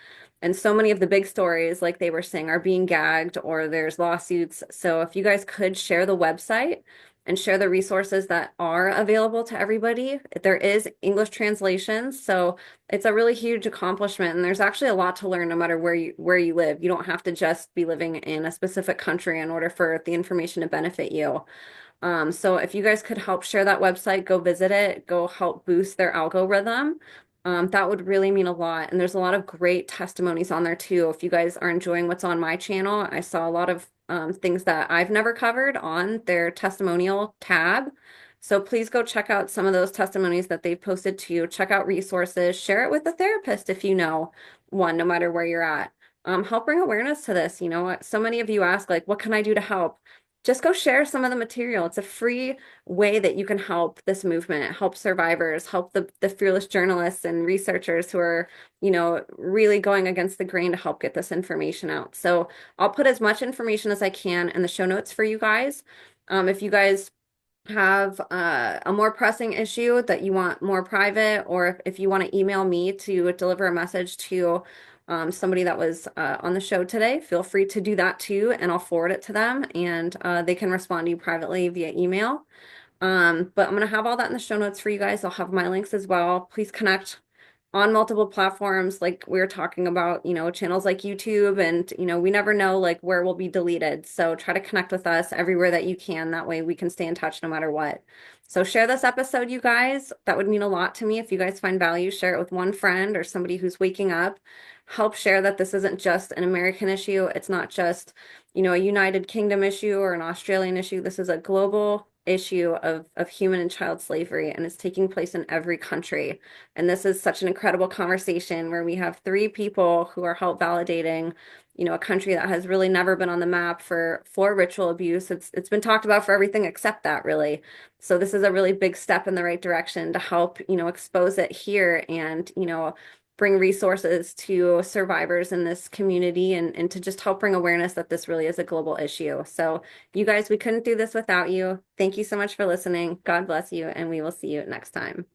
And so many of the big stories, like they were saying, are being gagged or there's lawsuits. So if you guys could share the website and share the resources that are available to everybody, there is English translations. So it's a really huge accomplishment. And there's actually a lot to learn no matter where you live. You don't have to just be living in a specific country in order for the information to benefit you. So if you guys could help share that website, go visit it, go help boost their algorithm. That would really mean a lot. And there's a lot of great testimonies on there too. If you guys are enjoying what's on my channel, I saw a lot of things that I've never covered on their testimonial tab. So please go check out some of those testimonies that they've posted too. Check out resources, share it with a therapist if you know one, no matter where you're at. Help bring awareness to this. You know, so many of you ask, like, what can I do to help? Just go share some of the material. It's a free way that you can help this movement, help survivors, help the fearless journalists and researchers who are, you know, really going against the grain to help get this information out. So I'll put as much information as I can in the show notes for you guys. If you guys have a more pressing issue that you want more private, or if you want to email me to deliver a message to somebody that was on the show today, feel free to do that too, and I'll forward it to them, and they can respond to you privately via email. But I'm going to have all that in the show notes for you guys. I'll have my links as well. Please connect on multiple platforms, like we were talking about, you know, channels like YouTube, and, you know, we never know like where we'll be deleted. So try to connect with us everywhere that you can. That way we can stay in touch no matter what. So share this episode, you guys. That would mean a lot to me. If you guys find value, share it with one friend or somebody who's waking up. Help share that this isn't just an American issue. It's not just, you know, a United Kingdom issue or an Australian issue. This is a global issue of human and child slavery, and it's taking place in every country. And this is such an incredible conversation where we have three people who are help validating, you know, a country that has really never been on the map for ritual abuse. It's been talked about for everything except that, really. So this is a really big step in the right direction to help, you know, expose it here, and, you know, bring resources to survivors in this community, and to just help bring awareness that this really is a global issue. So you guys, we couldn't do this without you. Thank you so much for listening. God bless you, and we will see you next time.